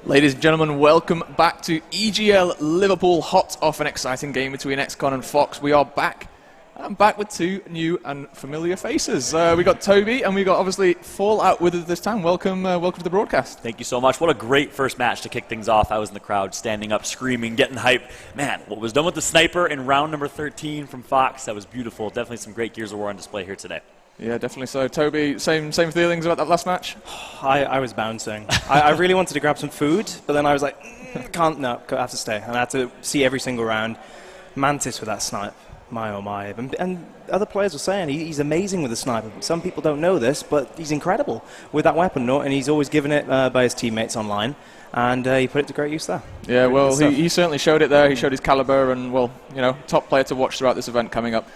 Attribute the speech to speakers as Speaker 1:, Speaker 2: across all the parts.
Speaker 1: Ladies and gentlemen, welcome back to Egl Liverpool, hot off an exciting game between XCon and Fox. We are back. I'm back with two new and familiar faces. We got Toby and we got obviously Fallout with us this time. Welcome to the broadcast.
Speaker 2: Thank you so much. What a great first match to kick things off. I was in the crowd, standing up, screaming, getting hype. Man, what was done with the sniper in round number 13 from Fox, that was beautiful. Definitely some great Gears of War on display here today.
Speaker 1: Yeah, definitely so. Toby, same feelings about that last match?
Speaker 3: I was bouncing. I really wanted to grab some food, but then I was like, I have to stay. And I had to see every single round. Mantis with that snipe, my oh my. And other players were saying he's amazing with the sniper. Some people don't know this, but he's incredible with that weapon, and he's always given it by his teammates online. And he put it to great use there.
Speaker 1: Yeah, well, he certainly showed it there. He showed his caliber, and, well, you know, top player to watch throughout this event coming up.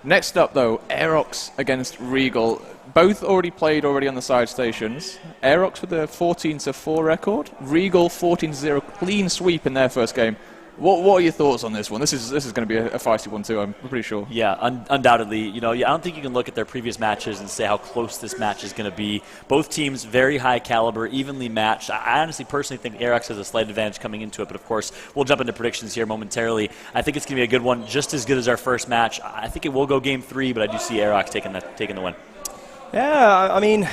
Speaker 1: Next up, though, Aerox against Regal. Both already played on the side stations. Aerox with a 14-4 record. Regal 14-0 clean sweep in their first game. What are your thoughts on this one? This is going to be a feisty one too, I'm pretty sure. Yeah,
Speaker 2: undoubtedly. You know, I don't think you can look at their previous matches and say how close this match is going to be. Both teams very high caliber, evenly matched. I honestly, personally think Aerox has a slight advantage coming into it, but of course, we'll jump into predictions here momentarily. I think it's going to be a good one, just as good as our first match. I think it will go game 3, but I do see Aerox taking the win.
Speaker 3: Yeah, I mean,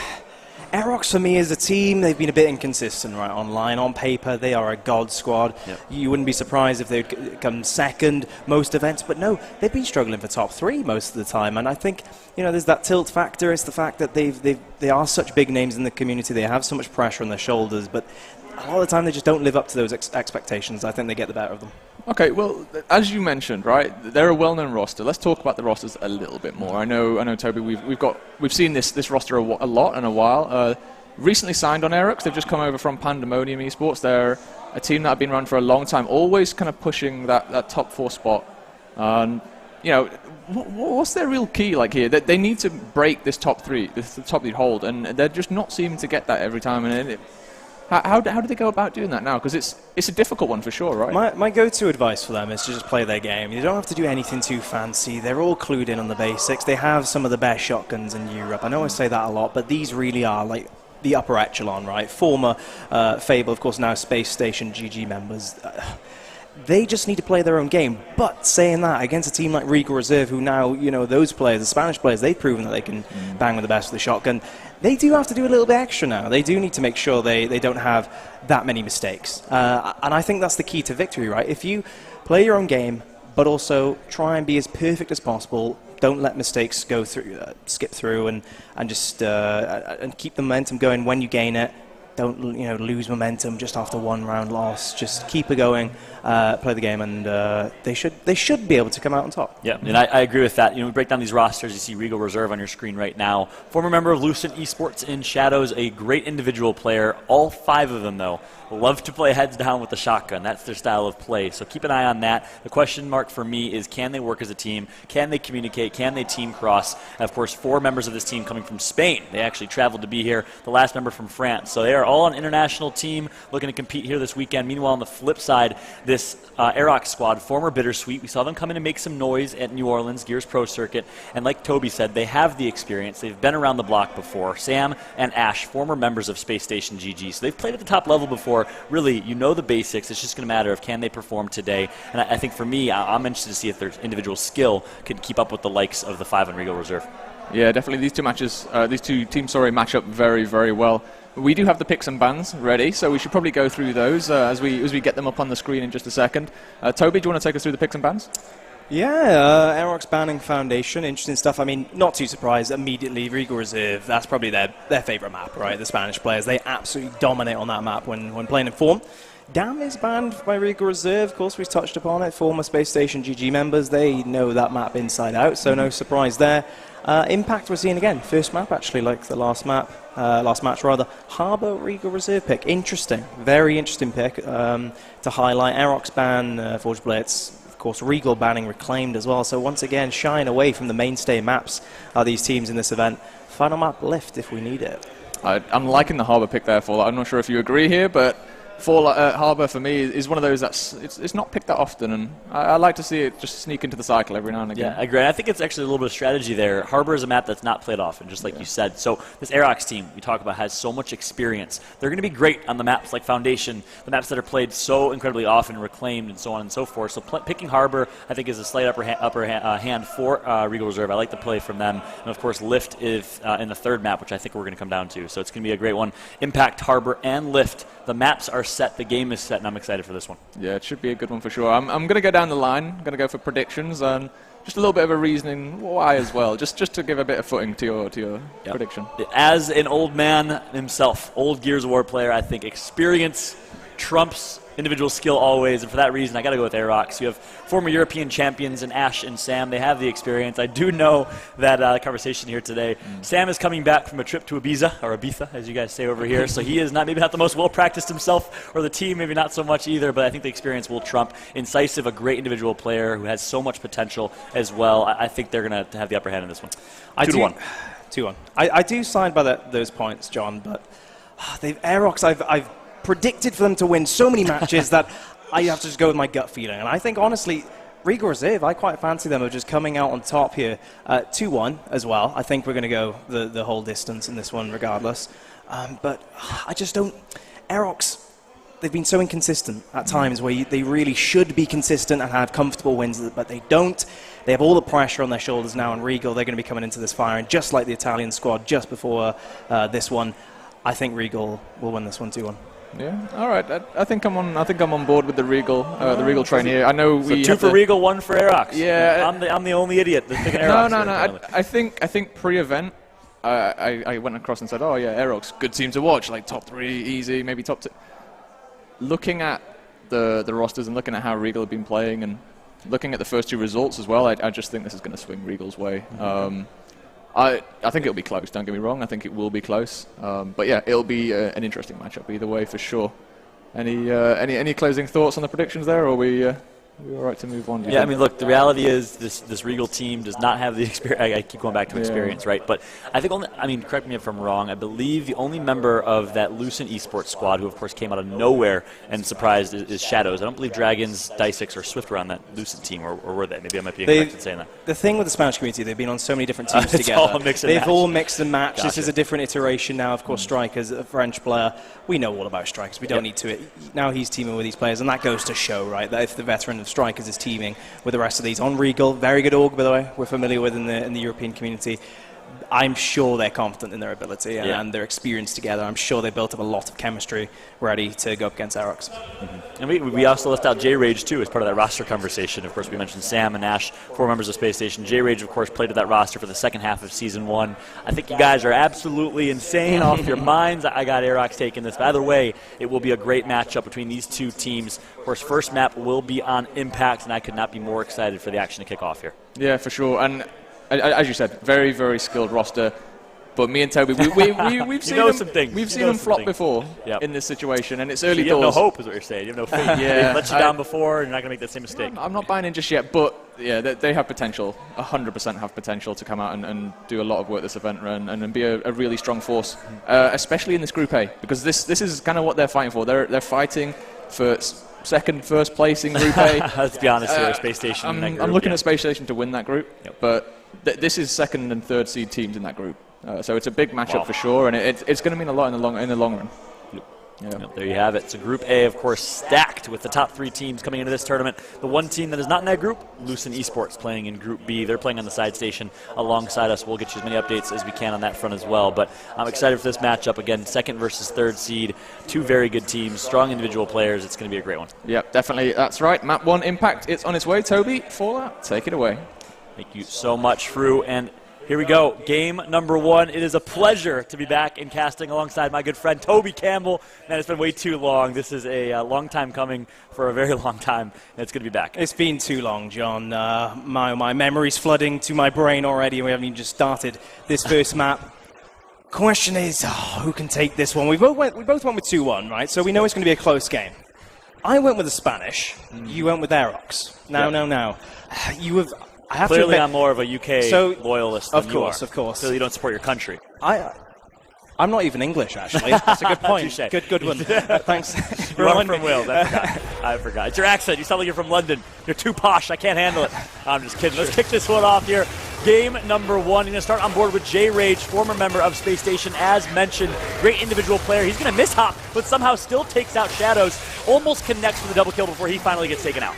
Speaker 3: Aerox for me as a team, they've been a bit inconsistent, right? Online, on paper, they are a god squad. Yep. You wouldn't be surprised if they'd come second most events, but no, they've been struggling for top 3 most of the time. And I think, you know, there's that tilt factor. It's the fact that they are such big names in the community. They have so much pressure on their shoulders, but a lot of the time they just don't live up to those expectations. I think they get the better of them.
Speaker 1: Okay, well, as you mentioned, right, they're a well-known roster. Let's talk about the rosters a little bit more. I know, Toby. We've seen this roster a lot in a while. Recently signed on Aerox. They've just come over from Pandemonium Esports. They're a team that have been around for a long time, always kind of pushing that top 4 spot. You know, what's their real key like here? They need to break this top 3, this top 3 hold, and they're just not seeming to get that every time. And how do they go about doing that now? Because it's a difficult one for sure, right?
Speaker 3: My go-to advice for them is to just play their game. You don't have to do anything too fancy. They're all clued in on the basics. They have some of the best shotguns in Europe. I know I say that a lot, but these really are like the upper echelon, right? Former Fable, of course, now Space Station GG members. They just need to play their own game. But saying that, against a team like Regal Reserve, who now, you know, those players, the Spanish players, they've proven that they can bang with the best with the shotgun. They do have to do a little bit extra now. They do need to make sure they don't have that many mistakes. And I think that's the key to victory, right? If you play your own game, but also try and be as perfect as possible, don't let mistakes go through, skip through, and just and keep the momentum going when you gain it. Don't lose momentum just after one round loss. Just keep it going, play the game, and they should be able to come out on top.
Speaker 2: Yeah, and I agree with that. You know, we break down these rosters. You see Regal Reserve on your screen right now. Former member of Lucent Esports in Shadows, a great individual player. All 5 of them, though, love to play heads down with the shotgun. That's their style of play. So keep an eye on that. The question mark for me is, can they work as a team? Can they communicate? Can they team cross? And of course, 4 members of this team coming from Spain. They actually traveled to be here. The last member from France. So they are all an international team looking to compete here this weekend. Meanwhile, on the flip side, this Aerox squad, former Bittersweet, we saw them come in and make some noise at New Orleans, Gears Pro Circuit. And like Toby said, they have the experience. They've been around the block before. Sam and Ash, former members of Space Station GG. So they've played at the top level before. Really, you know the basics. It's just going to matter of can they perform today. And I think for me, I'm interested to see if their individual skill can keep up with the likes of the 5 on Regal Reserve.
Speaker 1: Yeah, definitely. These two teams match up very, very well. We do have the picks and bans ready, so we should probably go through those as we get them up on the screen in just a second. Toby, do you want to take us through the picks and bans?
Speaker 3: Yeah, Aerox Banning Foundation, interesting stuff. I mean, not too surprised, immediately, Regal Reserve, that's probably their favourite map, right? The Spanish players, they absolutely dominate on that map when playing in form. Dam is banned by Regal Reserve, of course, we've touched upon it. Former Space Station GG members, they know that map inside out, so no surprise there. Impact we're seeing again, first map actually, like the last match rather. Harbour Regal Reserve pick, interesting, very interesting pick to highlight. Aerox ban, Forge Blitz, of course Regal banning Reclaimed as well, so once again shying away from the mainstay maps are these teams in this event. Final map lift if we need it.
Speaker 1: I'm liking the Harbour pick there, for I'm not sure if you agree here, but Harbour for me is one of those it's not picked that often, and I like to see it just sneak into the cycle every now and again.
Speaker 2: Yeah, I agree. I think it's actually a little bit of strategy there. Harbour is a map that's not played often, just like you said. So this Aerox team we talk about has so much experience. They're going to be great on the maps like Foundation, the maps that are played so incredibly often, reclaimed, and so on and so forth. So picking Harbour, I think, is a slight upper hand for Regal Reserve. I like the play from them, and of course Lift is in the third map, which I think we're going to come down to. So it's going to be a great one. Impact, Harbour, and Lift. The maps are set, the game is set, and I'm excited for this one.
Speaker 1: Yeah, it should be a good one for sure. I'm going to go down the line. I'm going to go for predictions and just a little bit of a reasoning why as well, just to give a bit of footing to your prediction.
Speaker 2: As an old man himself, old Gears of War player, I think experience trumps individual skill always, and for that reason, I got to go with Aerox. You have former European champions in Ash and Sam. They have the experience. I do know that conversation here today. Sam is coming back from a trip to Ibiza, or Ibiza, as you guys say over here, so he is maybe not the most well-practiced himself, or the team maybe not so much either, but I think the experience will trump. Incisive, a great individual player who has so much potential as well. I think they're going to have the upper hand in this one. 2-1.
Speaker 3: 2-1. I do side by those points, John, but Aerox, I've predicted for them to win so many matches that I have to just go with my gut feeling. And I think, honestly, Regal Reserve, I quite fancy them of just coming out on top here. 2-1 as well. I think we're going to go the whole distance in this one regardless. But I just don't... Aerox, they've been so inconsistent at times where they really should be consistent and have comfortable wins, but they don't. They have all the pressure on their shoulders now, and Regal, they're going to be coming into this firing just like the Italian squad just before this one. I think Regal will win this one 2-1.
Speaker 1: Yeah, all right. I think I'm on board with the Regal train here. I know
Speaker 2: so 2 for Regal, 1 for Aerox.
Speaker 1: Yeah,
Speaker 2: I'm the only idiot that's picking Aerox.
Speaker 1: No. I think pre-event, I went across and said, oh yeah, Aerox, good team to watch, like top 3 easy, maybe top 2. Looking at the rosters and looking at how Regal have been playing and looking at the first 2 results as well, I just think this is going to swing Regal's way. I think it'll be close, don't get me wrong. I think it will be close. But yeah, it'll be an interesting matchup either way for sure. Any closing thoughts on the predictions there, or are we all right to move on?
Speaker 2: Yeah, I mean, look, the reality is this Regal team does not have the experience. I keep going back to experience, right? But I think correct me if I'm wrong, I believe the only member of that Lucent Esports squad who, of course, came out of nowhere and surprised is Shadows. I don't believe Dragons, Dysix, or Swift were on that Lucent team, or were they? Maybe I might be incorrect in saying that.
Speaker 3: The thing with the Spanish community, they've been on so many different teams
Speaker 2: together.
Speaker 3: They've all mixed and matched.
Speaker 2: Gotcha.
Speaker 3: This is a different iteration now. Of course, Strikers, a French player. We know all about Strikers. We don't need to. Now he's teaming with these players, and that goes to show, right, that if the veteran of Strikers is teaming with the rest of these on Regal, very good org, by the way, we're familiar with in the European community. I'm sure they're confident in their ability and their experience together. I'm sure they built up a lot of chemistry ready to go up against Aerox.
Speaker 2: And we also left out J-Rage, too, as part of that roster conversation. Of course, we mentioned Sam and Ash, 4 members of Space Station. J-Rage, of course, played with that roster for the second half of Season 1. I think you guys are absolutely insane off your minds. I got Aerox taking this. But either way, it will be a great matchup between these 2 teams. Of course, first map will be on Impact, and I could not be more excited for the action to kick off here.
Speaker 1: Yeah, for sure. And as you said, very, very skilled roster. But me and Toby, we've seen them flop before in this situation, and it's early doors.
Speaker 2: You have no hope, is what you're saying. You have no faith. They let you down before, and you're not going to make that same mistake.
Speaker 1: I'm not buying in just yet, but yeah, they have potential. 100% have potential to come out and do a lot of work this event and be a really strong force, especially in this Group A, because this is kind of what they're fighting for. They're fighting for first place in Group A.
Speaker 2: Let's be honest here, Space Station.
Speaker 1: I'm looking at Space Station to win that group, but this is 2nd and 3rd seed teams in that group. So it's a big matchup for sure, and it's going to mean a lot in the long run.
Speaker 2: There you have it. So Group A, of course, stacked with the top 3 teams coming into this tournament. The one team that is not in that group, Lucent Esports, playing in Group B. They're playing on the side station alongside us. We'll get you as many updates as we can on that front as well. But I'm excited for this matchup. Again, 2nd versus 3rd seed. 2 very good teams, strong individual players. It's going to be a great one.
Speaker 1: Yep, definitely. That's right. Map 1 Impact. It's on its way. Toby, Fallout, take it away.
Speaker 2: Thank you so much, Fru. And here we go. Game number 1. It is a pleasure to be back in casting alongside my good friend Toby Campbell. Man, it's been way too long. This is a long time coming for a very long time, and it's good to be back.
Speaker 3: It's been too long, John. My memory's flooding to my brain already, and we haven't even just started this first map. Question is, who can take this one? We both went with 2-1, right? So we know it's going to be a close game. I went with the Spanish. You went with Aerox. No. You have... I have
Speaker 2: Clearly,
Speaker 3: to admit,
Speaker 2: I'm more of a UK loyalist than you are.
Speaker 3: Of course.
Speaker 2: So you don't support your country.
Speaker 3: I I'm not even English, actually. That's a good point. Good one. Thanks.
Speaker 2: You are from Wales. I forgot. It's your accent. You sound like you're from London. You're too posh. I can't handle it. I'm just kidding. Let's kick this one off here. Game number 1. You're going to start on board with J-Rage, former member of Space Station, as mentioned. Great individual player. He's going to mishop, but somehow still takes out Shadows. Almost connects with the double kill before he finally gets taken out.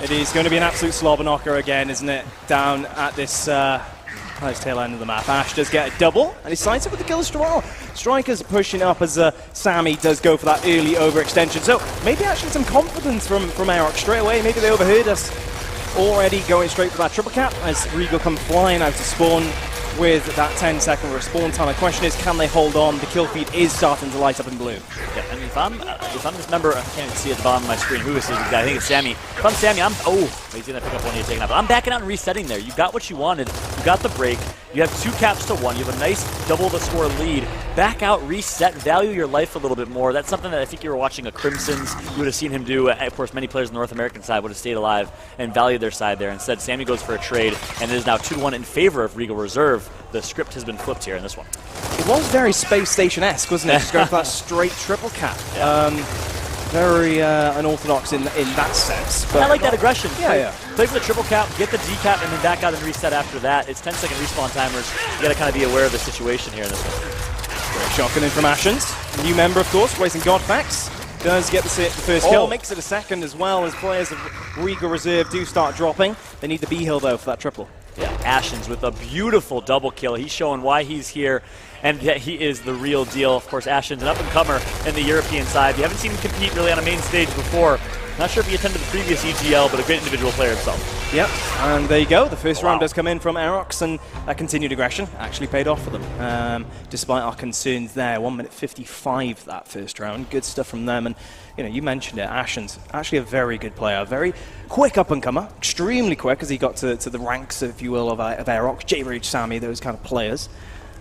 Speaker 3: It is going to be an absolute slobber knocker again, isn't it? Down at this tail end of the map. Ash does get a double, and he sides it with the kill as well. Striker's pushing up as Sammy does go for that early overextension. So maybe actually some confidence from Aerox straight away. Maybe they overheard us already going straight for that triple cap as Regal come flying out to spawn with that 10-second respawn time. The question is, can they hold on? The kill feed is starting to light up in blue.
Speaker 2: Yeah, and if I'm this member, I can't even see at the bottom of my screen who this is. I think it's Sammy. If I'm Sammy, he's going to pick up one of you taking out. But I'm backing out and resetting there. You got what you wanted. You got the break. You have 2 caps to 1. You have a nice double the score lead. Back out, reset, value your life a little bit more. That's something that I think you were watching a Crimson's. You would have seen him do. Of course, many players on the North American side would have stayed alive and valued their side there. Instead, Sammy goes for a trade, and it is now 2-1 in favor of Regal Reserve. The script has been flipped here in this one.
Speaker 3: It was very Space Station-esque, wasn't it? Just going for that straight triple cap. Yeah. Very unorthodox in that sense. But
Speaker 2: I like that aggression.
Speaker 3: Yeah.
Speaker 2: Play for the triple cap, get the decap, and then back out and reset after that. It's 10-second respawn timers. You got to kind of be aware of the situation here in this one.
Speaker 3: Great shotgun in from Ashens. New member, of course, racing Godfax. Does get the first kill, makes it a second as well as players of Regal Reserve do start dropping. They need the B-hill, though, for that triple.
Speaker 2: Yeah, Ashens with a beautiful double kill. He's showing why he's here, and that he is the real deal. Of course, Ashens, an up-and-comer in the European side. You haven't seen him compete really on a main stage before. Not sure if he attended the previous EGL, but a great individual player himself.
Speaker 3: Yep, and there you go. The first round does come in from Aerox, and that continued aggression actually paid off for them. Despite our concerns there, 1 minute 55 that first round. Good stuff from them, and you mentioned it, Ashens, actually a very good player, very quick up-and-comer, extremely quick as he got to the ranks, if you will, of Aerox, J-Rage, Sammy, those kind of players.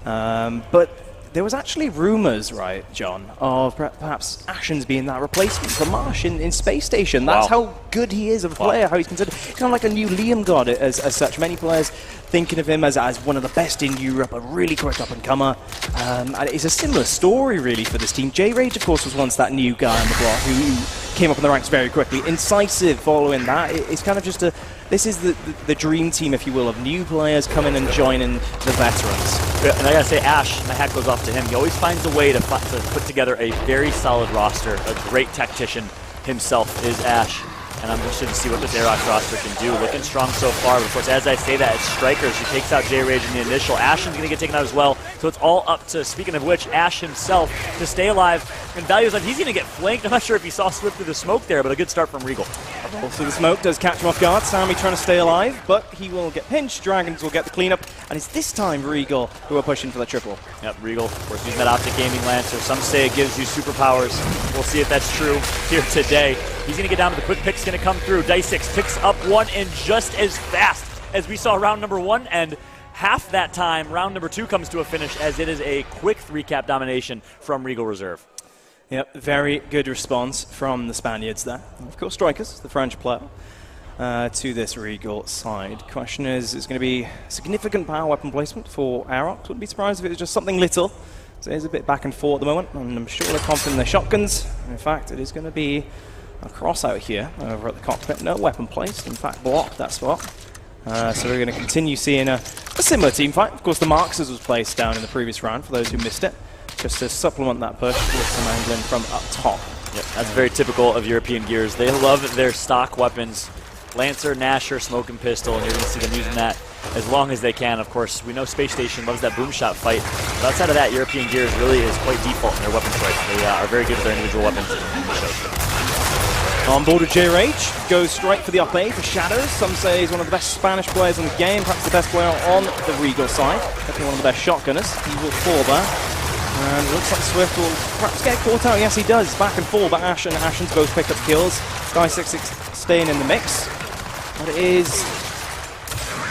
Speaker 3: But there was actually rumours, right, John, of perhaps Ashens being that replacement for Marsh in Space Station. That's how good he is of a player, how he's considered. He's kind of like a new Liam god as such. Many players thinking of him as one of the best in Europe, a really quick up-and-comer. And it's a similar story, really, for this team. J-Rage, of course, was once that new guy on the block who came up in the ranks very quickly. Incisive following that. It's kind of just this is the dream team, if you will, of new players coming and joining the veterans.
Speaker 2: Yeah, and I gotta say, Ash, my hat goes off to him. He always finds a way to put together a very solid roster. A great tactician himself is Ash. And I'm interested to see what this Aerox roster can do. Looking strong so far, but of course, as I say that, it's Strikers who takes out J-Rage in the initial. Ashen's going to get taken out as well, so it's all up to, speaking of which, Ash himself to stay alive and value his life. He's going to get flanked. I'm not sure if he saw slip through the smoke there, but a good start from Regal.
Speaker 3: Also, the smoke does catch him off guard. Sammy trying to stay alive, but he will get pinched. Dragons will get the cleanup, and it's this time Regal who are pushing for the triple.
Speaker 2: Yep, Regal, of course, using that Optic Gaming Lancer. Some say it gives you superpowers. We'll see if that's true here today. He's going to get down to the quick pick's going to come through. Dice6 picks up one, and just as fast as we saw round number 1, and half that time, round number 2 comes to a finish as it is a quick 3-cap domination from Regal Reserve.
Speaker 3: Yep, very good response from the Spaniards there. And of course, Strikers, the French player, to this Regal side. Question is, it's going to be significant power weapon placement for Aerox. Wouldn't be surprised if it was just something little. So it is a bit back and forth at the moment, and I'm sure they're confident in their shotguns. In fact, it is going to be a cross out here over at the cockpit. No weapon placed, in fact blocked that spot. So we're going to continue seeing a similar team fight. Of course, the Marxers was placed down in the previous round for those who missed it, just to supplement that push with some angling from up top.
Speaker 2: Yep, that's very typical of European gears. They love their stock weapons. Lancer, Nasher, Smoke and Pistol, and you're going to see them using that as long as they can. Of course, we know Space Station loves that boom shot fight, but outside of that, European gears really is quite default in their weapon choice. They are very good with their individual weapons in the show.
Speaker 3: On board with J-Rage, goes straight for the up A for Shadows. Some say he's one of the best Spanish players in the game, perhaps the best player on the Regal side. Definitely one of the best shotgunners. He will fall there. And it looks like Swift will perhaps get caught out. Yes, he does. Back and forth, but Ash and Ashens both pick up kills. Sky66 staying in the mix. But it is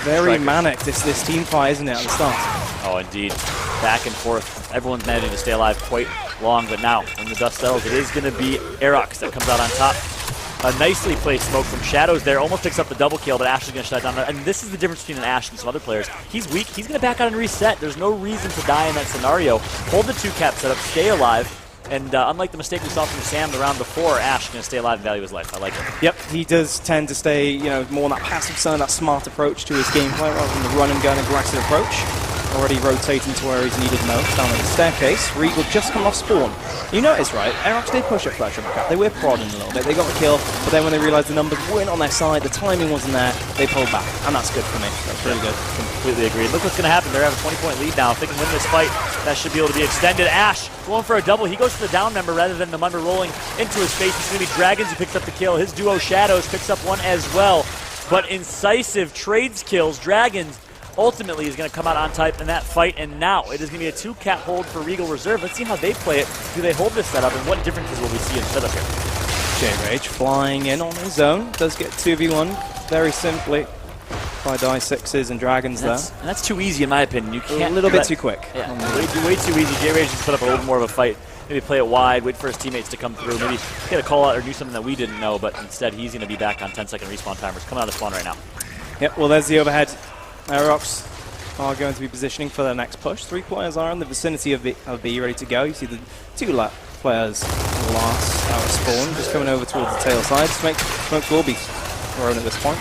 Speaker 3: very manic, this team fight, isn't it, at the start?
Speaker 2: Oh, indeed. Back and forth. Everyone's managing to stay alive quite long, but now, when the dust settles, it is going to be Aerox that comes out on top. A nicely placed smoke from Shadows there. Almost picks up the double kill, but Ash is going to shut down. And this is the difference between an Ash and some other players. He's weak. He's going to back out and reset. There's no reason to die in that scenario. Hold the 2-cap setup, stay alive. And unlike the mistake we saw from Sam the round before, Ash is going to stay alive and value his life. I like it.
Speaker 3: Yep, he does tend to stay, you know, more on that passive side, that smart approach to his gameplay rather than the run and gun aggressive approach. Already rotating to where he's needed most, down on the staircase. Regal just come off spawn. You notice, right? Aerox did push up pressure back up. They were prodding a little bit. They got the kill, but then when they realized the numbers weren't on their side, the timing wasn't there, they pulled back. And that's good for me. That's really good.
Speaker 2: Completely agreed. Look what's going to happen. They're having a 20-point lead now. If they can win this fight, that should be able to be extended. Ash going for a double. He goes for the down member rather than the member rolling into his face. It's going to be Dragons who picks up the kill. His duo Shadows picks up one as well. But incisive trades kills. Dragons ultimately is going to come out on top in that fight, and now it is going to be a 2-cap hold for Regal Reserve. Let's see how they play it. Do they hold this setup, and what differences will we see in setup here?
Speaker 3: J-Rage flying in on his own. Does get 2v1 very simply by die 6s and Dragons there.
Speaker 2: And that's too easy in my opinion. You can't
Speaker 3: a little bit too quick.
Speaker 2: Yeah, way too easy. J-Rage just put up a little more of a fight. Maybe play it wide, wait for his teammates to come through, maybe get a call out or do something that we didn't know, but instead he's going to be back on 10-second respawn timers. Coming out of spawn right now.
Speaker 3: Yep, well there's the overhead. Aerox are going to be positioning for their next push. 3 players are in the vicinity of B ready to go. You see the 2 players last out of spawn, just coming over towards the tail side. Smoke will be thrown at this point.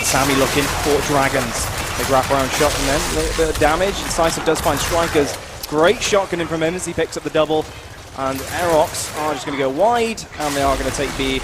Speaker 3: Sammy looking for Dragons. Big wraparound shot from them, a little bit of damage. Incisive does find Strikers. Great shotgunning from him as he picks up the double. And Aerox are just going to go wide, and they are going to take B.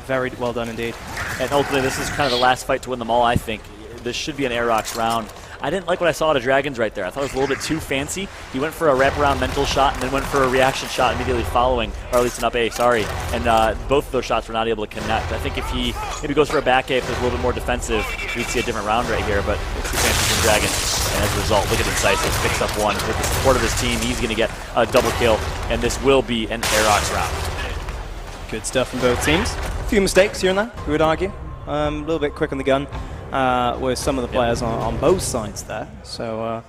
Speaker 3: Very well done indeed.
Speaker 2: And ultimately, this is kind of the last fight to win them all, I think. This should be an Aerox round. I didn't like what I saw out of Dragons right there. I thought it was a little bit too fancy. He went for a wraparound mental shot and then went for a reaction shot immediately following, or at least an up A, sorry. And both of those shots were not able to connect. I think if he maybe goes for a back A, if there's a little bit more defensive, we'd see a different round right here, but it's too fancy from Dragons. And as a result, look at Incisive, picks up one. With the support of his team, he's going to get a double kill, and this will be an Aerox round.
Speaker 3: Good stuff from both teams. A few mistakes here and there, we would argue. A little bit quick on the gun. With some of the players on both sides there, so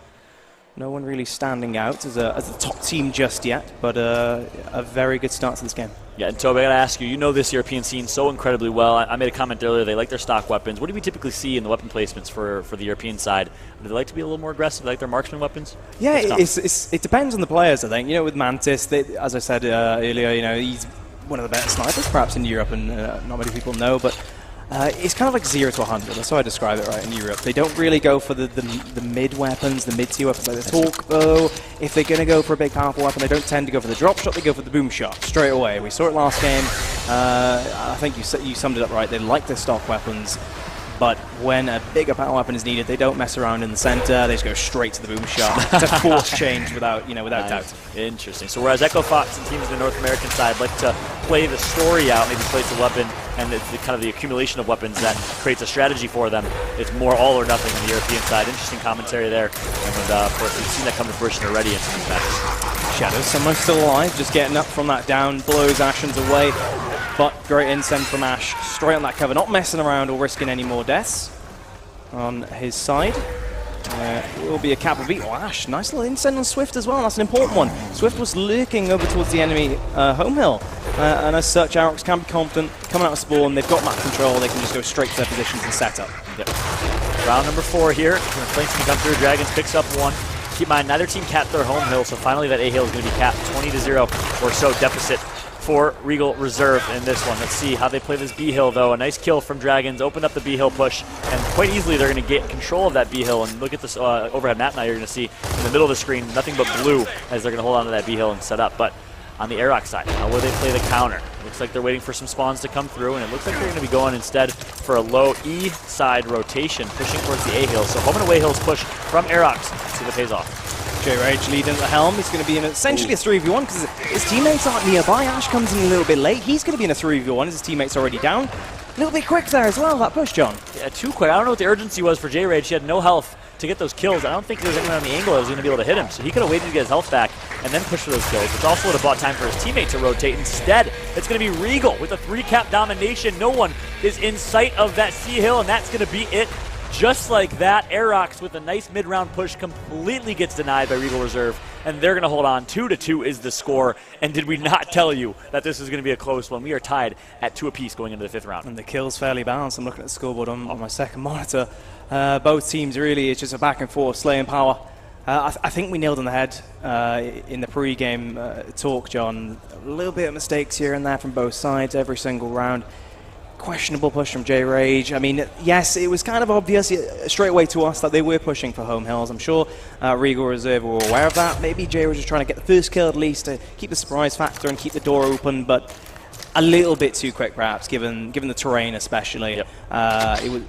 Speaker 3: no one really standing out as a top team just yet, but a very good start to this game.
Speaker 2: Yeah, and Toby, I gotta ask you, you know this European scene so incredibly well. I made a comment earlier, they like their stock weapons. What do we typically see in the weapon placements for the European side? Do they like to be a little more aggressive? Do they like their marksman weapons?
Speaker 3: Yeah, it depends on the players, I think. You know, with Mantis, as I said earlier, you know, he's one of the better snipers perhaps in Europe, and not many people know, but it's kind of like 0 to 100. That's how I describe it, right, in Europe. They don't really go for the mid weapons, the mid-tier weapons like the Torque, though. If they're going to go for a big, powerful weapon, they don't tend to go for the drop shot, they go for the boom shot straight away. We saw it last game. I think you summed it up right. They like their stock weapons, but when a bigger power weapon is needed, they don't mess around in the center. They just go straight to the boom shot. It's a force change without doubt.
Speaker 2: Interesting. So whereas Echo Fox and teams on the North American side like to play the story out, maybe place a weapon, and it's kind of the accumulation of weapons that creates a strategy for them. It's more all or nothing on the European side. Interesting commentary there, and of course we've seen that come to fruition already in some of these matches.
Speaker 3: Shadows somehow still alive, just getting up from that down, blows Ashens away. But great incend from Ash, straight on that cover, not messing around or risking any more deaths on his side. It will be a cap of beat. Oh, Ash, nice little incend on Swift as well, that's an important one. Swift was lurking over towards the enemy home hill, and as such, Aerox can be confident, coming out of spawn, they've got map control, they can just go straight to their positions and set up.
Speaker 2: Yep. Round number 4 here, Flames can come through, Dragons picks up one. Keep in mind, neither team capped their home hill, so finally that A hill is going to be capped 20-0 or so deficit for Regal Reserve in this one. Let's see how they play this B hill, though. A nice kill from Dragons, opened up the B hill push, and quite easily they're going to get control of that B hill. And look at this overhead map now. You're going to see in the middle of the screen nothing but blue as they're going to hold on to that B hill and set up. But on the Aerox side, how will they play the counter? Looks like they're waiting for some spawns to come through, and it looks like they're going to be going instead for a low E side rotation, pushing towards the A hill. So home and away hills push from Aerox. Let's see what pays off.
Speaker 3: J-Rage leading the helm. He's going to be in essentially a 3v1 because his teammates aren't nearby. Ash comes in a little bit late. He's going to be in a 3v1 as his teammates already down. A little bit quick there as well, that push, John.
Speaker 2: Yeah, too quick. I don't know what the urgency was for J-Rage. He had no health to get those kills. I don't think there was anyone on the angle that was going to be able to hit him. So he could have waited to get his health back and then push for those kills, which also would have bought time for his teammate to rotate. Instead, it's going to be Regal with a 3-cap domination. No one is in sight of that C hill, and that's going to be it. Just like that, Aerox with a nice mid-round push completely gets denied by Regal Reserve and they're going to hold on. 2-2 is the score. And did we not tell you that this is going to be a close one? We are tied at 2 apiece going into the 5th round.
Speaker 3: And the kills fairly balanced. I'm looking at the scoreboard on my second monitor. Both teams really, it's just a back and forth slaying power. I think we nailed on the head in the pre-game talk, John. A little bit of mistakes here and there from both sides every single round. Questionable push from J-Rage. I mean, yes, it was kind of obvious straight away to us that they were pushing for home hills. I'm sure Regal Reserve were aware of that. Maybe J-Rage was trying to get the first kill at least to keep the surprise factor and keep the door open, but a little bit too quick perhaps, given the terrain especially.
Speaker 2: Yep.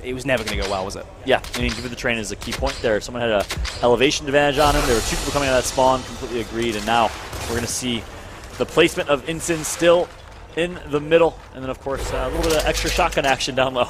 Speaker 3: It was never going to go well, was it?
Speaker 2: Yeah, I mean, given the terrain is a key point there. Someone had an elevation advantage on him. There were 2 people coming out of that spawn, completely agreed, and now we're going to see the placement of Ensign still in the middle, and then of course a little bit of extra shotgun action down low.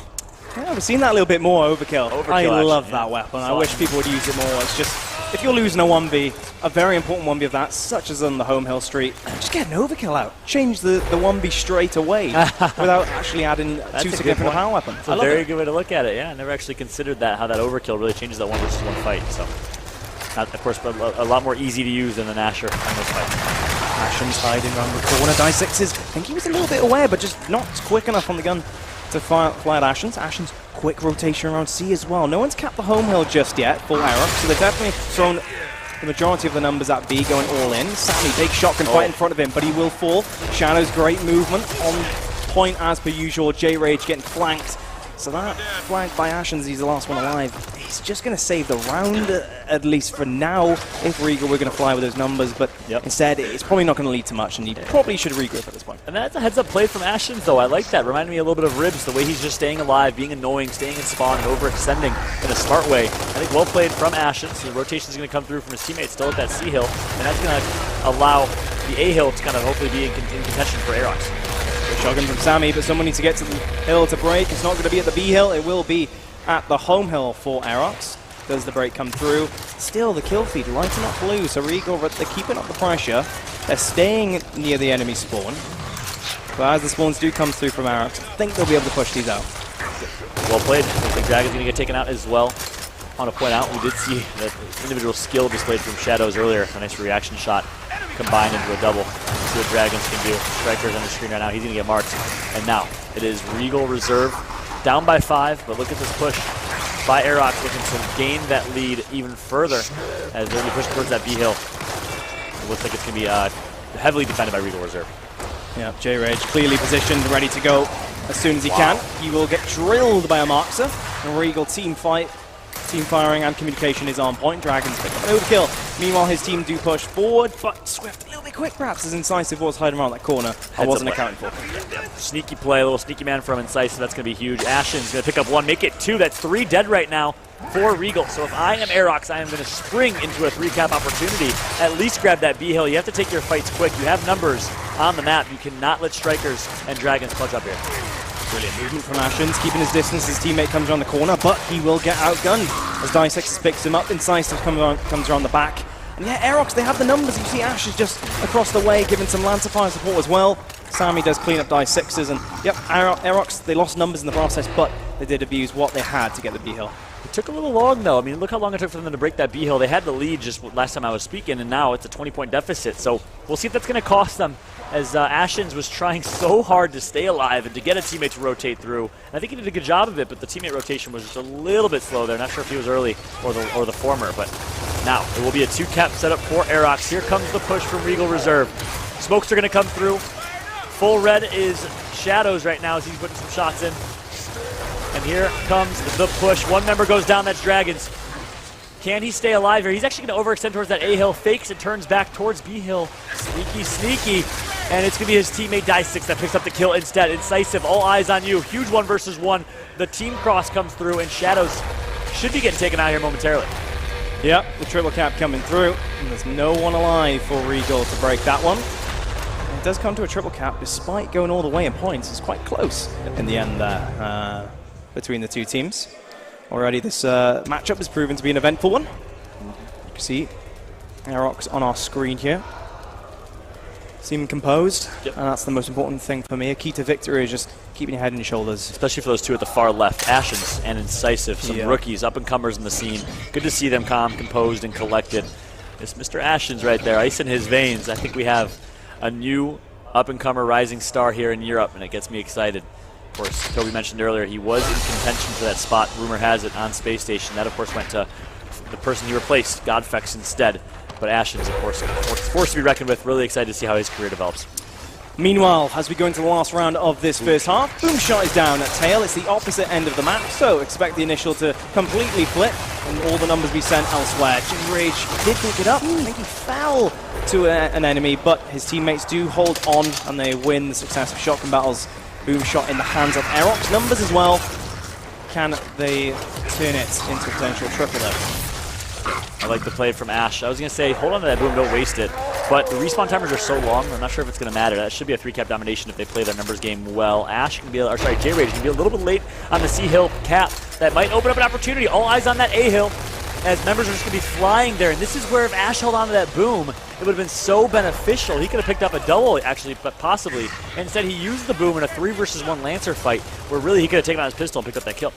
Speaker 3: Yeah, we've seen that a little bit more overkill. I love that weapon. I wish people would use it more. It's just, if you're losing a 1v, a very important 1v of that, such as on the home hill street, just get an overkill out. Change the 1v straight away without actually adding too significant a power weapon.
Speaker 2: It's a very good way to look at it, yeah. I never actually considered that, how that overkill really changes that 1 versus 1 fight. So, of course, but a lot more easy to use than the Nasher on this fight.
Speaker 3: Ashen's hiding around the corner. Die6's, I think he was a little bit aware, but just not quick enough on the gun to fly at Ashen's. Ashen's quick rotation around C as well. No one's capped the home hill just yet for Aerox, so they've definitely thrown the majority of the numbers at B, going all in. Sammy, big shotgun fight in front of him, but he will fall. Shadow's great movement on point as per usual. J-Rage getting flanked. So that flanked by Ashens, he's the last one alive. He's just going to save the round, at least for now, if Regal were going to fly with those numbers, but instead it's probably not going to lead to much, and he probably should regroup at this point.
Speaker 2: And that's a heads-up play from Ashens, though. I like that. Reminded me a little bit of Ribs, the way he's just staying alive, being annoying, staying in spawn, and overextending in a smart way. I think well played from Ashens. The rotation's going to come through from his teammates still at that C hill, and that's going to allow the A hill to kind of hopefully be in contention for Aerox.
Speaker 3: Shotgun from Sammy, but someone needs to get to the hill to break. It's not going to be at the B hill, it will be at the home hill for Aerox. Does the break come through? Still, the kill feed lighting up blue, so Regal, they're keeping up the pressure. They're staying near the enemy spawn. But as the spawns do come through from Aerox, I think they'll be able to push these out.
Speaker 2: Well played. I think Dragon's going to get taken out as well. I want to point out, we did see that individual skill displayed from Shadows earlier. A nice reaction shot combined into a double. See what Dragons can do. Striker's on the screen right now. He's going to get marked. And now it is Regal Reserve down by 5, but look at this push by Aerox looking to gain that lead even further as they're going to push towards that B hill. It looks like it's going to be heavily defended by Regal Reserve.
Speaker 3: Yeah, J-Rage clearly positioned, ready to go as soon as he can. He will get drilled by a Markser. And Regal team fight. Team firing and communication is on point. Dragons pick up an overkill. Meanwhile, his team do push forward, but Swift a little bit quick perhaps as Incisive was hiding around that corner. I wasn't accounting for.
Speaker 2: Sneaky play, a little sneaky man from Incisive. That's going to be huge. Ashen's going to pick up 1, make it 2. That's 3 dead right now for Regal. So if I am Aerox, I am going to spring into a 3-cap opportunity. At least grab that B hill. You have to take your fights quick. You have numbers on the map. You cannot let Strikers and Dragons clutch up here.
Speaker 3: Brilliant movement from Ashens, keeping his distance. His teammate comes around the corner, but he will get outgunned as Die6 picks him up. Incisive comes around the back. And yeah, Aerox, they have the numbers. You see Ash is just across the way, giving some Lancer fire support as well. Sammy does clean up Die6s, and yep, Aerox, they lost numbers in the process, but they did abuse what they had to get the B hill.
Speaker 2: It took a little long, though. I mean, look how long it took for them to break that B hill. They had the lead just last time I was speaking, and now it's a 20-point deficit. So we'll see if that's going to cost them, as Ashens was trying so hard to stay alive and to get a teammate to rotate through. And I think he did a good job of it, but the teammate rotation was just a little bit slow there. Not sure if he was early or the former, but now it will be a 2-cap setup for Aerox. Here comes the push from Regal Reserve. Smokes are going to come through. Full red is Shadows right now as he's putting some shots in. And here comes the push. One member goes down, that's Dragons. Can he stay alive here? He's actually going to overextend towards that A hill, fakes and turns back towards B hill. Sneaky, sneaky. And it's going to be his teammate Die6 that picks up the kill instead. Incisive, all eyes on you. Huge 1 versus 1. The team cross comes through, and Shadows should be getting taken out here momentarily.
Speaker 3: Yep, the triple cap coming through. And there's no one alive for Regal to break that one. And it does come to a triple cap despite going all the way in points. It's quite close in the end there between the two teams. Already this matchup has proven to be an eventful one. You can see Aerox on our screen here. Seem composed, and that's the most important thing for me. A key to victory is just keeping your head on your shoulders.
Speaker 2: Especially for those two at the far left, Ashens and Incisive, some rookies, up-and-comers in the scene. Good to see them calm, composed, and collected. It's Mr. Ashens right there, ice in his veins. I think we have a new up-and-comer rising star here in Europe, and it gets me excited. Of course, Toby mentioned earlier, he was in contention for that spot, rumor has it, on Space Station. That, of course, went to the person he replaced, Godfex, instead. But Ashens, of course, forced to be reckoned with. Really excited to see how his career develops.
Speaker 3: Meanwhile, as we go into the last round of this first half, Boomshot is down at tail. It's the opposite end of the map, so expect the initial to completely flip and all the numbers be sent elsewhere. Rage did pick it up. I think he fell to an enemy, but his teammates do hold on and they win the successive shotgun battles. Boomshot in the hands of Aerox. Numbers as well. Can they turn it into a potential triple there?
Speaker 2: I like the play from Ash. I was going to say, hold on to that boom, don't waste it. But the respawn timers are so long, I'm not sure if it's going to matter. That should be a 3-cap domination if they play their numbers game well. Ash can be, or sorry, J-Rage can be a little bit late on the C-Hill cap. That might open up an opportunity. All eyes on that A-Hill, as members are just going to be flying there. And this is where if Ash held on to that boom, it would have been so beneficial. He could have picked up a double, actually, but possibly. Instead, he used the boom in a 3 versus 1 Lancer fight, where really he could have taken out his pistol and picked up that kill.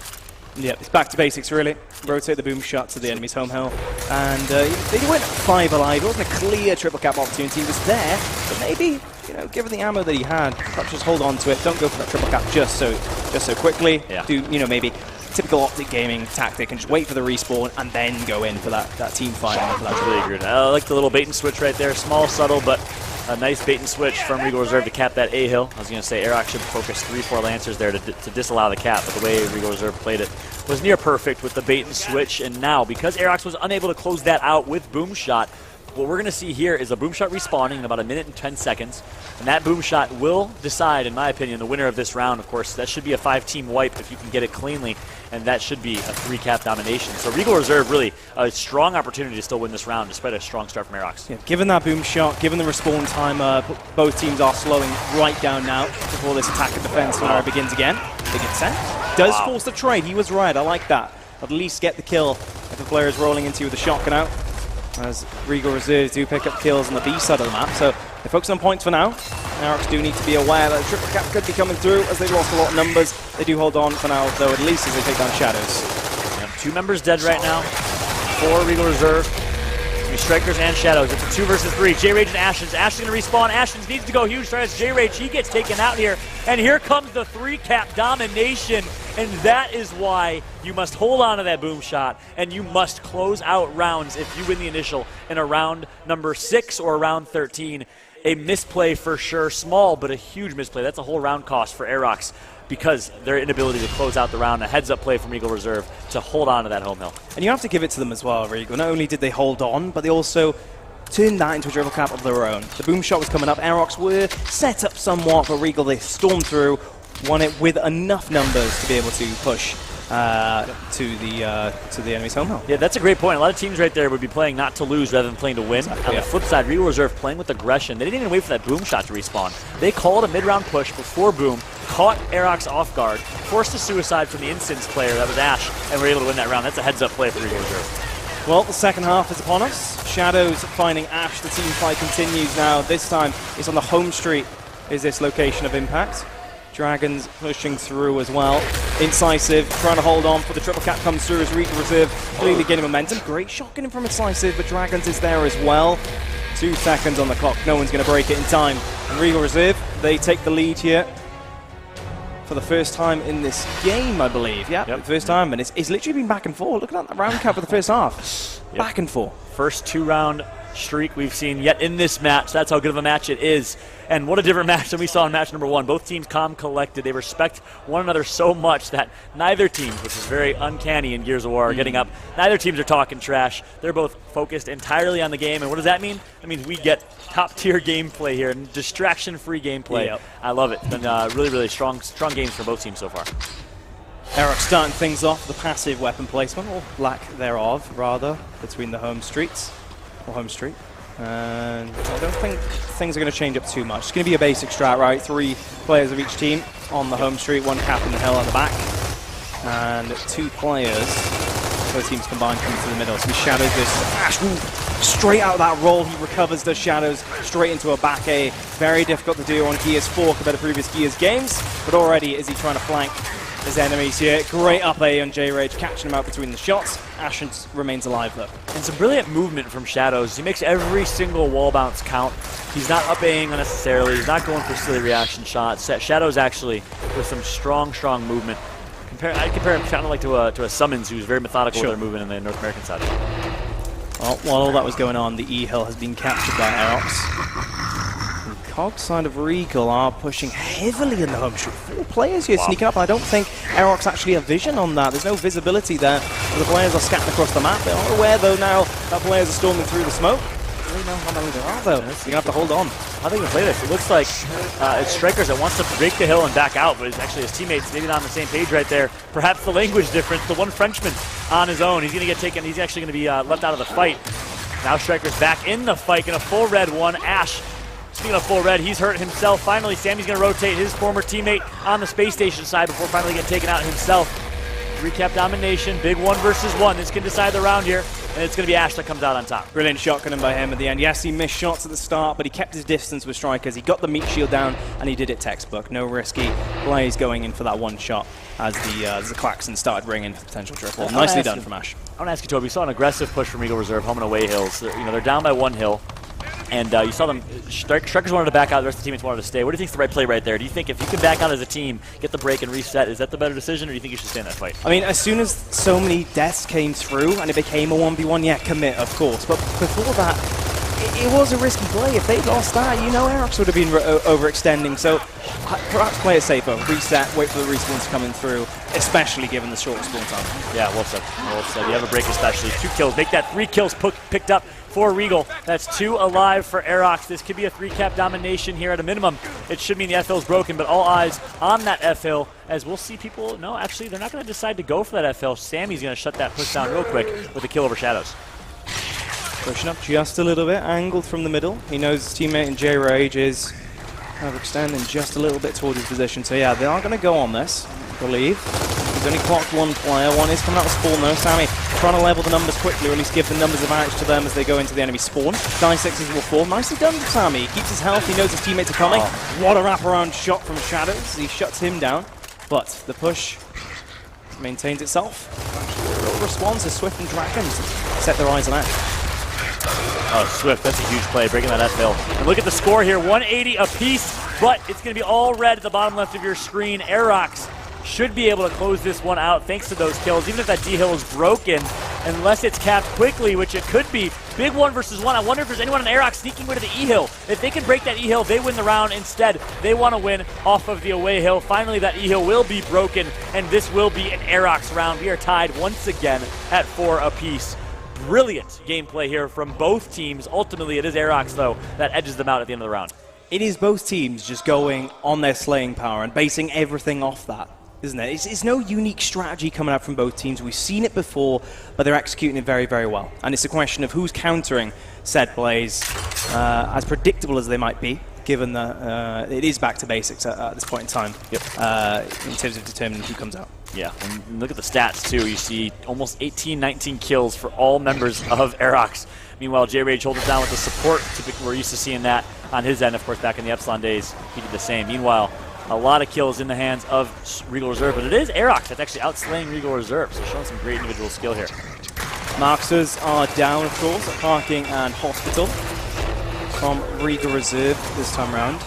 Speaker 3: Yeah, it's back to basics, really. Rotate the boom shot to the enemy's home hill. And they went 5 alive. It wasn't a clear triple cap opportunity. It was there, but maybe, given the ammo that he had, perhaps just hold on to it. Don't go for that triple cap just so quickly.
Speaker 2: Yeah.
Speaker 3: Do, maybe typical Optic gaming tactic and just wait for the respawn and then go in for that team fight.
Speaker 2: That's really good. I like the little bait and switch right there. Small, subtle, but a nice bait and switch from Regal Reserve to cap that A-Hill. I was going to say Aerox should focus 3-4 Lancers there to disallow the cap, but the way Regal Reserve played it was near perfect with the bait and switch. And now, because Aerox was unable to close that out with Boom Shot, what we're going to see here is a Boom Shot respawning in about 1 minute and 10 seconds. And that Boom Shot will decide, in my opinion, the winner of this round. Of course, that should be a 5-team wipe if you can get it cleanly. And that should be a 3-cap domination. So Regal Reserve, really a strong opportunity to still win this round, despite a strong start from Aerox.
Speaker 3: Yeah, given that boom shot, given the respawn timer, both teams are slowing right down now before this attack and defense scenario begins again. Big consent. Does force the trade. He was right. I like that. At least get the kill if the player is rolling into you with a shotgun out. As Regal Reserves do pick up kills on the B side of the map. So they're focusing on points for now. Aerox do need to be aware that a triple cap could be coming through as they've lost a lot of numbers. They do hold on for now, though, at least as they take down Shadows.
Speaker 2: Yep, 2 members dead right now. 4 Regal Reserve. Strikers and Shadows. It's a 2 versus 3. J-Rage and Ashens. Ashens going to respawn. Ashens needs to go huge. Tries J-Rage. He gets taken out here. And here comes the 3-cap domination. And that is why you must hold on to that boom shot. And you must close out rounds if you win the initial in a round number 6 or round 13. A misplay for sure. Small, but a huge misplay. That's a whole round cost for Aerox, because their inability to close out the round, a heads-up play from Regal Reserve to hold on to that home hill. And
Speaker 3: you have to give it to them as well, Regal. Not only did they hold on, but they also turned that into a triple cap of their own. The boom shot was coming up. Aerox were set up somewhat, but Regal, they stormed through, won it with enough numbers to be able to push to the enemy's home hill.
Speaker 2: Yeah, that's a great point. A lot of teams right there would be playing not to lose rather than playing to win. Exactly, on the flip side, Regal Reserve playing with aggression. They didn't even wait for that boom shot to respawn. They called a mid-round push before boom, caught Aerox off guard, forced a suicide from the instance player, that was Ash, and were able to win that round. That's a heads-up play for Regal Reserve.
Speaker 3: Well, the second half is upon us. Shadows finding Ash. The team fight continues now. This time it's on the home street, is this location of impact. Dragons pushing through as well. Incisive, trying to hold on, but the triple cap comes through as Regal Reserve clearly getting momentum. Great shot getting from Incisive, but Dragons is there as well. 2 seconds on the clock. No one's going to break it in time. And Regal Reserve, they take the lead here for the first time in this game, I believe. Yeah, yep. First time, and it's literally been back and forth. Look at that round count for the first half. Yep. Back and forth.
Speaker 2: First 2-round streak we've seen yet in this match. That's how good of a match it is. And what a different match than we saw in match number 1. Both teams calm, collected. They respect one another so much that neither team, which is very uncanny in Gears of War, are getting up. Neither teams are talking trash. They're both focused entirely on the game. And what does that mean? That means we get top-tier gameplay here, and distraction-free gameplay. Yep. I love it. It's been really, really strong games for both teams so far.
Speaker 3: Aerox starting things off, the passive weapon placement, or lack thereof, rather, between the home streets, or home street. And I don't think things are going to change up too much. It's going to be a basic strat, right? 3 players of each team on the home street, 1 cap in the hill at the back, and 2 players, both teams combined, coming to the middle. So he shadows this. Ash, straight out of that roll, he recovers the shadows straight into a back A. Very difficult to do on Gears 4 compared to previous Gears games, but already is he trying to flank There's enemies here. Great up A on J-Rage, catching him out between the shots. Ashen remains alive though.
Speaker 2: And some brilliant movement from Shadows. He makes every single wall bounce count. He's not up A'ing unnecessarily. He's not going for silly reaction shots. Shadows actually with some strong movement. I'd compare him kind of like to a Summons, who's very methodical with their movement in the North American side.
Speaker 3: Well, while all that was going on, the E-Hill has been captured by Aerox. The COG side of Regal are pushing heavily in the home shoot. 4 players here sneaking up, and I don't think Aerox actually have vision on that. There's no visibility there. The players are scattered across the map. They are aware, though, now that players are storming through the smoke. I don't know how many there are, though. You're going to have to hold on.
Speaker 2: How they can play this? It looks like it's Strikers that wants to break the hill and back out, but it's actually his teammates maybe not on the same page right there. Perhaps the language difference. The one Frenchman on his own. He's going to get taken. He's actually going to be left out of the fight. Now Strikers back in the fight. Going to full red one. Ash, speaking of full red, he's hurt himself. Finally, Sammy's going to rotate his former teammate on the space station side before finally getting taken out himself. Recap domination. Big 1 versus 1. This can decide the round here. And it's going to be Ash that comes out on top.
Speaker 3: Brilliant shotgunning by him at the end. Yes, he missed shots at the start, but he kept his distance with Strikers. He got the meat shield down, and he did it textbook. No risky plays going in for that one shot as the klaxon started ringing for potential triple. Nicely done from Ash.
Speaker 2: I want to ask you, Toby, we saw an aggressive push from Eagle Reserve, home and away hills. They're down by 1 hill. And you saw them, Strikers wanted to back out, the rest of the teammates wanted to stay. What do you think is the right play right there? Do you think if you can back out as a team, get the break and reset, is that the better decision, or do you think you should stay in that fight?
Speaker 3: I mean, as soon as so many deaths came through and it became a 1v1, yeah, commit, of course. But before that, it was a risky play. If they'd lost that, Aerox would have been overextending. So perhaps play it safer, reset, wait for the respawns coming through, especially given the short spawn time.
Speaker 2: Yeah, well said. Well said. You have a break especially. 2 kills. Make that 3 kills picked up for Regal. That's 2 alive for Aerox. This could be a 3-cap domination here at a minimum. It should mean the F-Hill is broken, but all eyes on that F-Hill, as we'll see people, no, actually, they're not going to decide to go for that F-Hill. Sammy's going to shut that push down real quick with a kill over Shadows.
Speaker 3: Pushing up just a little bit, angled from the middle. He knows his teammate in J-Rage is overextending just a little bit towards his position. So yeah, they are going to go on this, I believe. He's only clocked 1 player. 1 is coming out of spawn though. Sammy trying to level the numbers quickly, or at least give the numbers advantage to them as they go into the enemy spawn. Die 6s will fall. Nicely done, Sammy. He keeps his health. He knows his teammates are coming. What a wraparound shot from Shadows. He shuts him down. But the push maintains itself. Real response as Swift and Dragons set their eyes on Ash.
Speaker 2: Oh, Swift, that's a huge play, breaking that F-Hill. And look at the score here, 180 apiece, but it's going to be all red at the bottom left of your screen. Aerox should be able to close this one out thanks to those kills, even if that D-Hill is broken, unless it's capped quickly, which it could be. Big 1 versus 1. I wonder if there's anyone on Aerox sneaking away to the E-Hill. If they can break that E-Hill, they win the round. Instead, they want to win off of the away hill. Finally, that E-Hill will be broken, and this will be an Aerox round. We are tied once again at 4 apiece. Brilliant gameplay here from both teams. Ultimately, it is Aerox, though, that edges them out at the end of the round.
Speaker 3: It is both teams just going on their slaying power and basing everything off that, isn't it? It's no unique strategy coming out from both teams. We've seen it before, but they're executing it very, very well. And it's a question of who's countering said plays as predictable as they might be, given that it is back to basics at this point in time, in terms of determining who comes out.
Speaker 2: Yeah, and look at the stats, too. You see almost 18, 19 kills for all members of Aerox. Meanwhile, J-Rage holds it down with the support. Typically, we're used to seeing that on his end. Of course, back in the Epsilon days, he did the same. Meanwhile, a lot of kills in the hands of Regal Reserve, but it is Aerox that's actually outslaying Regal Reserve, so showing some great individual skill here.
Speaker 3: Marksters are down, of course, at Parking and Hospital from Regal Reserve this time round.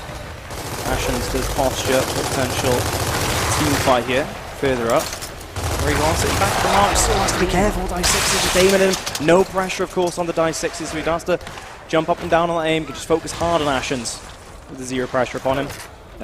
Speaker 3: Ashens does posture for potential team fight here. Further up. Regal sitting back to Mark, still has to be careful. Die 6s are aiming at him. No pressure, of course, on the Die 6s, so he has to jump up and down on that aim. He can just focus hard on Ashens with the 0 pressure upon him.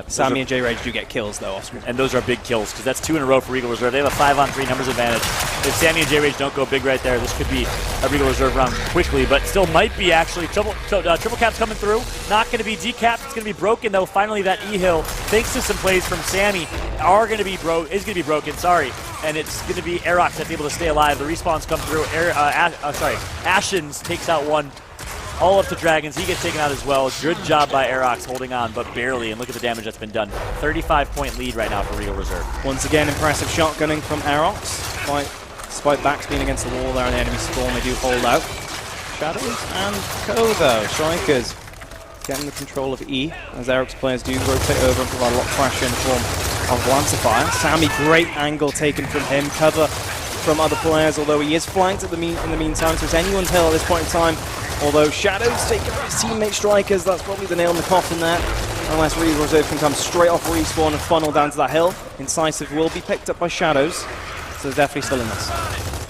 Speaker 3: Sammy and J-Rage do get kills, though, Oscar.
Speaker 2: And those are big kills, because that's 2 in a row for Regal Reserve. They have a 5-on-3 numbers advantage. If Sammy and J-Rage don't go big right there, this could be a Regal Reserve round quickly, but still might be, actually. Triple cap's coming through. Not going to be decapped. It's going to be broken, though. Finally, that E-Hill, thanks to some plays from Sammy, is going to be broken, sorry. And it's going to be Aerox that's able to stay alive. The respawns come through. Ashens takes out 1. All up to Dragons. He gets taken out as well. Good job by Aerox holding on, but barely. And look at the damage that's been done. 35-point lead right now for Regal Reserve.
Speaker 3: Once again, impressive shotgunning from Aerox. Despite backs being against the wall there in the enemy spawn, they do hold out. Shadows and Co, though. Strikers getting the control of E, as Aerox players do rotate over and provide a lot of pressure in the form of Lancer Fire. Sammy, great angle taken from him. Cover from other players, although he is flanked in the meantime, so it's anyone's hill at this point in time. Although Shadow's taking out his teammate Strikers, that's probably the nail in the coffin there. Unless Regal Reserve can come straight off respawn and funnel down to that hill. Incisive will be picked up by Shadows, so they're definitely still in this.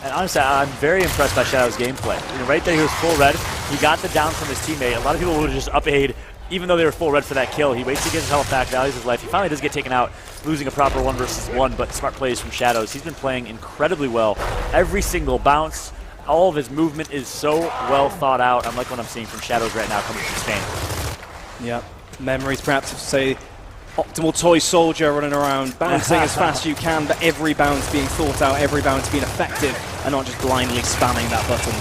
Speaker 2: And honestly, I'm very impressed by Shadow's gameplay. You know, right there, he was full red. He got the down from his teammate. A lot of people would have just up-A'd, even though they were full red for that kill. He waits to get his health back, values his life. He finally does get taken out, losing a proper 1 versus 1, but smart plays from Shadows. He's been playing incredibly well. Every single bounce, all of his movement is so well thought out. I'm like what I'm seeing from Shadows right now coming from Spain.
Speaker 3: Yep. Memories, perhaps, of, say, optimal toy soldier running around, bouncing as fast as you can, but every bounce being thought out, every bounce being effective, and not just blindly spamming that button.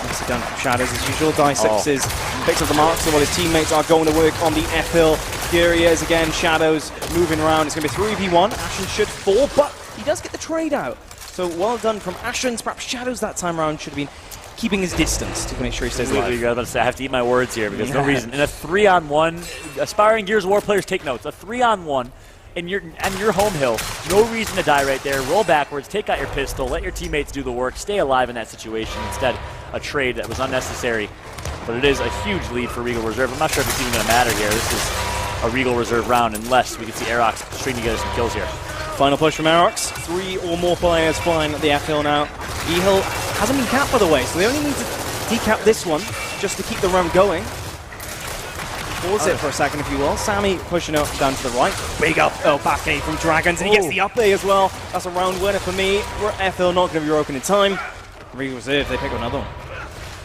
Speaker 3: Nicely done from Shadows as usual. Die Sixes picks up the marks while his teammates are going to work on the F-Hill. Here he is again, Shadows moving around. It's going to be 3v1. Ashen should fall, but he does get the trade out. So well done from Ashen's. Perhaps Shadows that time around should have been keeping his distance to make sure he stays alive.
Speaker 2: I was about to say, I have to eat my words here because no reason. In a 3-on-1, aspiring Gears of War players take notes. A 3-on-1 and your home hill, no reason to die right there. Roll backwards, take out your pistol, let your teammates do the work, stay alive in that situation. Instead, a trade that was unnecessary. But it is a huge lead for Regal Reserve. I'm not sure if it's even going to matter here. This is a Regal Reserve round unless we can see Aerox stringing together some kills here.
Speaker 3: Final push from Aerox. 3 or more players flying at the F-Hill now. E-Hill hasn't been capped, by the way, so they only need to decap this one just to keep the round going. Pause it for a second, if you will. Sammy pushing up down to the right. Big up back A from Dragons, and he gets the up A as well. That's a round winner for me. F-Hill not going to be broken in time. Regal Reserve, they pick up another one.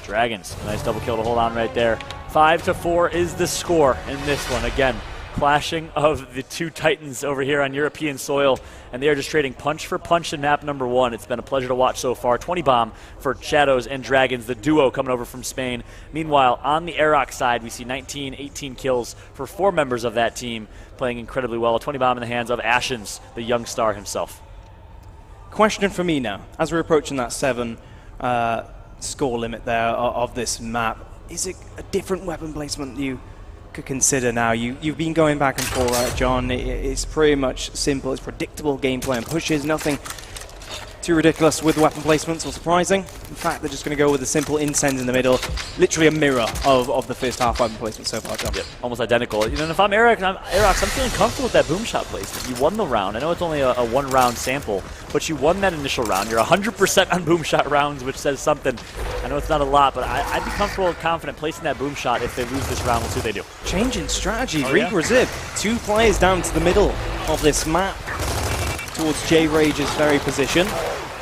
Speaker 2: Dragons, nice double kill to hold on right there. 5-4 is the score in this one. Again, clashing of the two titans over here on European soil, and they are just trading punch for punch in map number 1. It's been a pleasure to watch so far. 20 bomb for Shadows and Dragons, the duo coming over from Spain. Meanwhile, on the Aerox side, we see 19, 18 kills for 4 members of that team, playing incredibly well. A 20 bomb in the hands of Ashens, the young star himself.
Speaker 3: Question for me now, as we're approaching that 7 score limit there of this map, is it a different weapon placement you could consider now? You've been going back and forth, right, John? It's pretty much simple. It's predictable gameplay and pushes. Nothing too ridiculous with weapon placements or surprising. In fact, they're just going to go with a simple incense in the middle. Literally a mirror of the first half weapon placement so far, John.
Speaker 2: Yep, almost identical. You know, if I'm Aerox, I'm feeling comfortable with that boom shot placement. You won the round. I know it's only a 1-round sample, but you won that initial round. You're 100% on boom shot rounds, which says something. I know it's not a lot, but I'd be comfortable and confident placing that boom shot if they lose this round. We'll see what they do.
Speaker 3: Change in strategy. Regal Reserve, 2 players down to the middle of this map towards J-Rage's very position.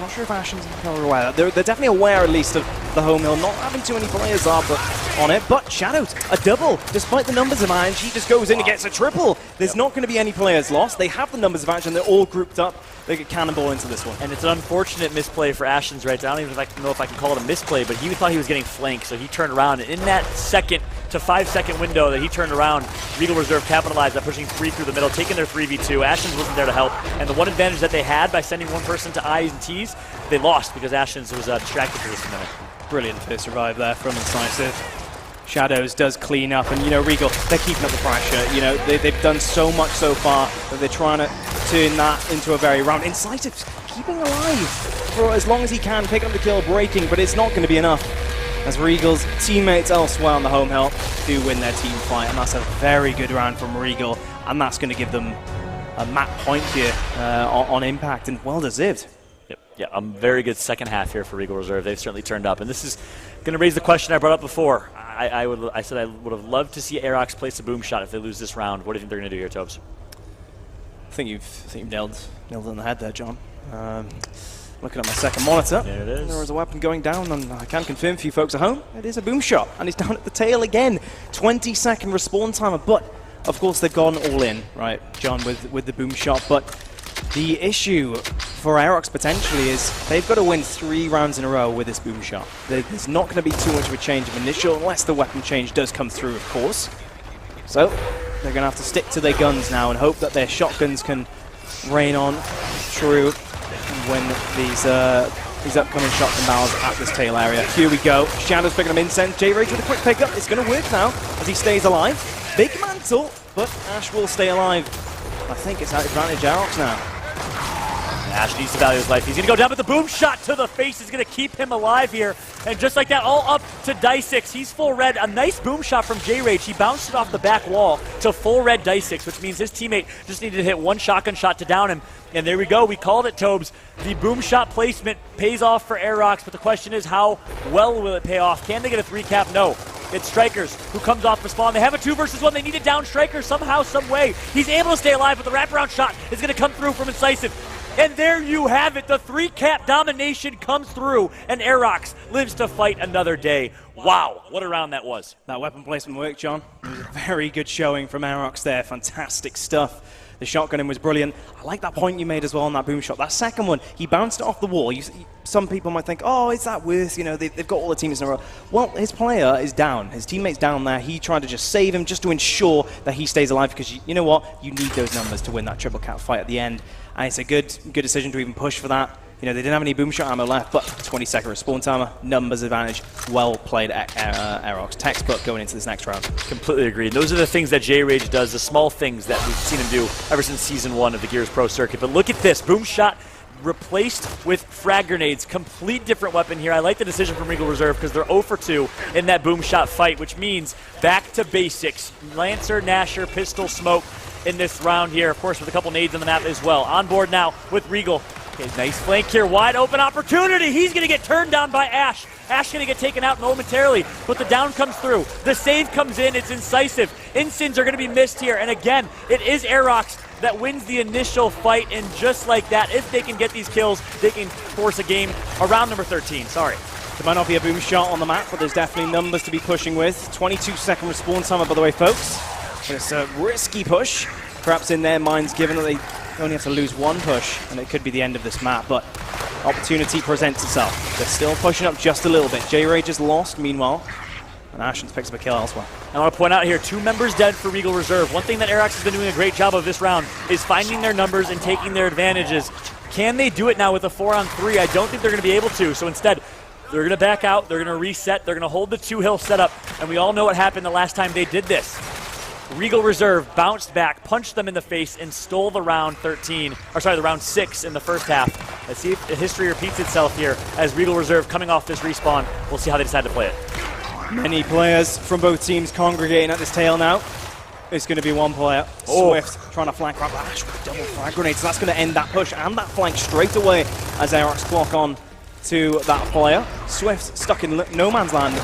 Speaker 3: Not sure if Ashen's aware. They're definitely aware, at least, of the home hill. Not having too many players on it, but Shadows, a double. Despite the numbers advantage, he just goes in and gets a triple. There's not going to be any players lost. They have the numbers advantage, and they're all grouped up. They get cannonball into this one.
Speaker 2: And it's an unfortunate misplay for Ashens right now. I don't even know if I can call it a misplay, but he thought he was getting flanked, so he turned around. And in that 2 to 5 second window that he turned around, Regal Reserve capitalized by pushing 3 through the middle, taking their 3v2. Ashens wasn't there to help. And the one advantage that they had by sending one person to I's and T's, they lost because Ashens was distracted for just a minute.
Speaker 3: Brilliant first revive there from Incisive. Shadows does clean up, and, you know, Regal, they're keeping up the pressure. You know, they've done so much so far that they're trying to turn that into a very round. Incisive's keeping alive for as long as he can, picking up the kill, breaking, but it's not going to be enough, as Regal's teammates elsewhere on the home hill do win their team fight, and that's a very good round from Regal, and that's going to give them a map point here on impact, and well deserved.
Speaker 2: Yep. Yeah, a very good second half here for Regal Reserve. They've certainly turned up, and this is going to raise the question I brought up before. I said I would have loved to see Aerox place a boom shot if they lose this round. What do you think they're going to do here, Tobes?
Speaker 3: I think you've nailed it on the head there, John. Looking at my second monitor,
Speaker 2: there it is.
Speaker 3: There is a weapon going down, and I can confirm for you folks at home, it is a boom shot, and it's down at the tail again. 20-second respawn timer, but of course they've gone all in, right, John, with the boom shot. But the issue for Aerox potentially is they've got to win 3 rounds in a row with this boom shot. There's not going to be too much of a change of initial, unless the weapon change does come through, of course. So they're going to have to stick to their guns now and hope that their shotguns can rain on true when these upcoming shotgun barrels at this tail area. Here we go. Shadows picking up incense. J-Rage with a quick pickup. It's going to work now as he stays alive. Big mantle, but Ash will stay alive. I think it's out advantage Aerox now.
Speaker 2: Ash needs to value his life. He's going to go down, but the boom shot to the face is going to keep him alive here. And just like that, all up to Dice6. He's full red. A nice boom shot from J-Rage. He bounced it off the back wall to full red Dice6, which means his teammate just needed to hit one shotgun shot to down him. And there we go. We called it, Tobes. The boom shot placement pays off for Aerox, but the question is, how well will it pay off? Can they get a 3-cap? No. It's Strikers who comes off the spawn. They have a 2 versus 1. They need to down Strikers somehow, some way. He's able to stay alive, but the wraparound shot is going to come through from Incisive. And there you have it. The 3-cap domination comes through, and Aerox lives to fight another day. Wow, what a round that was.
Speaker 3: That weapon placement worked, John. It was a very good showing from Aerox there. Fantastic stuff. The shotgunning was brilliant. I like that point you made as well on that boom shot. That second one, he bounced it off the wall. Some people might think, oh, is that worth? You know, they've got all the teammates in a row. Well, his player is down. His teammate's down there. He tried to just save him, just to ensure that he stays alive, because you know what? You need those numbers to win that triple cap fight at the end. And it's a good decision to even push for that. You know, they didn't have any boom shot ammo left, but 20-second respawn timer, numbers advantage, well played Aerox. Textbook going into this next round.
Speaker 2: Completely agreed. Those are the things that J-Rage does, the small things that we've seen him do ever since Season 1 of the Gears Pro Circuit. But look at this, boom shot replaced with frag grenades. Complete different weapon here. I like the decision from Regal Reserve because they're 0 for 2 in that boom shot fight, which means back to basics. Lancer, Nasher, pistol, smoke in this round here, of course, with a couple nades on the map as well. On board now with Regal. Okay, nice flank here, wide open opportunity. He's going to get turned down by Ash. Ash going to get taken out momentarily, but the down comes through. The save comes in, it's Incisive. Instins are going to be missed here, and again, it is Aerox that wins the initial fight, and just like that, if they can get these kills, they can force a game around number 13, sorry.
Speaker 3: There might not be a boom shot on the map, but there's definitely numbers to be pushing with. 22-second respawn timer, by the way, folks. But it's a risky push, perhaps in their minds, given that they only have to lose one push, and it could be the end of this map, but opportunity presents itself. They're still pushing up just a little bit. J-Rage is lost, meanwhile, and Ashens picks up a kill elsewhere.
Speaker 2: I want to point out here, 2 members dead for Regal Reserve. One thing that Aerox has been doing a great job of this round is finding their numbers and taking their advantages. Can they do it now with a 4-on-3? I don't think they're going to be able to, so instead, they're going to back out, they're going to reset, they're going to hold the 2-hill setup, and we all know what happened the last time they did this. Regal Reserve bounced back, punched them in the face, and stole the round 6 in the first half. Let's see if history repeats itself here as Regal Reserve coming off this respawn. We'll see how they decide to play it.
Speaker 3: Many players from both teams congregating at this tail now. It's going to be one player, Swift, trying to flank grab Ash with double frag grenades. So that's going to end that push and that flank straight away as Aerox clock on to that player. Swift stuck in no man's land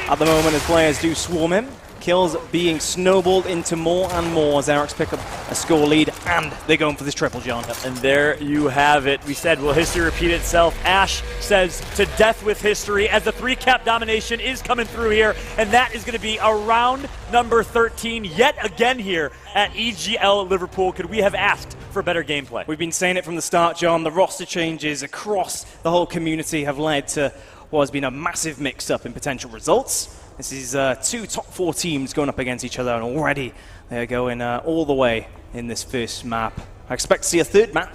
Speaker 3: at the moment as players do swarm him. Kills being snowballed into more and more as Aerox pick up a score lead, and they're going for this triple, John.
Speaker 2: And there you have it. We said, will history repeat itself? Ash says to death with history as the 3-cap domination is coming through here, and that is going to be around number 13 yet again here at Egl Liverpool. Could we have asked for better gameplay?
Speaker 3: We've been saying it from the start, John. The roster changes across the whole community have led to what has been a massive mix-up in potential results. This is 2 top 4 teams going up against each other, and already they're going all the way in this first map. I expect to see a third map,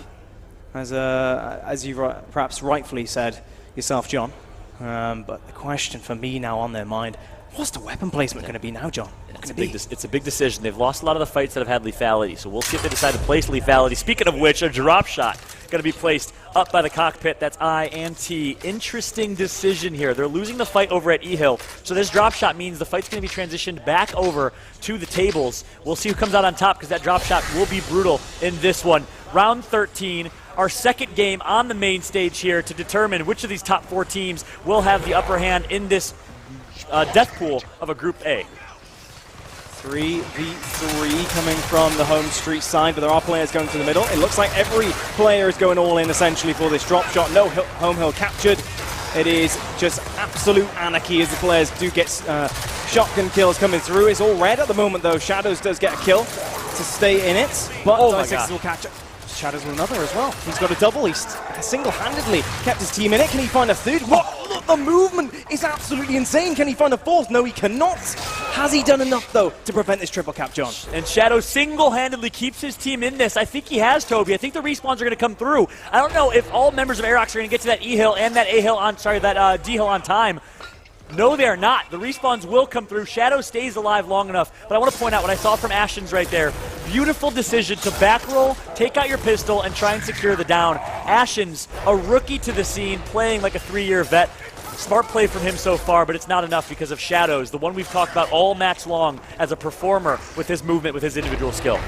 Speaker 3: as you perhaps rightfully said yourself, John. But the question for me now on their mind, what's the weapon placement going to be now, John?
Speaker 2: It's a big decision. They've lost a lot of the fights that have had lethality, so we'll see if they decide to place lethality. Speaking of which, a drop shot going to be placed up by the cockpit. That's I and T. Interesting decision here. They're losing the fight over at E-Hill, so this drop shot means the fight's going to be transitioned back over to the tables. We'll see who comes out on top because that drop shot will be brutal in this one. Round 13. Our second game on the main stage here to determine which of these top 4 teams will have the upper hand in this death pool of a Group A.
Speaker 3: 3v3 coming from the home street side, but there are players going to the middle. It looks like every player is going all in essentially for this drop shot. No home hill captured. It is just absolute anarchy as the players do get shotgun kills coming through. It's all red at the moment though. Shadows does get a kill to stay in it, but Dice6 will catch it. Shadows with another as well. He's got a double. He's single-handedly kept his team in it. Can he find a third? What? Look, the movement is absolutely insane. Can he find a fourth? No, he cannot. Has he done enough, though, to prevent this triple cap, John?
Speaker 2: And Shadow single-handedly keeps his team in this. I think he has, Toby. I think the respawns are going to come through. I don't know if all members of Aerox are going to get to that E-Hill and that A-Hill on, that D-Hill on time. No, they are not. The respawns will come through. Shadow stays alive long enough. But I want to point out what I saw from Ashens right there. Beautiful decision to back roll, take out your pistol, and try and secure the down. Ashen's a rookie to the scene, playing like a 3-year vet. Smart play from him so far, but it's not enough because of Shadows, the one we've talked about all match long as a performer with his movement, with his individual skill.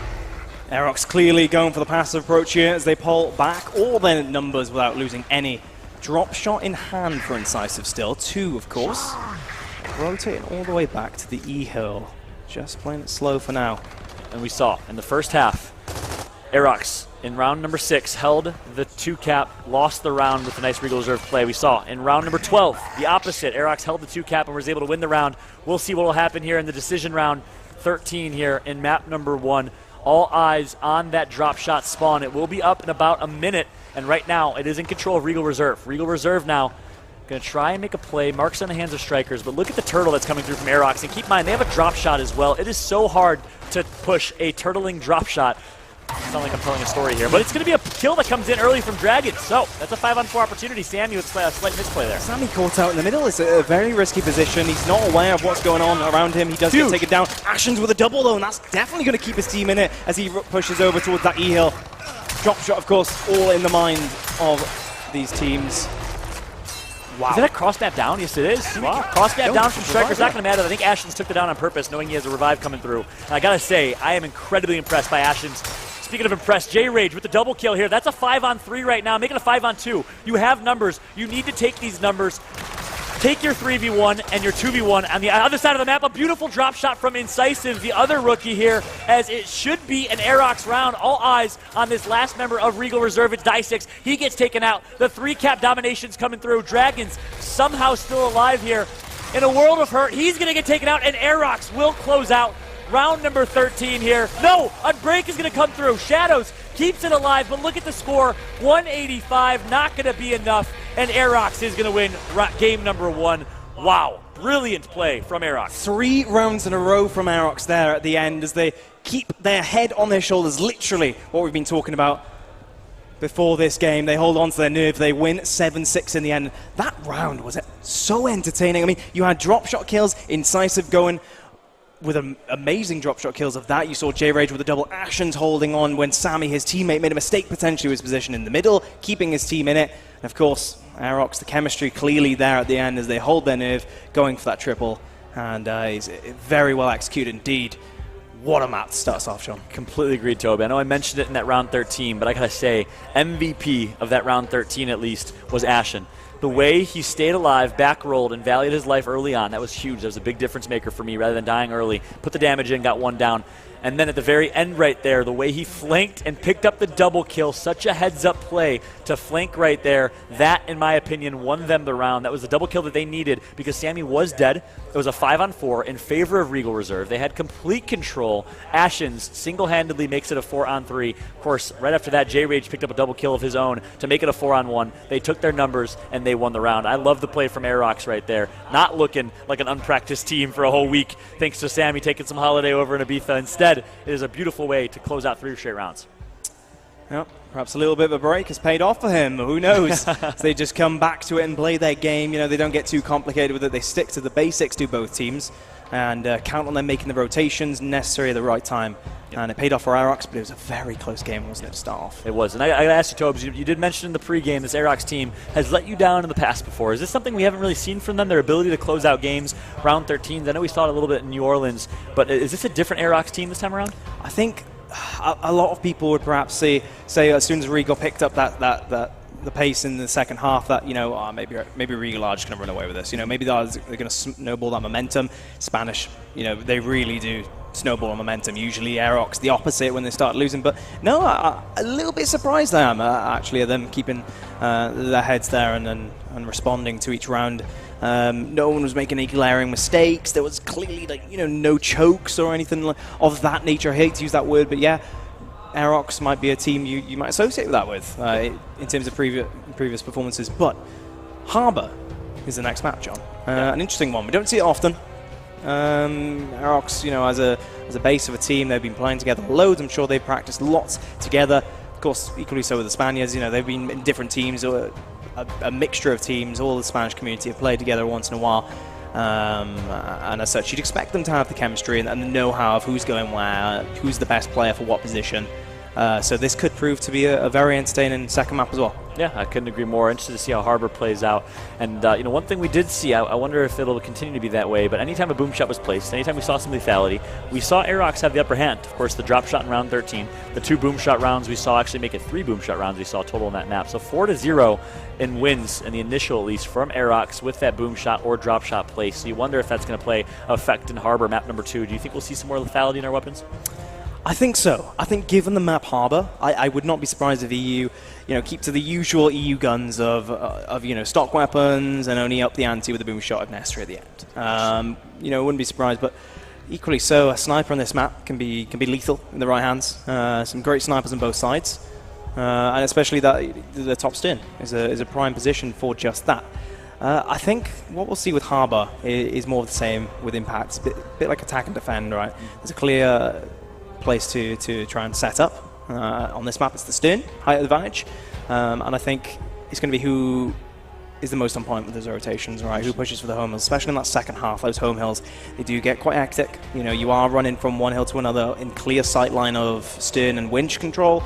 Speaker 3: Aerox clearly going for the passive approach here as they pull back all their numbers without losing any. Drop shot in hand for Incisive still. 2, of course. Rotating all the way back to the E-hill. Just playing it slow for now.
Speaker 2: And we saw in the first half, Aerox in round number 6 held the 2-cap, lost the round with a nice Regal Reserve play. We saw in round number 12, the opposite. Aerox held the 2-cap and was able to win the round. We'll see what will happen here in the decision round 13 here in map number 1. All eyes on that drop shot spawn. It will be up in about a minute, and right now it is in control of Regal Reserve. Regal Reserve now going to try and make a play. Marks on the hands of strikers, but look at the turtle that's coming through from Aerox. And keep in mind, they have a drop shot as well. It is so hard to push a turtling drop shot. It's not like I'm telling a story here, but it's going to be a kill that comes in early from Dragon. So that's a 5-on-4 opportunity. Sammy with a slight misplay there.
Speaker 3: Sammy caught out in the middle. It's a very risky position. He's not aware of what's going on around him. He does get taken down. Ashen's with a double, though, and that's definitely going to keep his team in it as he pushes over towards that E-hill. Drop shot, of course, all in the mind of these teams. Wow.
Speaker 2: Is that a cross map down? Yes, it is. Wow. Cross map down from Striker's not going to matter. I think Ashen's took the down on purpose, knowing he has a revive coming through. And I got to say, I am incredibly impressed by Ashen's. Speaking of impressed, J-Rage with the double kill here. That's a 5-on-3 right now. Make it a 5-on-2. You have numbers. You need to take these numbers. Take your 3v1 and your 2v1 on the other side of the map. A beautiful drop shot from Incisive, the other rookie here, as it should be an Aerox round. All eyes on this last member of Regal Reserve. It's Die6. He gets taken out. The 3-cap domination's coming through. Dragons somehow still alive here. In a world of hurt, he's going to get taken out, and Aerox will close out round number 13 here. No, a break is going to come through. Shadows keeps it alive, but look at the score. 185, not going to be enough, and Aerox is going to win game number 1. Wow, brilliant play from Aerox.
Speaker 3: 3 rounds in a row from Aerox there at the end as they keep their head on their shoulders, literally what we've been talking about before this game. They hold on to their nerve. They win 7-6 in the end. That round was so entertaining. I mean, you had drop shot kills, Incisive going with amazing drop shot kills of that. You saw J-Rage with a double. Ashen's holding on when Sammy, his teammate, made a mistake potentially with his position in the middle, keeping his team in it. And of course, Aerox, the chemistry clearly there at the end as they hold their nerve, going for that triple. And he's very well executed indeed. What a map to start us off, Sean.
Speaker 2: Completely agreed, Toby. I know I mentioned it in that round 13, but I gotta say, MVP of that round 13 at least was Ashen. The way he stayed alive, back-rolled, and valued his life early on, that was huge. That was a big difference maker for me rather than dying early. Put the damage in, got 1 down. And then at the very end right there, the way he flanked and picked up the double kill, such a heads-up play to flank right there, that, in my opinion, won them the round. That was the double kill that they needed because Sammy was dead. It was a 5-on-4 in favor of Regal Reserve. They had complete control. Ashen's single-handedly makes it a 4-on-3. Of course, right after that, J-Rage picked up a double kill of his own to make it a 4-on-1. They took their numbers, and they won the round. I love the play from Aerox right there. Not looking like an unpracticed team for a whole week, thanks to Sammy taking some holiday over in Ibiza. Instead, it is a beautiful way to close out 3 straight rounds.
Speaker 3: Yep, perhaps a little bit of a break has paid off for him. Who knows? So they just come back to it and play their game. You know, they don't get too complicated with it. They stick to the basics, do both teams, and count on them making the rotations necessary at the right time. Yep. And it paid off for Aerox, but it was a very close game, wasn't it, to start off?
Speaker 2: It was. And I got to ask you, Tobes, you did mention in the pregame this Aerox team has let you down in the past before. Is this something we haven't really seen from them, their ability to close out games, round 13s? I know we saw it a little bit in New Orleans, but is this a different Aerox team this time around?
Speaker 3: I think a lot of people would perhaps say as soon as Regal picked up the pace in the second half, that, you know, maybe Regal are just going to run away with this. You know, maybe they're going to snowball that momentum. Spanish, you know, they really do snowball on momentum. Usually Aerox the opposite when they start losing. But no, a little bit surprised I am actually at them keeping their heads there and responding to each round. No one was making any glaring mistakes. There was clearly, like, you know, no chokes or anything of that nature. I hate to use that word, but yeah, Aerox might be a team you might associate that with in terms of previous performances. But Harbour is the next map, John. An interesting one. We don't see it often. Aerox, you know, as a base of a team, they've been playing together loads. I'm sure they've practiced lots together. Of course, equally so with the Spaniards. You know, they've been in different teams, or a mixture of teams. All the Spanish community have played together once in a while. And as such, you'd expect them to have the chemistry and the know-how of who's going where, who's the best player for what position. So this could prove to be a very entertaining second map as well.
Speaker 2: Yeah, I couldn't agree more. Interested to see how Harbor plays out. And one thing we did see, I wonder if it'll continue to be that way, but anytime a boom shot was placed, anytime we saw some lethality, we saw Aerox have the upper hand. Of course, the drop shot in round 13, the 2 boom shot rounds we saw actually make it 3 boom shot rounds we saw total on that map. So 4-0 in wins, in the initial at least, from Aerox with that boom shot or drop shot place. So you wonder if that's going to play effect in Harbor map number 2. Do you think we'll see some more lethality in our weapons?
Speaker 3: I think so. I think given the map Harbor, I would not be surprised if EU, keep to the usual EU guns of stock weapons and only up the ante with a boom shot of necessary at the end. Wouldn't be surprised, but equally so, a sniper on this map can be lethal in the right hands. Some great snipers on both sides, and especially that the top stern is a prime position for just that. I think what we'll see with Harbor is more of the same with Impact. It's a bit like attack and defend, right? There's a clear place to try and set up. On this map, it's the stern, height advantage, and I think it's going to be who is the most on point with those rotations, right? Who pushes for the home hills, especially in that second half. Those home hills, they do get quite hectic. You are running from one hill to another in clear sight line of stern and winch control,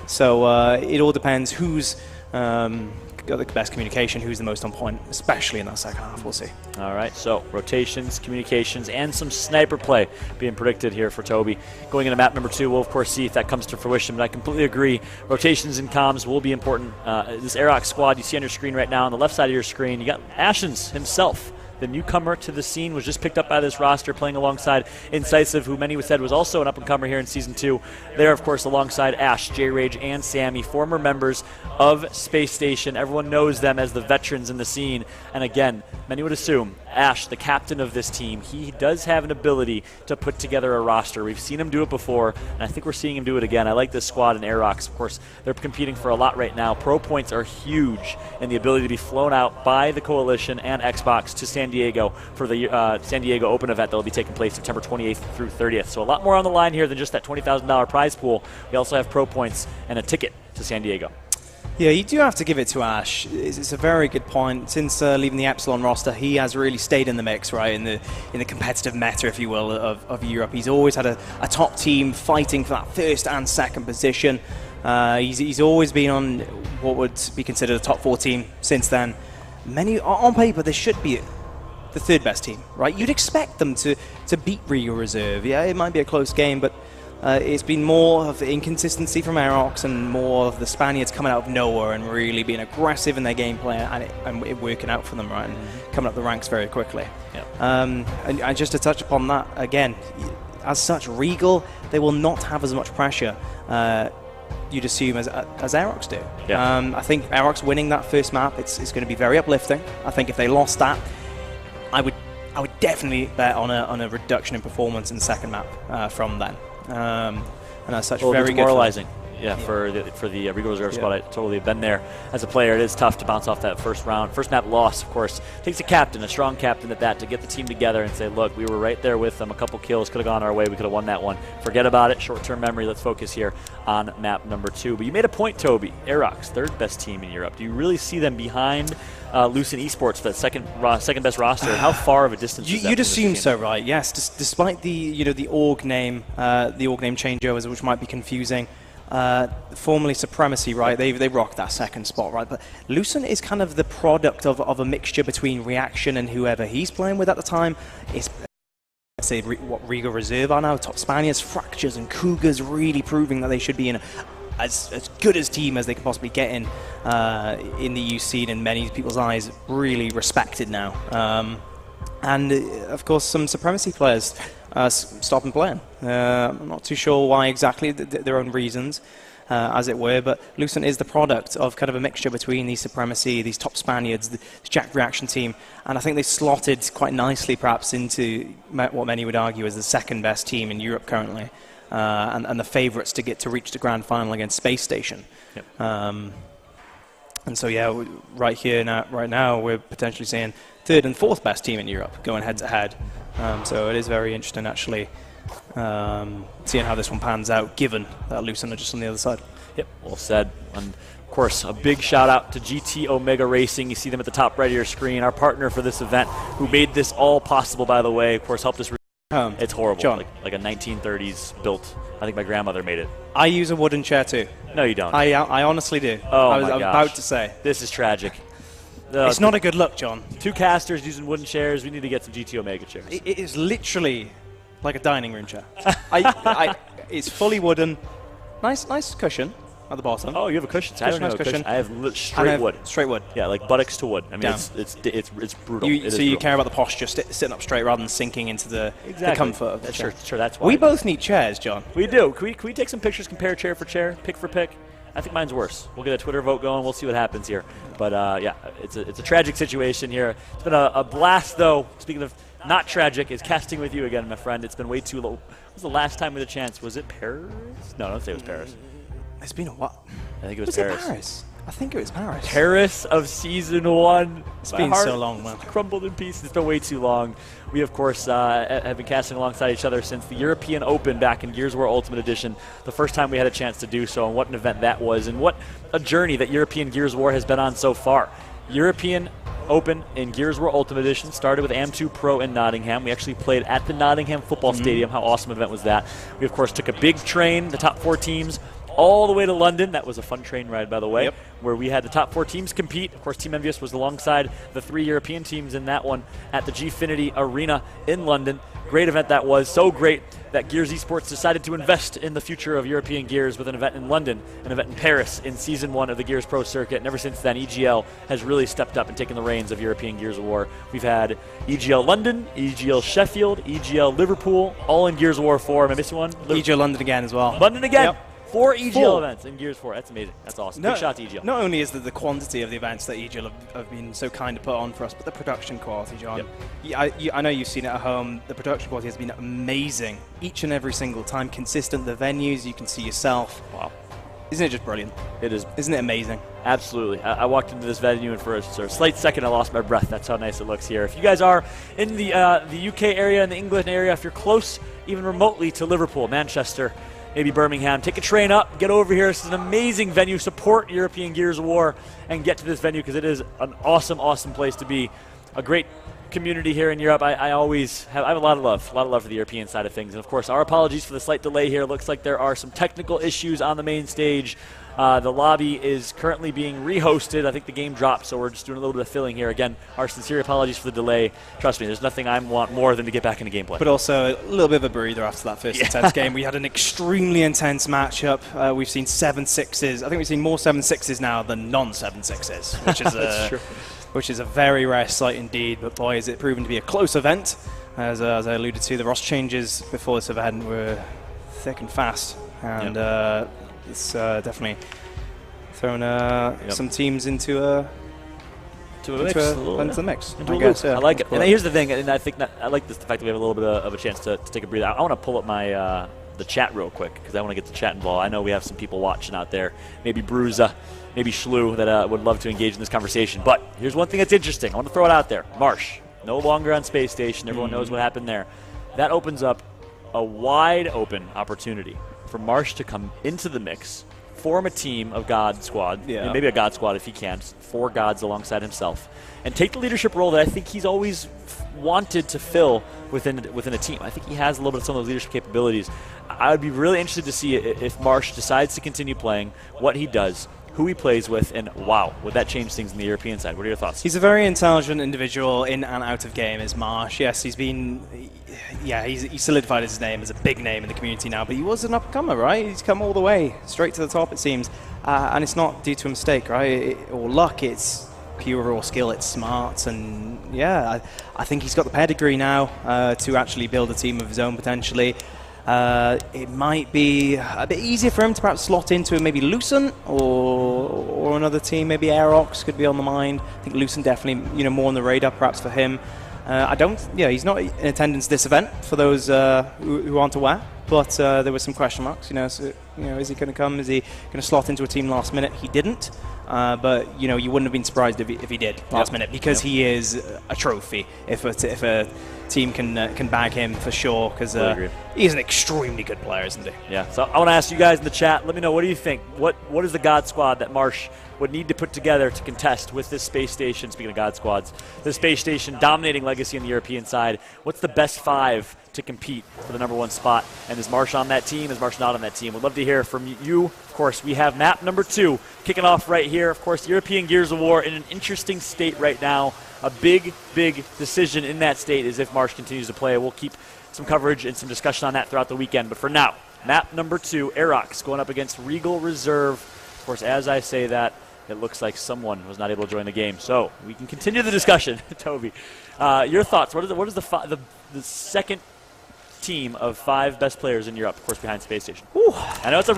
Speaker 3: so it all depends who's got the best communication, who's the most on point, especially in that second half. We'll see.
Speaker 2: All right, so rotations, communications, and some sniper play being predicted here for Toby. Going into map number 2, we'll of course see if that comes to fruition, but I completely agree. Rotations and comms will be important. This Aerox squad you see on your screen right now, on the left side of your screen, you got Ashens himself. The newcomer to the scene was just picked up by this roster, playing alongside Incisive, who many said was also an up-and-comer here in Season 2. There, of course, alongside Ash, J-Rage, and Sammy, former members of Space Station. Everyone knows them as the veterans in the scene. And again, many would assume Ash, the captain of this team, he does have an ability to put together a roster. We've seen him do it before, and I think we're seeing him do it again. I like this squad in Aerox. Of course, they're competing for a lot right now. Pro points are huge, and the ability to be flown out by the Coalition and Xbox to San Diego for the San Diego Open event that will be taking place September 28th through 30th. So a lot more on the line here than just that $20,000 prize pool. We also have pro points and a ticket to San Diego.
Speaker 3: Yeah, you do have to give it to Ash. It's a very good point. Since leaving the Epsilon roster, he has really stayed in the mix, right, in the competitive meta, if you will, of Europe. He's always had a top team fighting for that first and second position. He's always been on what would be considered a top 4 team since then. On paper, they should be the third best team, right? You'd expect them to beat Regal Reserve. Yeah, it might be a close game, but it's been more of inconsistency from Aerox and more of the Spaniards coming out of nowhere and really being aggressive in their gameplay and it working out for them, right? And coming up the ranks very quickly.
Speaker 2: Yep.
Speaker 3: And just to touch upon that, again, as such, Regal, they will not have as much pressure, you'd assume, as Aerox do.
Speaker 2: Yeah.
Speaker 3: I think Aerox winning that first map, it's going to be very uplifting. I think if they lost that, I would definitely bet on a reduction in performance in the second map from then. And as such, very
Speaker 2: demoralizing.
Speaker 3: Good
Speaker 2: for the Regal Reserve squad. I totally have been there as a player. It is tough to bounce off that first map loss. Of course, takes a captain, a strong captain at that, to get the team together and say, look, we were right there with them. A couple kills could have gone our way. We could have won that one. Forget about it. Short-term memory. Let's focus here on map number 2. But you made a point, Toby. Aerox, third best team in Europe. Do you really see them behind Lucent Esports, that second best roster? How far of a distance is that?
Speaker 3: You'd assume so, right? Yes. Despite the org name changeovers, which might be confusing. Formerly Supremacy, right? They rock that second spot, right? But Lucent is kind of the product of a mixture between Reaction and whoever he's playing with at the time. It's, let's say, what Regal Reserve are now, top Spaniards, Fractures and Cougars, really proving that they should be in as good as team as they can possibly get in the EU scene, in many people's eyes, really respected now. And of course, some Supremacy players stopping playing. I'm not too sure why exactly, their own reasons, as it were, but Lucent is the product of kind of a mixture between these Supremacy, these top Spaniards, the Jack Reaction team, and I think they slotted quite nicely perhaps into what many would argue is the second best team in Europe currently, and the favourites to reach the grand final against Space Station.
Speaker 2: Yep.
Speaker 3: And so yeah, right now we're potentially seeing third and fourth best team in Europe going head to head. So it is very interesting actually seeing how this one pans out, given that Lucent are just on the other side.
Speaker 2: Yep, well said. And Of course, a big shout out to GT Omega Racing. You see them at the top right of your screen, our partner for this event, who made this all possible, by the way. Of course, helped us. It's horrible.
Speaker 3: John.
Speaker 2: Like a 1930s built. I think my grandmother made it.
Speaker 3: I use a wooden chair too.
Speaker 2: No, you don't.
Speaker 3: I honestly do.
Speaker 2: Oh,
Speaker 3: I was
Speaker 2: my gosh.
Speaker 3: about to say.
Speaker 2: This is tragic.
Speaker 3: It's not a good look, John.
Speaker 2: 2 casters using wooden chairs. We need to get some GT Omega chairs.
Speaker 3: It is literally like a dining room chair. It's fully wooden. Nice cushion at the bottom.
Speaker 2: Oh, you have a cushion. I don't have a cushion. I have straight wood.
Speaker 3: Straight wood.
Speaker 2: Yeah, like buttocks to wood. I mean,
Speaker 3: Down.
Speaker 2: it's brutal.
Speaker 3: You care about the posture, sitting up straight rather than sinking into the comfort of the chair.
Speaker 2: Sure, that's why.
Speaker 3: We both need chairs, John.
Speaker 2: We do. Can we take some pictures, compare chair for chair, pick for pick? I think mine's worse. We'll get a Twitter vote going. We'll see what happens here. But, yeah, it's a tragic situation here. It's been a blast, though. Speaking of not tragic, is casting with you again, my friend. It's been way too low. When was the last time we had a chance? Was it Paris? No, don't say it was Paris.
Speaker 3: It's been a while.
Speaker 2: I think it was Paris.
Speaker 3: It Paris? I think it was Paris.
Speaker 2: Paris of Season 1.
Speaker 3: It's been so long, man.
Speaker 2: Crumbled in pieces. It's been way too long. We, of course, have been casting alongside each other since the European Open back in Gears of War Ultimate Edition, the first time we had a chance to do so, and what an event that was, and what a journey that European Gears of War has been on so far. European Open in Gears of War Ultimate Edition started with AM2 Pro in Nottingham. We actually played at the Nottingham Football Stadium. How awesome an event was that? We, of course, took a big train, the top 4 teams, all the way to London. That was a fun train ride, by the way, where we had the top 4 teams compete. Of course, Team Envious was alongside the 3 European teams in that one at the Gfinity Arena in London. Great event that was. So great that Gears Esports decided to invest in the future of European Gears with an event in London, an event in Paris in Season 1 of the Gears Pro Circuit. And ever since then, EGL has really stepped up and taken the reins of European Gears of War. We've had EGL London, EGL Sheffield, EGL Liverpool, all in Gears of War 4. Am I missing one?
Speaker 3: EGL London again as well.
Speaker 2: London again.
Speaker 3: Yep.
Speaker 2: 4 EGL events in Gears 4. That's amazing. That's awesome. Big shout to EGL.
Speaker 3: Not only is the quantity of the events that EGL have been so kind to put on for us, but the production quality, John. I know you've seen it at home. The production quality has been amazing each and every single time. Consistent. The venues, you can see yourself.
Speaker 2: Wow.
Speaker 3: Isn't it just brilliant?
Speaker 2: It is.
Speaker 3: Isn't it amazing?
Speaker 2: Absolutely. I walked into this venue and for a slight second I lost my breath. That's how nice it looks here. If you guys are in the UK area, in the England area, if you're close even remotely to Liverpool, Manchester, maybe Birmingham, take a train up, get over here. This is an amazing venue. Support European Gears of War and get to this venue because it is an awesome, awesome place to be. A great community here in Europe. I have a lot of love for the European side of things. And of course, our apologies for the slight delay here. Looks like there are some technical issues on the main stage. The lobby is currently being rehosted. I think the game dropped, so we're just doing a little bit of filling here. Again, our sincere apologies for the delay. Trust me, there's nothing I want more than to get back into gameplay.
Speaker 3: But also a little bit of a breather after that first intense game. We had an extremely intense matchup. We've seen 7-6s. I think we've seen more 7-6s now than non-7-6s, which is which is a very rare sight indeed. But boy, is it proven to be a close event. As I alluded to, the roster changes before this event were thick and fast, and it's definitely thrown some teams into the mix.
Speaker 2: I like it. And here's the thing, and I think that I like the fact that we have a little bit of a chance to take a breather. I want to pull up my the chat real quick because I want to get the chat involved. I know we have some people watching out there, maybe Bruza, maybe Schlu, that would love to engage in this conversation. But here's one thing that's interesting. I want to throw it out there. Marsh, no longer on Space Station. Everyone knows what happened there. That opens up a wide open opportunity for Marsh to come into the mix, form a team of God Squad, and maybe a God Squad if he can, 4 gods alongside himself, and take the leadership role that I think he's always wanted to fill within a team. I think he has a little bit of some of those leadership capabilities. I would be really interested to see if Marsh decides to continue playing, what he does, who he plays with, and wow, would that change things in the European side? What are your thoughts?
Speaker 3: He's a very intelligent individual in and out of game, is Marsh. Yes, he's solidified his name as a big name in the community now, but he was an up-and-comer, right? He's come all the way, straight to the top, it seems. And it's not due to a mistake, right? Or luck, it's pure raw skill, it's smart, and I think he's got the pedigree now to actually build a team of his own, potentially. It might be a bit easier for him to perhaps slot into maybe Lucent or another team. Maybe Aerox could be on the mind. I think Lucent definitely, more on the radar perhaps for him. He's not in attendance this event for those who aren't aware. But there were some question marks. Is he going to come? Is he going to slot into a team last minute? He didn't. But you know, you wouldn't have been surprised if he did last minute, because he is a trophy if a team can bag him for sure, because he's an extremely good player, isn't he?
Speaker 2: Yeah. So I want to ask you guys in the chat, let me know, what do you think? What is the God Squad that Marsh would need to put together to contest with this space station? Speaking of God Squads, the space station dominating Legacy on the European side. What's the best 5 to compete for the #1 spot? And is Marsh on that team? Is Marsh not on that team? We'd love to hear from you. Of course, we have map number 2 kicking off right here. Of course, European Gears of War in an interesting state right now. A big decision in that state is if Marsh continues to play. We'll keep some coverage and some discussion on that throughout the weekend. But for now, map number 2, Aerox going up against Regal Reserve. Of course, as I say that, it looks like someone was not able to join the game. So we can continue the discussion. Toby, your thoughts. What is the second team of 5 best players in Europe, of course, behind Space Station? I know that's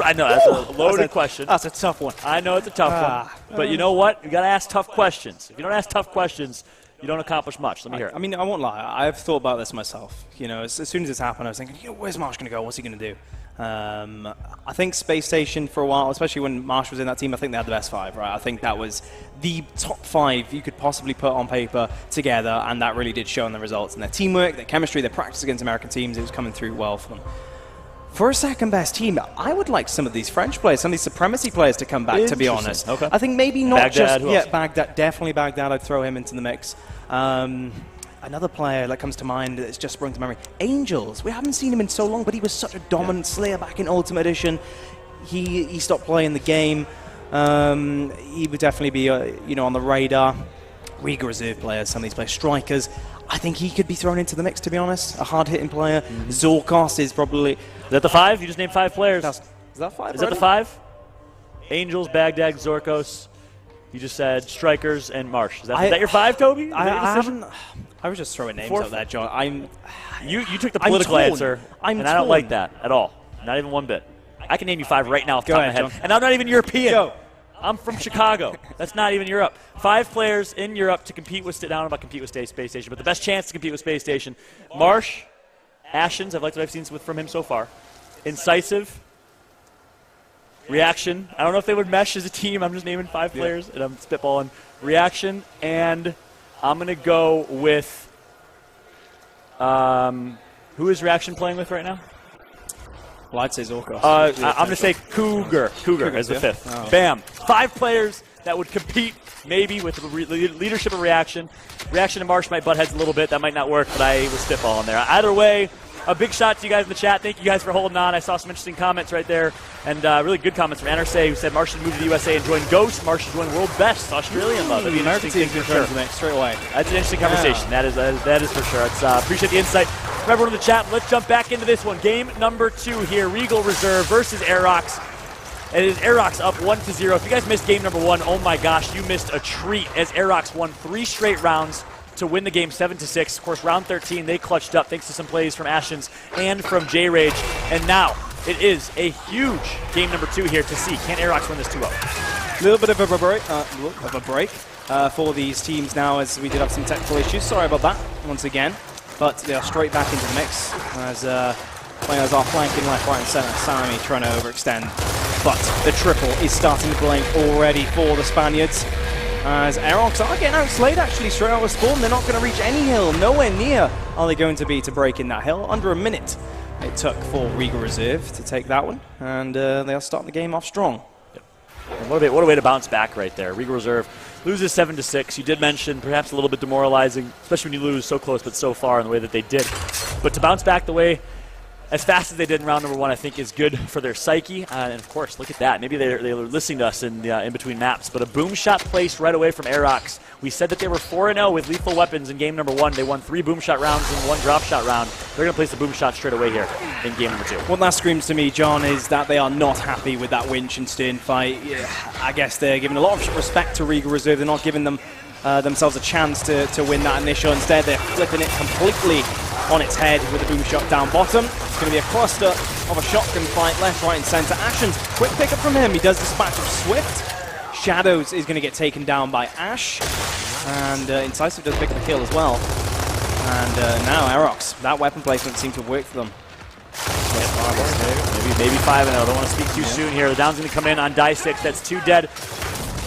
Speaker 2: a loaded question.
Speaker 3: That's a tough one.
Speaker 2: I know it's a tough one. But you know what? You got to ask tough questions. If you don't ask tough questions, you don't accomplish much. Let me hear it.
Speaker 3: I mean, I won't lie. I've thought about this myself. You know, as soon as this happened, I was thinking, where's Marsh going to go? What's he going to do? I think Space Station for a while, especially when Marsh was in that team, I think they had the best 5, right? I think that was the top 5 you could possibly put on paper together, and that really did show in the results. And their teamwork, their chemistry, their practice against American teams, it was coming through well for them. For a second best team, I would like some of these French players, some of these Supremacy players to come back, to be honest.
Speaker 2: Okay.
Speaker 3: I think maybe not
Speaker 2: Baghdad,
Speaker 3: just... Baghdad, definitely Baghdad. I'd throw him into the mix. Another player that comes to mind that's just sprung to memory, Angels. We haven't seen him in so long, but he was such a dominant Slayer back in Ultimate Edition. He stopped playing the game. He would definitely be on the radar. Regal Reserve players, some of these players, strikers. I think he could be thrown into the mix, to be honest. A hard-hitting player. Zorkos is probably...
Speaker 2: Is that the 5? You just named 5 players.
Speaker 3: Is that 5?
Speaker 2: Is that the 5? Angels, Baghdad, Zorkos. You just said strikers and Marsh. Is that your 5, Toby?
Speaker 3: I was just throwing names out there, John.
Speaker 2: You took the political answer, and I don't like that at all. Not even one bit. I can name you 5 right now off the top of my head.
Speaker 3: John.
Speaker 2: And I'm not even European.
Speaker 3: Go.
Speaker 2: I'm from Chicago. That's not even Europe. 5 players in Europe to compete with... I don't know about compete with Space Station, but the best chance to compete with Space Station. Marsh, Ashens, I've liked what I've seen from him so far. Incisive. Reaction. I don't know if they would mesh as a team. I'm just naming 5 players, and I'm spitballing. Reaction, and I'm going to go with... who is Reaction playing with right now?
Speaker 3: Well, I'd say Zorkos.
Speaker 2: I'm going to say Cougar as the 5th.
Speaker 3: Oh.
Speaker 2: Bam. 5 players that would compete maybe with the leadership of Reaction. Reaction and Marsh might butt heads a little bit. That might not work, but I was spitballing there. Either way, a big shout to you guys in the chat. Thank you guys for holding on. I saw some interesting comments right there, and really good comments from Anarse, who said Marsh should move to the USA and join Ghost. Marsh should join World Best Australian Love. That'd be an
Speaker 3: American
Speaker 2: interesting
Speaker 3: team's
Speaker 2: thing for sure.
Speaker 3: straight away.
Speaker 2: That's an interesting conversation. That is for sure. It's, appreciate the insight from everyone in the chat. Let's jump back into this one. Game number 2 here, Regal Reserve versus Aerox. It is Aerox up 1-0. If you guys missed game number 1, oh my gosh, you missed a treat, as Aerox won 3 straight rounds to win the game 7-6. Of course, round 13, they clutched up thanks to some plays from Ashens and from J-Rage. And now it is a huge game number 2 here to see. Can Aerox win this 2-0?
Speaker 3: A little bit of a break for these teams now, as we did have some technical issues. Sorry about that once again. But they are straight back into the mix as players are flanking left, right, and center. Sammy trying to overextend. But the triple is starting to blink already for the Spaniards, as Aerox are getting outslayed actually straight out of spawn. They're not going to reach any hill. Nowhere near are they going to be to break in that hill. Under a minute it took for Regal Reserve to take that one, and they are starting the game off strong.
Speaker 2: And what a way to bounce back right there. Regal Reserve loses 7-6. You did mention perhaps a little bit demoralizing, especially when you lose so close but so far in the way that they did. But to bounce back the way, as fast as they did in round number 1, I think is good for their psyche. And of course, look at that. Maybe they were listening to us in between maps. But a boom shot placed right away from Aerox. We said that they were 4-0 with lethal weapons in game number 1. They won 3 boom shot rounds and 1 drop shot round. They're going to place the boom shot straight away here in game number 2.
Speaker 3: What that screams to me, John, is that they are not happy with that winch and stern fight. Yeah, I guess they're giving a lot of respect to Regal Reserve. They're not giving them themselves a chance to win that initial. Instead, they're flipping it completely on its head with a boom shot down bottom. It's going to be a cluster of a shotgun fight left, right, and center. Ashens, quick pickup from him. He does dispatch of Swift. Shadows is going to get taken down by Ash. And Incisive does pick up the kill as well. And now Aerox, that weapon placement seemed to have worked for them.
Speaker 2: Maybe 5-0. Don't want to speak too soon here. The down's going to come in on die 6. That's 2 dead.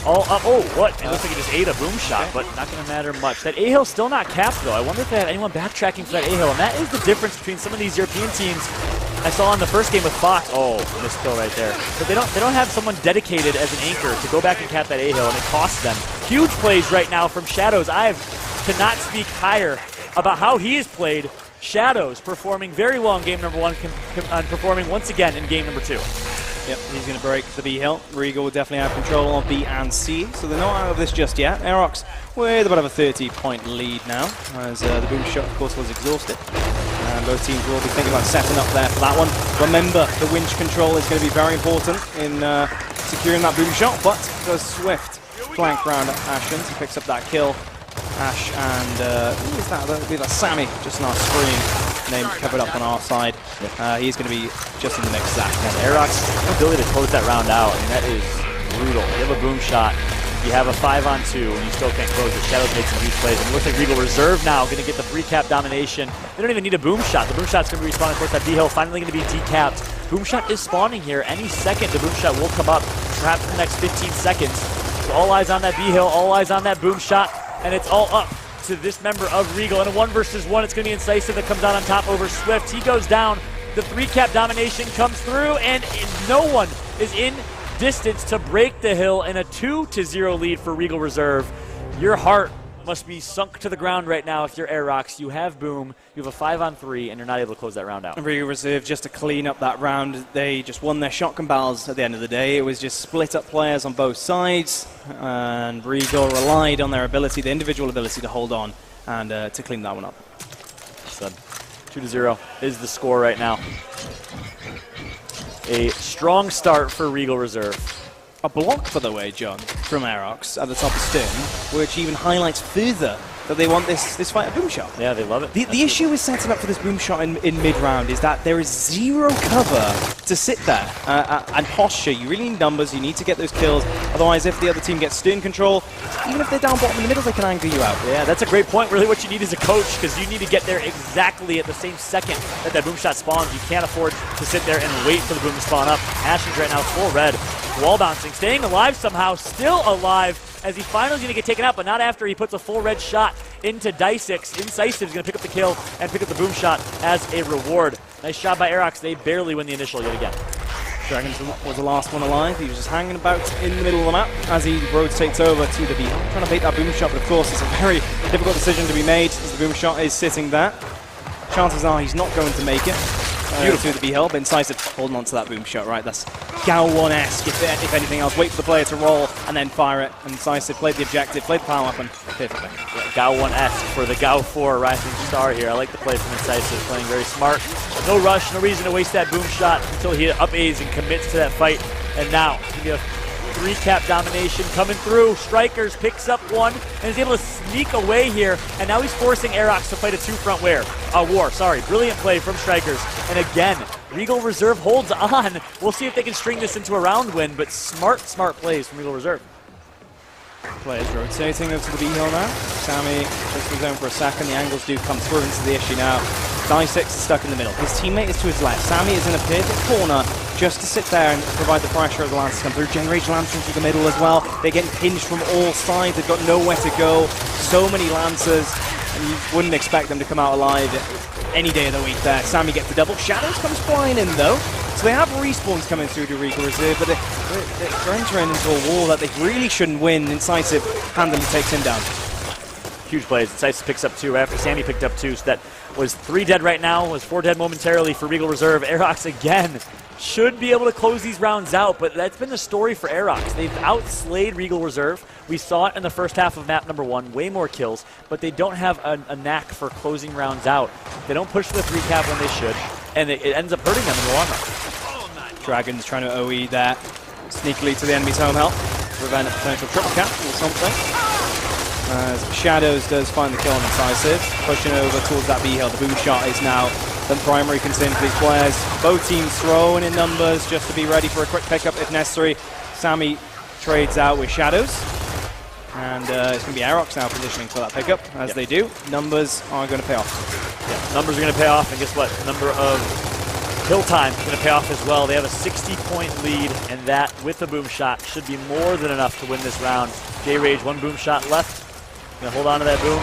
Speaker 2: All up. Oh, what? It looks like he just ate a boom shot, but not going to matter much. That A-Hill's still not capped, though. I wonder if they have anyone backtracking for that A-Hill, and that is the difference between some of these European teams I saw in the first game with Fox. Oh, missed kill right there. But they don't have someone dedicated as an anchor to go back and cap that A-Hill, and it costs them. Huge plays right now from Shadows. I cannot speak higher about how he has played. Shadows performing very well in game number 1, and performing once again in game number 2.
Speaker 3: Yep, he's going to break the B hill. Regal will definitely have control on B and C, so they're not out of this just yet. Aerox with about a 30-point lead now, as the boom shot, of course, was exhausted. And both teams will be thinking about setting up there for that one. Remember, the winch control is going to be very important in securing that boom shot, but does Swift flank round Ashens. He picks up that kill. Ash and who is that? That'll be like Sammy, just on our screen. Name covered up on our side. He's going to be just in the mix. Zach.
Speaker 2: Aerox's ability to close that round out, I mean, that is brutal. You have a boom shot, you have a 5-on-2, and you still can't close it. Shadows made some huge plays, and it looks like Regal Reserve now going to get the 3-cap domination. They don't even need a boom shot. The boom shot's going to be respawning. Of course, that D-Hill finally going to be decapped. Boom shot is spawning here. Any second, the boom shot will come up, perhaps in the next 15 seconds. So all eyes on that B-Hill, all eyes on that boom shot, and it's all up to this member of Regal. In a 1 versus 1, it's going to be Incisive that comes out on top over Swift. He goes down. The 3-cap domination comes through, and no one is in distance to break the hill in a 2-0 lead for Regal Reserve. Your heart must be sunk to the ground right now if you're Aerox. You have boom, you have a 5-on-3, and you're not able to close that round out.
Speaker 3: Regal Reserve, just to clean up that round, they just won their shotgun battles at the end of the day. It was just split up players on both sides, and Regal relied on their ability, the individual ability to hold on and to clean that one up.
Speaker 2: So 2-0 is the score right now. A strong start for Regal Reserve.
Speaker 3: A block, by the way, John, from Aerox at the top of Stern, which even highlights further that they want this fight a boom shot.
Speaker 2: Yeah, they love it.
Speaker 3: The issue with setting up for this boom shot in mid-round is that there is zero cover to sit there. And posture, you really need numbers, you need to get those kills. Otherwise, if the other team gets Stern control, even if they're down bottom in the middle, they can anger you out.
Speaker 2: Yeah, that's a great point. Really what you need is a coach, because you need to get there exactly at the same second that boom shot spawns. You can't afford to sit there and wait for the boom to spawn up. Ashens right now full red. Wall bouncing, staying alive somehow, still alive as he finally is going to get taken out, but not after he puts a full red shot into Dysix. Incisive is going to pick up the kill and pick up the boom shot as a reward. Nice job by Aerox. They barely win the initial yet again.
Speaker 3: Dragons was the last one alive. He was just hanging about in the middle of the map as he rotates over to the B. Trying to bait that boom shot, but of course it's a very difficult decision to be made as the boom shot is sitting there. Chances are he's not going to make it. To the B-Hill, but Incisive holding on to that boom shot, right? That's Gao 1-esque, if anything else. Wait for the player to roll and then fire it. Incisive played the objective, played the power weapon perfectly.
Speaker 2: Yeah, Gao 1-esque for the Gao 4 rising star here. I like the play from Incisive, playing very smart. No rush, no reason to waste that boom shot until he up-A's and commits to that fight. And now, it's going to be a 3-cap domination coming through. Strikers picks up one and is able to sneak away here. And now he's forcing Aerox to fight a 2-front war. Brilliant play from Strikers. And again, Regal Reserve holds on. We'll see if they can string this into a round win, but smart plays from Regal Reserve.
Speaker 3: Players rotating over to the B-Hill now. Sammy just in zone for a second. The angles do come through into the issue now. Dysix is stuck in the middle. His teammate is to his left. Sammy is in a perfect corner just to sit there and provide the pressure as the Lancers come through. Generation Lancers through the middle as well. They're getting pinched from all sides. They've got nowhere to go. So many Lancers, and you wouldn't expect them to come out alive any day of the week there. Sammy gets the double. Shadows comes flying in though. So they have respawns coming through to Regal Reserve, but they're entering into a wall that they really shouldn't win. Incisive handily takes him down.
Speaker 2: Huge plays. Incisive picks up 2 after Sammy picked up 2, so that was 3 dead right now, was 4 dead momentarily for Regal Reserve. Aerox again should be able to close these rounds out, but that's been the story for Aerox. They've outslayed Regal Reserve. We saw it in the first half of map number 1, way more kills, but they don't have a knack for closing rounds out. They don't push for the 3-cap when they should, and it ends up hurting them in the long run.
Speaker 3: Dragons trying to OE there, sneakily to the enemy's home help, prevent a potential triple cap or something. As Shadows does find the kill on Incisive, pushing over towards that B-Hill. The boom shot is now the primary concern for these players. Both teams throwing in numbers just to be ready for a quick pickup if necessary. Sammy trades out with Shadows. And it's going to be Aerox now positioning for that pickup. As they do, numbers are going to pay off.
Speaker 2: Yeah, numbers are going to pay off, and guess what? The number of Kill time is going to pay off as well. They have a 60-point lead, and that, with the boom shot, should be more than enough to win this round. J-Rage, 1 boom shot left. Going to hold on to that boom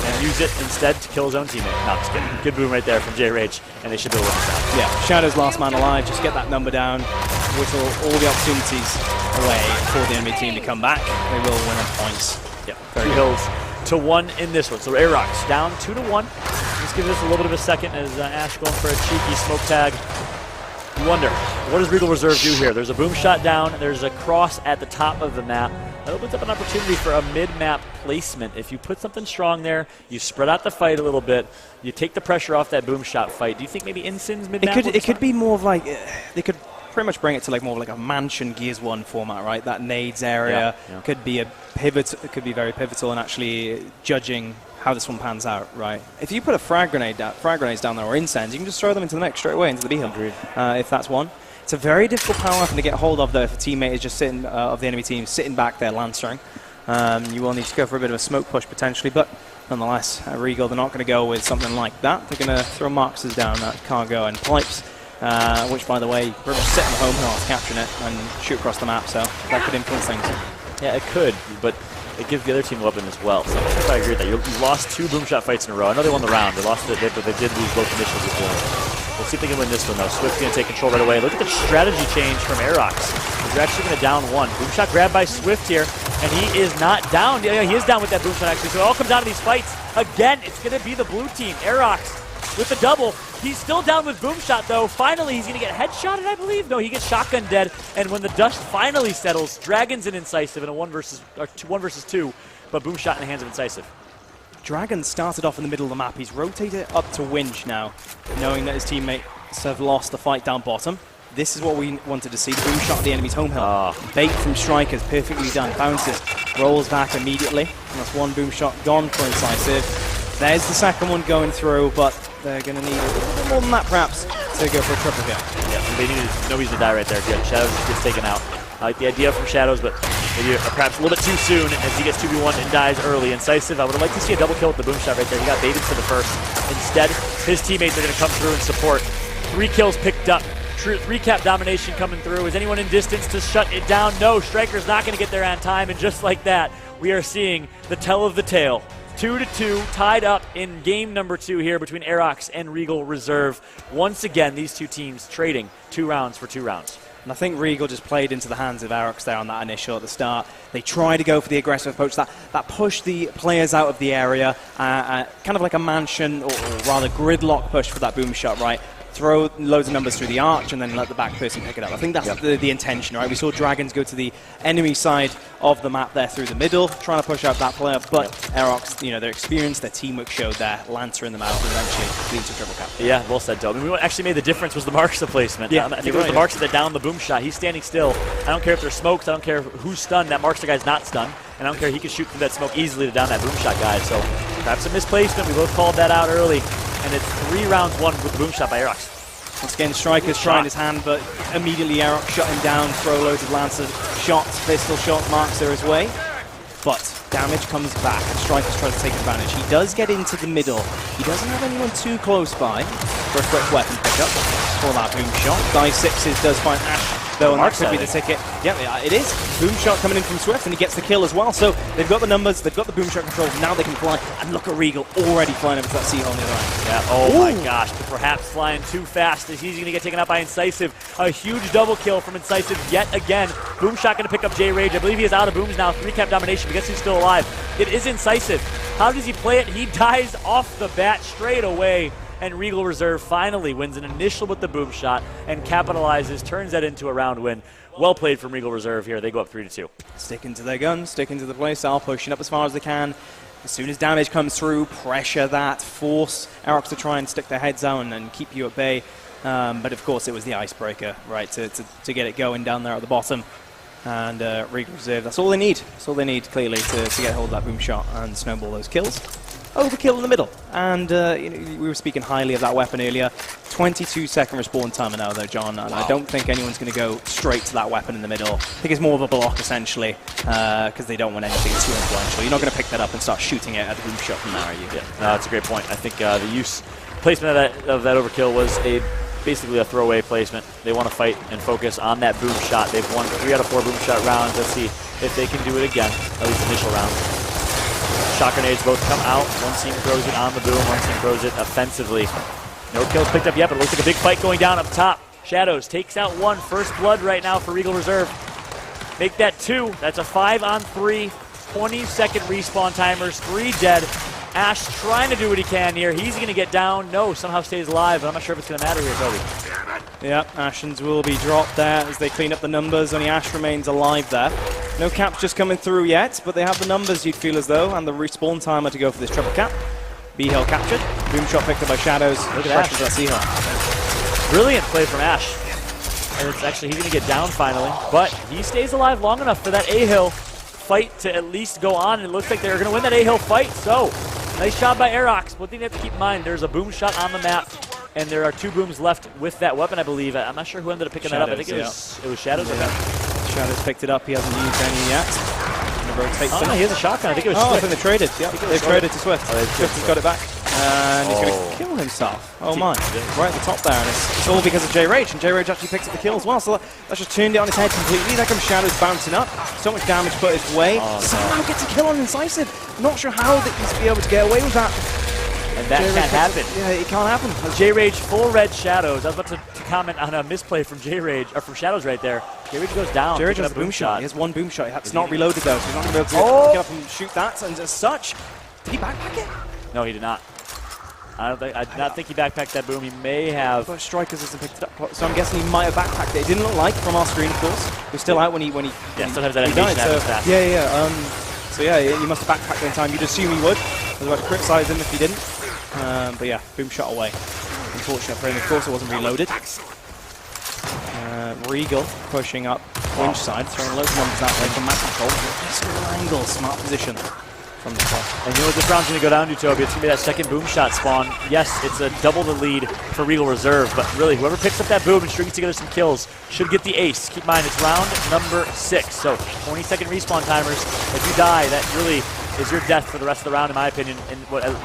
Speaker 2: and use it instead to kill his own teammate. No, just kidding. Good boom right there from J-Rage, and they should be able to win this round.
Speaker 3: Yeah, Shadow's last man alive. Just get that number down. Whistle all the opportunities away for the enemy team to come back. They will win on points.
Speaker 2: Yep, 2 kills to 1 in this one. So Aerox down 2-1. Let's give this a little bit of a second as Ash going for a cheeky smoke tag. You wonder, what does Regal Reserve do here? There's a boom shot down. There's a cross at the top of the map. That opens up an opportunity for a mid-map placement. If you put something strong there, you spread out the fight a little bit, you take the pressure off that boom shot fight. Do you think maybe Insyn's mid-map?
Speaker 3: It could be more of like, they could pretty much bring it to like more of like a Mansion Gears 1 format, right? That nades area could be a pivot. It could be very pivotal in actually judging how this one pans out, right? If you put a frag grenades down there or incense, you can just throw them into the mix straight away into the beacon. If that's one. It's a very difficult power weapon to get hold of though if a teammate is just sitting of the enemy team sitting back there lancering. You will need to go for a bit of a smoke push potentially, but nonetheless, Regal, they're not going to go with something like that. They're going to throw Marxes down that cargo and pipes, which by the way, we're just sitting home health, capturing it and shoot across the map, so that could influence things.
Speaker 2: Yeah, it could, but it gives the other team a weapon as well. So I agree with that. You lost 2 boom shot fights in a row. I know they won the round. They lost it, but they did lose both initials before. We'll see if they can win this one, though. Swift's going to take control right away. Look at the strategy change from Aerox. They're actually going to down 1. Boom shot grabbed by Swift here, and he is not down. Yeah, he is down with that boom shot, actually. So it all comes down to these fights. Again, it's going to be the blue team. Aerox with the double. He's still down with boom shot, though. Finally, he's going to get headshotted, I believe. No, he gets shotgun dead. And when the dust finally settles, Dragon's and Incisive in a 1 versus 2, but boom shot in the hands of Incisive.
Speaker 3: Dragon started off in the middle of the map. He's rotated up to Winch now, knowing that his teammates have lost the fight down bottom. This is what we wanted to see. Boom shot at the enemy's home hill. Bait from Strikers, perfectly done. Bounces, rolls back immediately. And that's 1 boom shot gone for Incisive. There's the second one going through, but they're going to need a little bit more than that, perhaps, to go for a triple kill.
Speaker 2: Yeah, they needed nobody's to die right there. Good. Shadows gets taken out. I like the idea from Shadows, but maybe perhaps a little bit too soon as he gets 2v1 and dies early. Incisive, I would have liked to see a double kill with the boom shot right there. He got baited for the first. Instead, his teammates are going to come through and support. 3 kills picked up. 3 cap domination coming through. Is anyone in distance to shut it down? No, Striker's not going to get there on time, and just like that, we are seeing the tell of the tale. 2-2, tied up in game number 2 here between Aerox and Regal Reserve. Once again, these 2 teams trading 2 rounds for 2 rounds.
Speaker 3: And I think Regal just played into the hands of Aerox there on that initial at the start. They try to go for the aggressive approach, that push the players out of the area, kind of like a Mansion, or rather gridlock push for that boom shot, right? Throw loads of numbers through the arch and then let the back person pick it up. I think that's the intention, right? We saw Dragons go to the enemy side of the map there through the middle, trying to push out that player, but Aerox, their experience, their teamwork showed there, Lancer in the mouth, and eventually leads to triple cap.
Speaker 2: Yeah, well said, Doe. I mean, what actually made the difference was the Marksa placement.
Speaker 3: Yeah,
Speaker 2: I think it was the Marksa that downed the boom shot. He's standing still. I don't care if there's smokes. I don't care who's stunned. That Marksa guy's not stunned. And I don't care. He can shoot through that smoke easily to down that boom shot guy. So perhaps a misplacement. We both called that out early. And it's 3 rounds won with the boom shot by Aerox.
Speaker 3: Once again, Striker's trying his hand, but immediately Aerox shut him down, throw loads of Lancer shots, pistol shots, marks there his way. But damage comes back, and Striker's trying to take advantage. He does get into the middle. He doesn't have anyone too close by for a quick weapon pickup for that boom shot. Die 6s does find Ash, though, and that could be the ticket. Yeah, it is. Boom shot coming in from Swift, and he gets the kill as well. So they've got the numbers, they've got the boom shot control. Now they can fly, and look at Regal already flying over to that C-hole on the other end.
Speaker 2: Yeah, oh my gosh, but perhaps flying too fast as he's going to get taken out by Incisive. A huge double kill from Incisive yet again. Boom shot going to pick up J-Rage. I believe he is out of booms now. 3 cap domination, but guess who's still alive? It is Incisive. How does he play it? He dies off the bat straight away. And Regal Reserve finally wins an initial with the boom shot and capitalizes, turns that into a round win. Well played from Regal Reserve here. They go up 3-2.
Speaker 3: Sticking to their guns, sticking to the playstyle, pushing up as far as they can. As soon as damage comes through, pressure that, force Aerox to try and stick their heads out and keep you at bay. But of course it was the icebreaker, right, to get it going down there at the bottom. And Regal Reserve, that's all they need. That's all they need, clearly, to get hold of that boom shot and snowball those kills. Overkill in the middle. And we were speaking highly of that weapon earlier. 22-second respawn timer now, though, John. And I don't think anyone's going to go straight to that weapon in the middle. I think it's more of a block, essentially, because they don't want anything too influential. You're not going to pick that up and start shooting it at the boom shot from there, are you?
Speaker 2: Yeah, that's a great point. I think the placement of that overkill was a basically a throwaway placement. They want to fight and focus on that boom shot. They've won 3 out of 4 boom shot rounds. Let's see if they can do it again, at least initial rounds. Shot grenades both come out. One team throws it on the boom, one team throws it offensively. No kills picked up yet, but it looks like a big fight going down up top. Shadows takes out 1. First blood right now for Regal Reserve. Make that 2. That's a 5-on-3. 20-second respawn timers. 3 dead. Ash trying to do what he can here. He's going to get down. No, somehow stays alive, but I'm not sure if it's going to matter here, Toby.
Speaker 3: Yeah, Ashens will be dropped there as they clean up the numbers. Only Ash remains alive there. No caps just coming through yet, but they have the numbers, you'd feel as though, and the respawn timer to go for this triple cap. B-Hill captured. Boom shot picked up by Shadows.
Speaker 2: Look at Ash.
Speaker 3: That C-Hill.
Speaker 2: Brilliant play from Ash. And it's actually, he's going to get down finally, but he stays alive long enough for that A-Hill fight to at least go on, and it looks like they're going to win that A-Hill fight, so nice job by Aerox. One thing you have to keep in mind, there's a boom shot on the map, and there are 2 booms left with that weapon, I believe. I'm not sure who ended up picking
Speaker 3: Shadows,
Speaker 2: that up. I think it was Shadows.
Speaker 3: Yeah. Shadows picked it up. He hasn't used any yet.
Speaker 2: Oh, no, he has a shotgun. I think it was
Speaker 3: Swift.
Speaker 2: Swift.
Speaker 3: I think they traded. Yep. They've traded to Swift. Swift has got it back. And he's going to kill himself. Oh my. Right at the top there. And it's all because of J-Rage. And J-Rage actually picks up the kill as well. So that's just turned it on his head completely. There comes Shadows bouncing up. So much damage put his way. Somehow gets a kill on Incisive. Not sure how that he's be able to get away with that.
Speaker 2: And that can't happen.
Speaker 3: Yeah, it can't happen.
Speaker 2: J-Rage full red Shadows. I was about to comment on a misplay from J-Rage, or from Shadows right there. J-Rage goes down.
Speaker 3: J-Rage has a boom shot. He has 1 boom shot. It's not reloaded though, so he's not going to be able to get up and shoot that. And as such, did he backpack it?
Speaker 2: No, he did not. I did not think he backpacked that boom. He may have.
Speaker 3: But Strikers hasn't picked it up, so I'm guessing he might have backpacked it. It didn't look like from our screen, of course. He was still out when he
Speaker 2: Yeah, sometimes that
Speaker 3: he died.
Speaker 2: animation happens fast.
Speaker 3: So yeah, he must have backpacked in time. You'd assume he would. I was about to criticize him if he didn't. But yeah, boom shot away. Unfortunate for him. Of course, it wasn't reloaded. Regal pushing up winch side, throwing loads of numbers that way from map control. Smart angle, smart position from the top.
Speaker 2: And you know what this round's going to go down to, Toby? It's going to be that second boom shot spawn. Yes, it's a double the lead for Regal Reserve, but really, whoever picks up that boom and strings together some kills should get the ace. Keep in mind, it's round number 6, so 20-second respawn timers. If you die, that really is your death for the rest of the round, in my opinion, and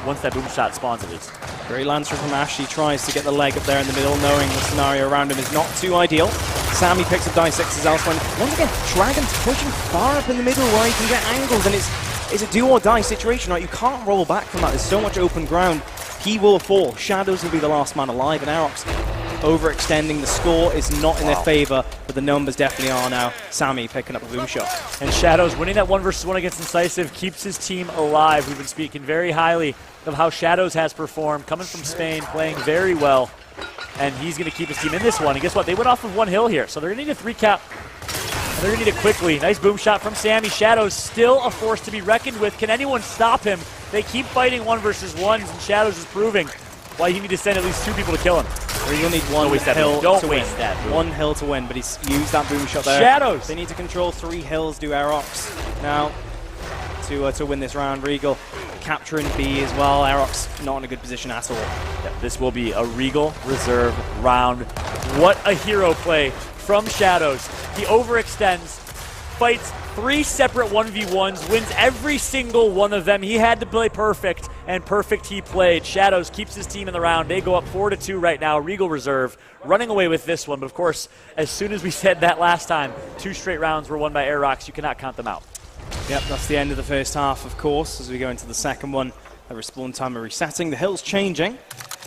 Speaker 2: once that boom shot spawns at least.
Speaker 3: Great Lancer from Ash. He tries to get the leg up there in the middle, knowing the scenario around him is not too ideal. Sammy picks up die 6s elsewhere. Once again, Dragon's pushing far up in the middle where he can get angles, and it's a do or die situation, right? You can't roll back from that. There's so much open ground. He will fall. Shadows will be the last man alive, and Aerox overextending. The score is not in their favor, but the numbers definitely are now. Sammy picking up a boom shot.
Speaker 2: And Shadows winning that 1 versus 1 against Incisive keeps his team alive. We've been speaking very highly of how Shadows has performed, coming from Spain, playing very well, and he's going to keep his team in this one. And guess what? They went off of 1 hill here, so they're going to need a 3 cap. And they're going to need it quickly. Nice boom shot from Sammy. Shadows still a force to be reckoned with. Can anyone stop him? They keep fighting 1 versus 1s, and Shadows is proving why you need to send at least 2 people to kill him.
Speaker 3: Or you'll need 1 hill
Speaker 2: Don't
Speaker 3: to
Speaker 2: waste
Speaker 3: win.
Speaker 2: that boom.
Speaker 3: 1 hill to win, but he's used that boom shot there.
Speaker 2: Shadows!
Speaker 3: They need to control 3 hills, do Aerox now to win this round. Regal capturing B as well. Aerox not in a good position at all.
Speaker 2: Yeah, this will be a Regal Reserve round. What a hero play from Shadows. He overextends, fights 3 separate 1v1s, wins every single one of them. He had to play perfect, and perfect he played. Shadows keeps his team in the round. They go up 4-2 right now. Regal Reserve running away with this one, but of course, as soon as we said that last time, 2 straight rounds were won by Aerox. You cannot count them out.
Speaker 3: Yep, that's the end of the first half, of course, as we go into the second one. The respawn timer resetting, the hills changing,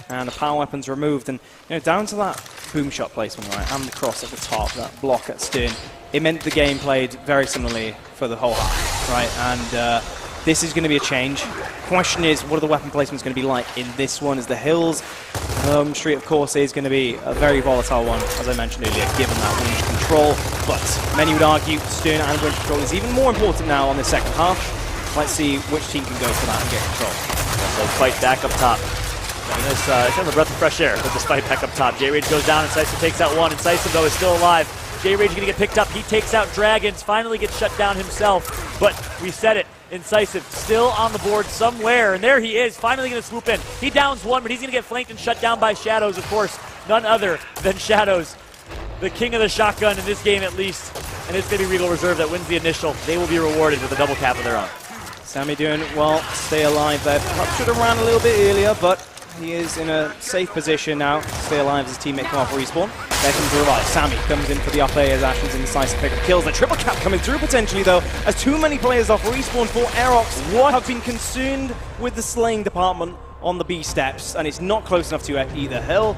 Speaker 3: and the power weapons removed. And down to that boom shot placement, right, and the cross at the top, that block at stern. It meant the game played very similarly for the whole half, right? And this is going to be a change. Question is, what are the weapon placements going to be like in this one? As the hills street, of course, is going to be a very volatile one, as I mentioned earlier, given that winch control. But many would argue stern and winch control is even more important now on the second half. Let's see which team can go for that and get control.
Speaker 2: So fight back up top. It's kind of a breath of fresh air with this fight back up top. J-Rage goes down, Incisive takes out 1. Incisive, though, is still alive. J-Rage going to get picked up. He takes out Dragons, finally gets shut down himself. But we said it, Incisive still on the board somewhere. And there he is, finally going to swoop in. He downs 1, but he's going to get flanked and shut down by Shadows, of course. None other than Shadows, the king of the shotgun in this game at least. And it's going to be Regal Reserve that wins the initial. They will be rewarded with a double cap of their own.
Speaker 3: Sammy doing well, stay alive there. Perhaps should have ran a little bit earlier, but He is in a safe position now. Stay alive as his teammate come off respawn. There comes the revive. Sammy comes in for the up A as Ashen's indecisive pick up kills. The triple cap coming through potentially though, as too many players off respawn for Aerox have been concerned with the slaying department on the B steps, and it's not close enough to either hill.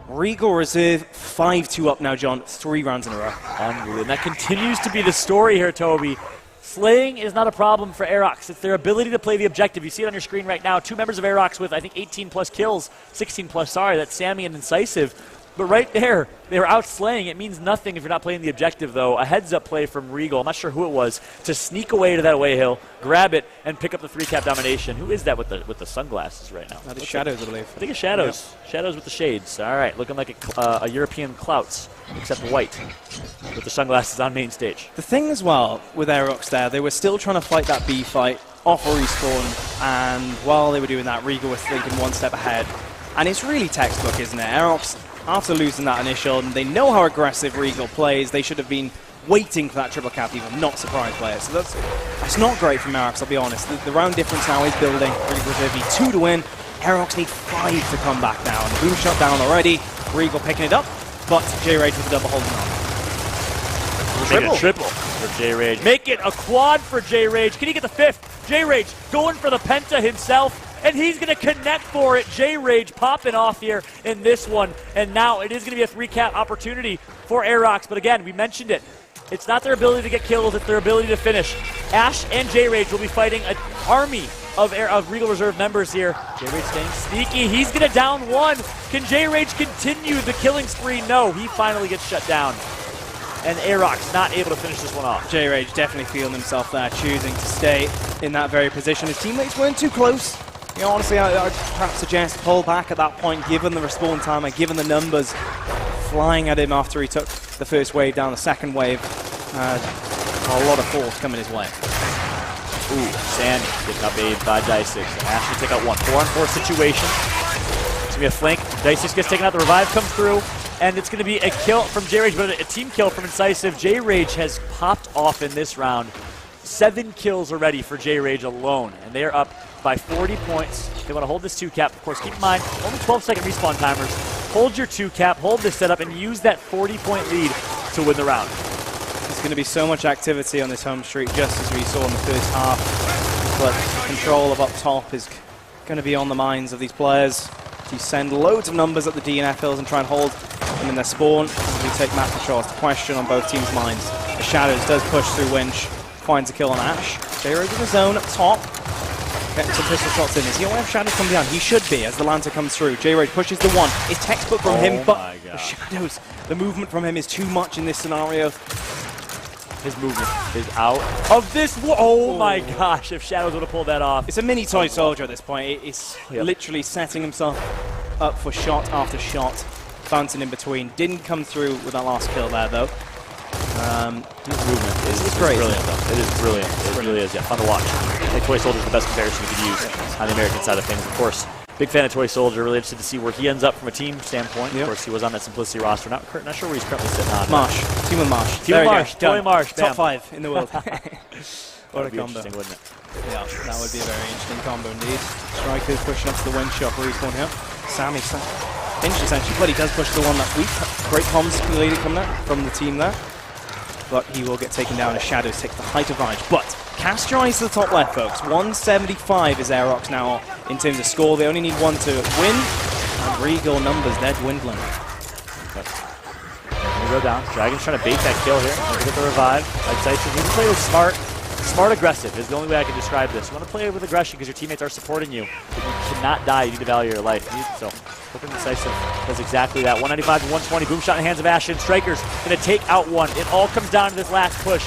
Speaker 3: Regal Reserve 5-2 up now, John. 3 rounds in a row.
Speaker 2: Unbelievable. And that continues to be the story here, Toby. Slaying is not a problem for Aerox. It's their ability to play the objective. You see it on your screen right now. 2 members of Aerox with, I think, 18 plus kills. 16 plus, sorry. That's Sammy and Incisive. But right there, they were out slaying. It means nothing if you're not playing the objective, though. A heads-up play from Regal, I'm not sure who it was, to sneak away to that away hill, grab it, and pick up the 3-cap domination. Who is that with the sunglasses right now?
Speaker 3: That is Shadows, I believe.
Speaker 2: I think it's Shadows. Yep. Shadows with the shades. All right, looking like a European Clouts, except white, with the sunglasses on main stage.
Speaker 3: The thing as well with Aerox there, they were still trying to fight that B fight off a respawn, and while they were doing that, Regal was thinking one step ahead. And it's really textbook, isn't it? Aerox, after losing that initial, and they know how aggressive Regal plays, they should have been waiting for that triple cap even, not surprise players. So that's not great from Aerox, I'll be honest. The round difference now is building. Regal Reserve need 2 to win. Aerox need 5 to come back now. And boom shot down already. Regal picking it up, but J-Rage with the double holding on.
Speaker 2: Make it a triple for J-Rage. Make it a quad for J-Rage. Can he get the 5th? J-Rage going for the penta himself. And he's going to connect for it. J-Rage popping off here in this one. And now it is going to be a 3-cap opportunity for Aerox. But again, we mentioned it. It's not their ability to get kills, it's their ability to finish. Ash and J-Rage will be fighting an army of Regal Reserve members here. J-Rage staying sneaky. He's going to down 1. Can J-Rage continue the killing spree? No, he finally gets shut down. And Aerox not able to finish this one off.
Speaker 3: J-Rage definitely feeling himself there, choosing to stay in that very position. His teammates weren't too close. You know, honestly, I'd perhaps suggest pull back at that point, given the respawn time and given the numbers flying at him after he took the first wave down, the second wave. A lot of force coming his way.
Speaker 2: Ooh, Sandy getting up aid by Dice6. Ash will take out 1. 4-on-4 situation. It's going to be a flank. Dice6 gets taken out. The revive comes through. And it's going to be a kill from J-Rage, but a team kill from Incisive. J-Rage has popped off in this round. 7 kills already for J-Rage alone. And they are up by 40 points. They want to hold this 2-cap. Of course, keep in mind, only 12-second respawn timers. Hold your 2-cap, hold this setup, and use that 40-point lead to win the round.
Speaker 3: There's going to be so much activity on this home street, just as we saw in the first half. But control of up top is going to be on the minds of these players. To send loads of numbers at the DNF hills and try and hold them in their spawn. We take map control. It's a question on both teams' minds. The Shadows does push through Winch, finds a kill on Ash. J-Rage in the zone up top. Getting some pistol shots in. Is he aware of Shadows coming down? He should be as the Lantern comes through. J-Rage pushes the 1. It's textbook from him, but the Shadows, the movement from him is too much in this scenario.
Speaker 2: His movement is out of this. Oh my gosh, if Shadows would have pulled that off.
Speaker 3: It's a mini toy soldier at this point. It's literally setting himself up for shot after shot, bouncing in between. Didn't come through with that last kill there, though.
Speaker 2: His movement is
Speaker 3: great.
Speaker 2: Brilliant, though. It is brilliant. It really is, yeah. Fun to watch. I think Toy Soldier is the best comparison we could use on the American side of things. Of course, big fan of Toy Soldier. Really interested to see where he ends up from a team standpoint. Of course, he was on that Simplicity roster. Not sure where he's currently sitting on.
Speaker 3: Marsh. Team with Marsh.
Speaker 2: Team with Marsh. Toy Marsh.
Speaker 3: Top 5 in the world.
Speaker 2: What a combo. Interesting, wouldn't it?
Speaker 3: Yeah, that would be a very interesting combo indeed. Strikers pushing up to the wind shot respawn here. Sammy Finch essentially, but he does push the one that's weak. Great comms leader coming out from the team there. But he will get taken down as Shadows take the height advantage. But cast your eyes to the top left, folks. 175 is Aerox now in terms of score. They only need 1 to win. And Regal numbers, they're dwindling.
Speaker 2: We go down. Dragon's trying to bait that kill here. Look at the revive. Like Sights, you need to play with smart. Smart aggressive is the only way I can describe this. You want to play with aggression because your teammates are supporting you. But you cannot die. You need to value your life. So, hoping Decisive does exactly that. 195 to 120. Boom shot in the hands of Ashen. Striker's going to take out 1. It all comes down to this last push.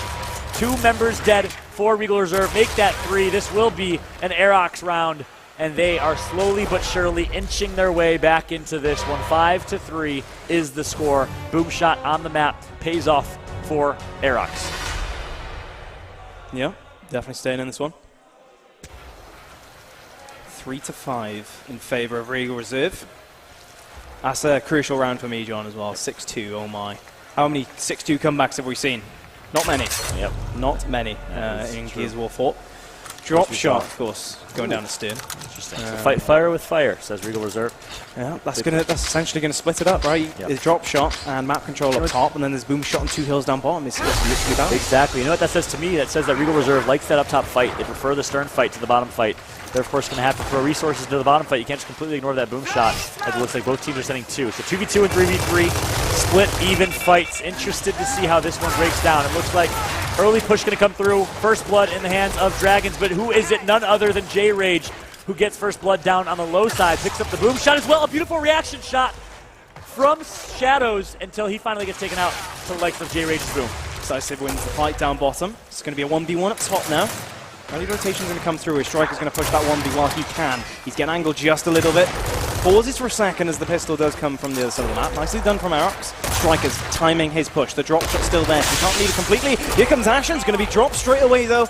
Speaker 2: 2 members dead for Regal Reserve. Make that 3. This will be an Aerox round. And they are slowly but surely inching their way back into this one. 5-3 is the score. Boom shot on the map pays off for Aerox.
Speaker 3: Yeah, definitely staying in this one. 3-5 in favor of Regal Reserve. That's a crucial round for me, John, as well. 6-2, oh my. How many 6-2 comebacks have we seen? Not many.
Speaker 2: Yep.
Speaker 3: Not many in Gears of War 4. Drop shot, of course, going down the stern.
Speaker 2: Interesting. So fight fire with fire, says Regal Reserve.
Speaker 3: Yeah, that's essentially gonna split it up, right?
Speaker 2: Yep.
Speaker 3: There's drop shot and map control up top, and then there's boom shot and 2 hills down bottom. It's literally balanced.
Speaker 2: Exactly. You know what that says to me? That says that Regal Reserve likes that up top fight. They prefer the stern fight to the bottom fight. They're, of course, going to have to throw resources to the bottom fight. You can't just completely ignore that boom shot, as it looks like both teams are sending 2. So 2v2 and 3v3, split, even fights. Interested to see how this one breaks down. It looks like early push going to come through. First blood in the hands of Dragons, but who is it? None other than J-Rage, who gets first blood down on the low side. Picks up the boom shot as well. A beautiful reaction shot from Shadows until he finally gets taken out to the likes of J-Rage's boom.
Speaker 3: Decisive wins the fight down bottom. It's going to be a 1v1 up top now. Early rotation's going to come through. His striker's going to push that 1v while he can. He's getting angled just a little bit. Pauses for a second as the pistol does come from the other side of the map. Nicely done from Aerox. Striker's timing his push. The drop shot's still there. He can't lead it completely. Here comes Ashen's going to be dropped straight away though.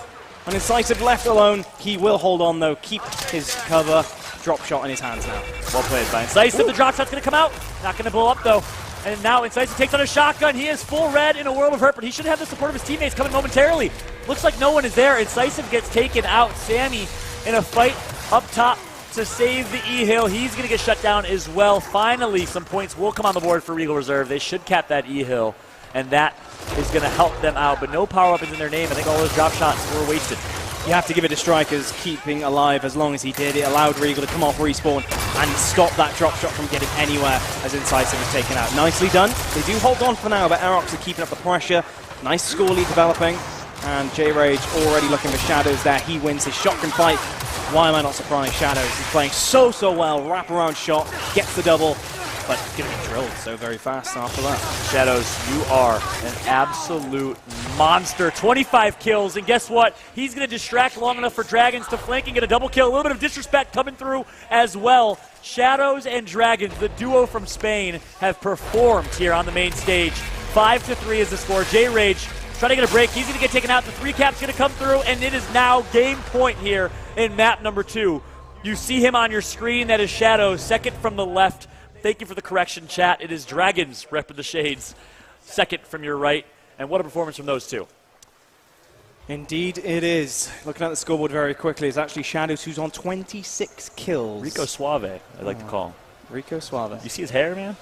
Speaker 3: And Incisive left alone. He will hold on though. Keep his cover. Drop shot in his hands now.
Speaker 2: Well played by Incisive. The drop shot's going to come out. Not going to blow up though. And now Incisive takes on a shotgun. He is full red in a world of hurt, but he should have the support of his teammates coming momentarily. Looks like no one is there. Incisive gets taken out. Sammy in a fight up top to save the E-Hill. He's going to get shut down as well. Finally, some points will come on the board for Regal Reserve. They should cap that E-Hill, and that is going to help them out. But no power weapons in their name. I think all those drop shots were wasted.
Speaker 3: You have to give it to Strikers keeping alive as long as he did. It allowed Regal to come off respawn and stop that drop shot from getting anywhere as Incisive was taken out. Nicely done. They do hold on for now, but Aerox are keeping up the pressure. Nice score lead developing. And J-Rage already looking for Shadows there. He wins his shotgun fight. Why am I not surprised? Shadows is playing so well. Wraparound shot, gets the double, but going to be drilled so very fast after that.
Speaker 2: Shadows, you are an absolute monster. 25 kills, and guess what? He's going to distract long enough for Dragons to flank and get a double kill. A little bit of disrespect coming through as well. Shadows and Dragons, the duo from Spain, have performed here on the main stage. 5-3 is the score. J-Rage trying to get a break. He's going to get taken out. The 3-cap's going to come through, and it is now game point here in map number 2. You see him on your screen. That is Shadows, second from the left. Thank you for the correction, chat. It is Dragons, repping the shades, second from your right. And what a performance from those two.
Speaker 3: Indeed it is. Looking at the scoreboard very quickly, it's actually Shadows who's on 26 kills.
Speaker 2: Rico Suave, I like to call him.
Speaker 3: Rico Suave.
Speaker 2: You see his hair, man?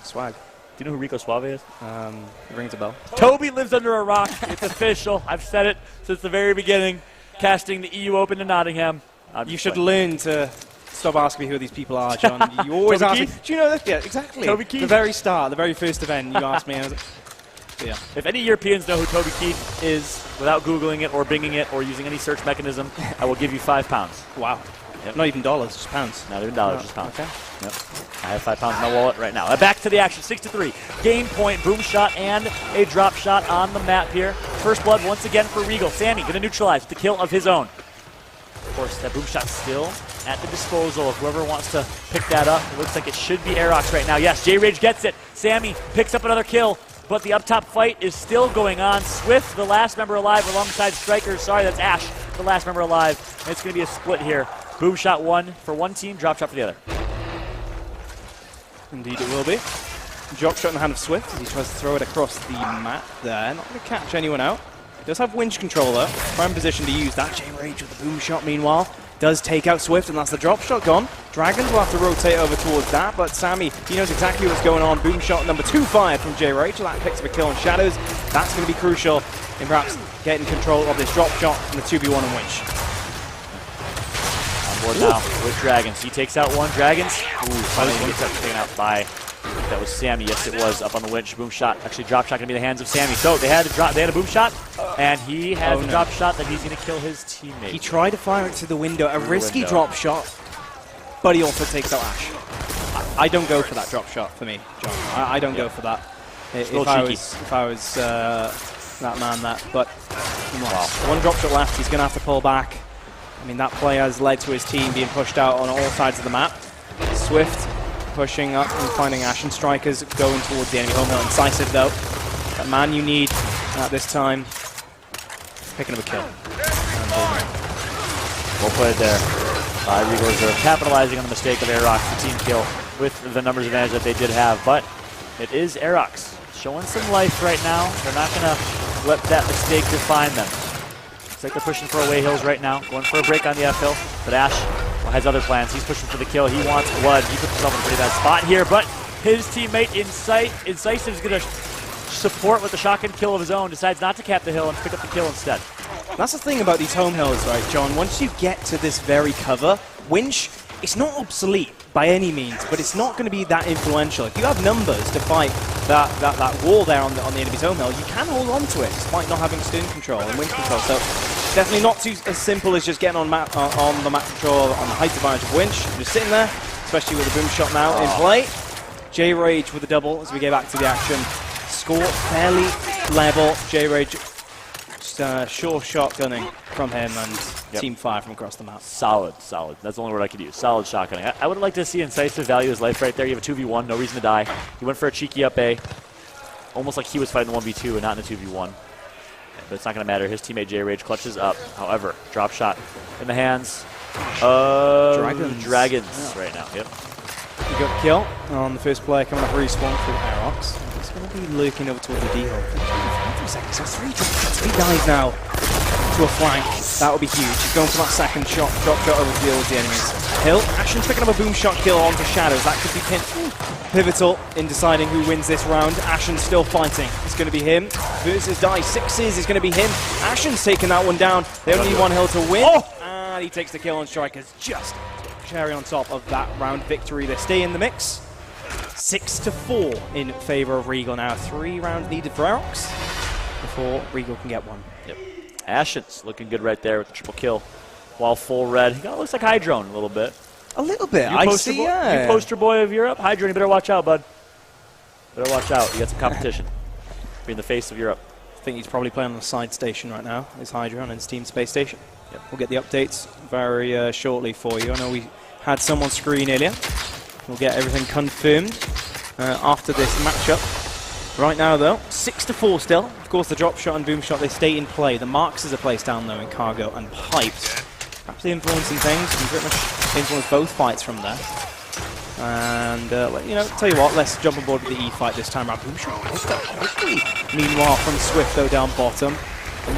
Speaker 3: Swag.
Speaker 2: Do you know who Rico Suave is?
Speaker 3: It rings a bell.
Speaker 2: Toby lives under a rock. It's official. I've said it since the very beginning. Casting the EU Open to Nottingham.
Speaker 3: You should learn to stop asking me who these people are, John. You always ask me. Do you know that? Yeah, exactly.
Speaker 2: Toby Keith.
Speaker 3: The very start, the very first event, you asked me. And I was like, yeah.
Speaker 2: If any Europeans know who Toby Keith is, without Googling it or Binging it or using any search mechanism, I will give you £5.
Speaker 3: Wow.
Speaker 2: Yep.
Speaker 3: Not even dollars, just pounds.
Speaker 2: Not even dollars, just pounds.
Speaker 3: Okay.
Speaker 2: Yep. I have £5 in my wallet right now. Back to the action, 6-3. Game point, boom shot and a drop shot on the map here. First blood once again for Regal. Sammy going to neutralize the kill of his own. Of course, that boom shot still at the disposal of whoever wants to pick that up. It looks like it should be Aerox right now. Yes, J-Rage gets it. Sammy picks up another kill, but the up-top fight is still going on. Swift, the last member alive, alongside Strikers. Sorry, that's Ash, the last member alive. And it's going to be a split here. Boom shot one for one team, drop shot for the other.
Speaker 3: Indeed it will be. Drop shot in the hand of Swift as he tries to throw it across the map there. Not going to catch anyone out. He does have winch control though. Prime position to use that. J-Rage with the boom shot meanwhile. Does take out Swift, and that's the drop shot gone. Dragons will have to rotate over towards that, but Sammy, he knows exactly what's going on. Boom shot number 2 fired from J-Rage. That picks up a kill on Shadows. That's going to be crucial in perhaps getting control of this drop shot and the 2v1 and winch.
Speaker 2: On board now with Dragons. He takes out one. Dragons. Finally gets taken out by, that was Sammy. Yes, it was up on the winch. Boom shot. Actually, drop shot going to be in the hands of Sammy. So they had a boom shot, and he has a drop shot that he's going to kill his teammate.
Speaker 3: He tried to fire it to the window, a risky drop shot, but he also takes out Ash. I don't go for that drop shot for me, John. I don't go for that. If I was that man, but wow. One drop shot left. He's going to have to pull back. I mean, that play has led to his team being pushed out on all sides of the map. Swift pushing up and finding Ash, and Strikers going towards the enemy home hill. Incisive though, that man you need at this time, picking up a kill.
Speaker 2: Well played there by Regal Reserve, capitalizing on the mistake of Aerox, the team kill with the numbers advantage that they did have. But it is Aerox showing some life right now. They're not going to let that mistake define them. Looks like they're pushing for away hills right now, going for a break on the F hill. But Ash has other plans. He's pushing for the kill. He wants blood. He puts himself in a pretty bad spot here, but his teammate Incisive is going to support with the shotgun kill of his own, decides not to cap the hill and pick up the kill instead.
Speaker 3: That's the thing about these home hills, right, John? Once you get to this very cover, Winch, it's not obsolete by any means, but it's not going to be that influential. If you have numbers to fight that wall there on the enemy's home hill, you can hold on to it, despite not having stun control and wind control. So definitely not too as simple as just getting on the map control on the height advantage of Winch. Just sitting there, especially with the boom shot now in play. J-Rage with the double as we get back to the action. Score fairly level. J-Rage sure shotgunning from him and team fire from across the map.
Speaker 2: Solid. That's the only word I could use. Solid shotgunning. I would like to see Incisive value his life right there. You have a 2v1, no reason to die. He went for a cheeky up A. Almost like he was fighting the 1v2 and not in the 2v1. But it's not going to matter. His teammate J-Rage clutches up. However, drop shot in the hands of Dragons right now. Yep.
Speaker 3: You got a kill on the first player coming up respawn through Aerox. He's going to be lurking over towards the D-hole. 3 seconds, so 3 dives now to a flank. That would be huge. He's going for that second shot, drop shot over the deal with the enemies. Hill, Ashen's picking up a boom shot kill onto Shadows. That could be pivotal in deciding who wins this round. Ashen's still fighting. It's going to be him versus Die Sixes. It's going to be him. Ashen's taking that one down. They only need one hill to win. And he takes the kill on Strikers. Just cherry on top of that round victory. They stay in the mix. 6-4 in favor of Regal now. 3 rounds needed for Aerox before Regal can get one.
Speaker 2: Yep. Ashen's looking good right there with the triple kill. While full red. He kind of looks like Hydrone a little bit.
Speaker 3: A little bit.
Speaker 2: You poster boy of Europe. Hydrone, you better watch out, bud. Better watch out. You got some competition. Be in the face of Europe.
Speaker 3: I think he's probably playing on the side station right now. Is Hydrone in his team space station. Yep. We'll get the updates very shortly for you. I know we had some on screen earlier. We'll get everything confirmed after this matchup. Right now, though, 6-4 still. Of course, the drop shot and boom shot, they stay in play. The marks is a place down low in cargo and pipes. Perhaps influencing things. You can pretty much influence both fights from there. And, tell you what, let's jump on board with the E fight this time around. Boom shot quickly. Meanwhile, from Swift, though, down bottom.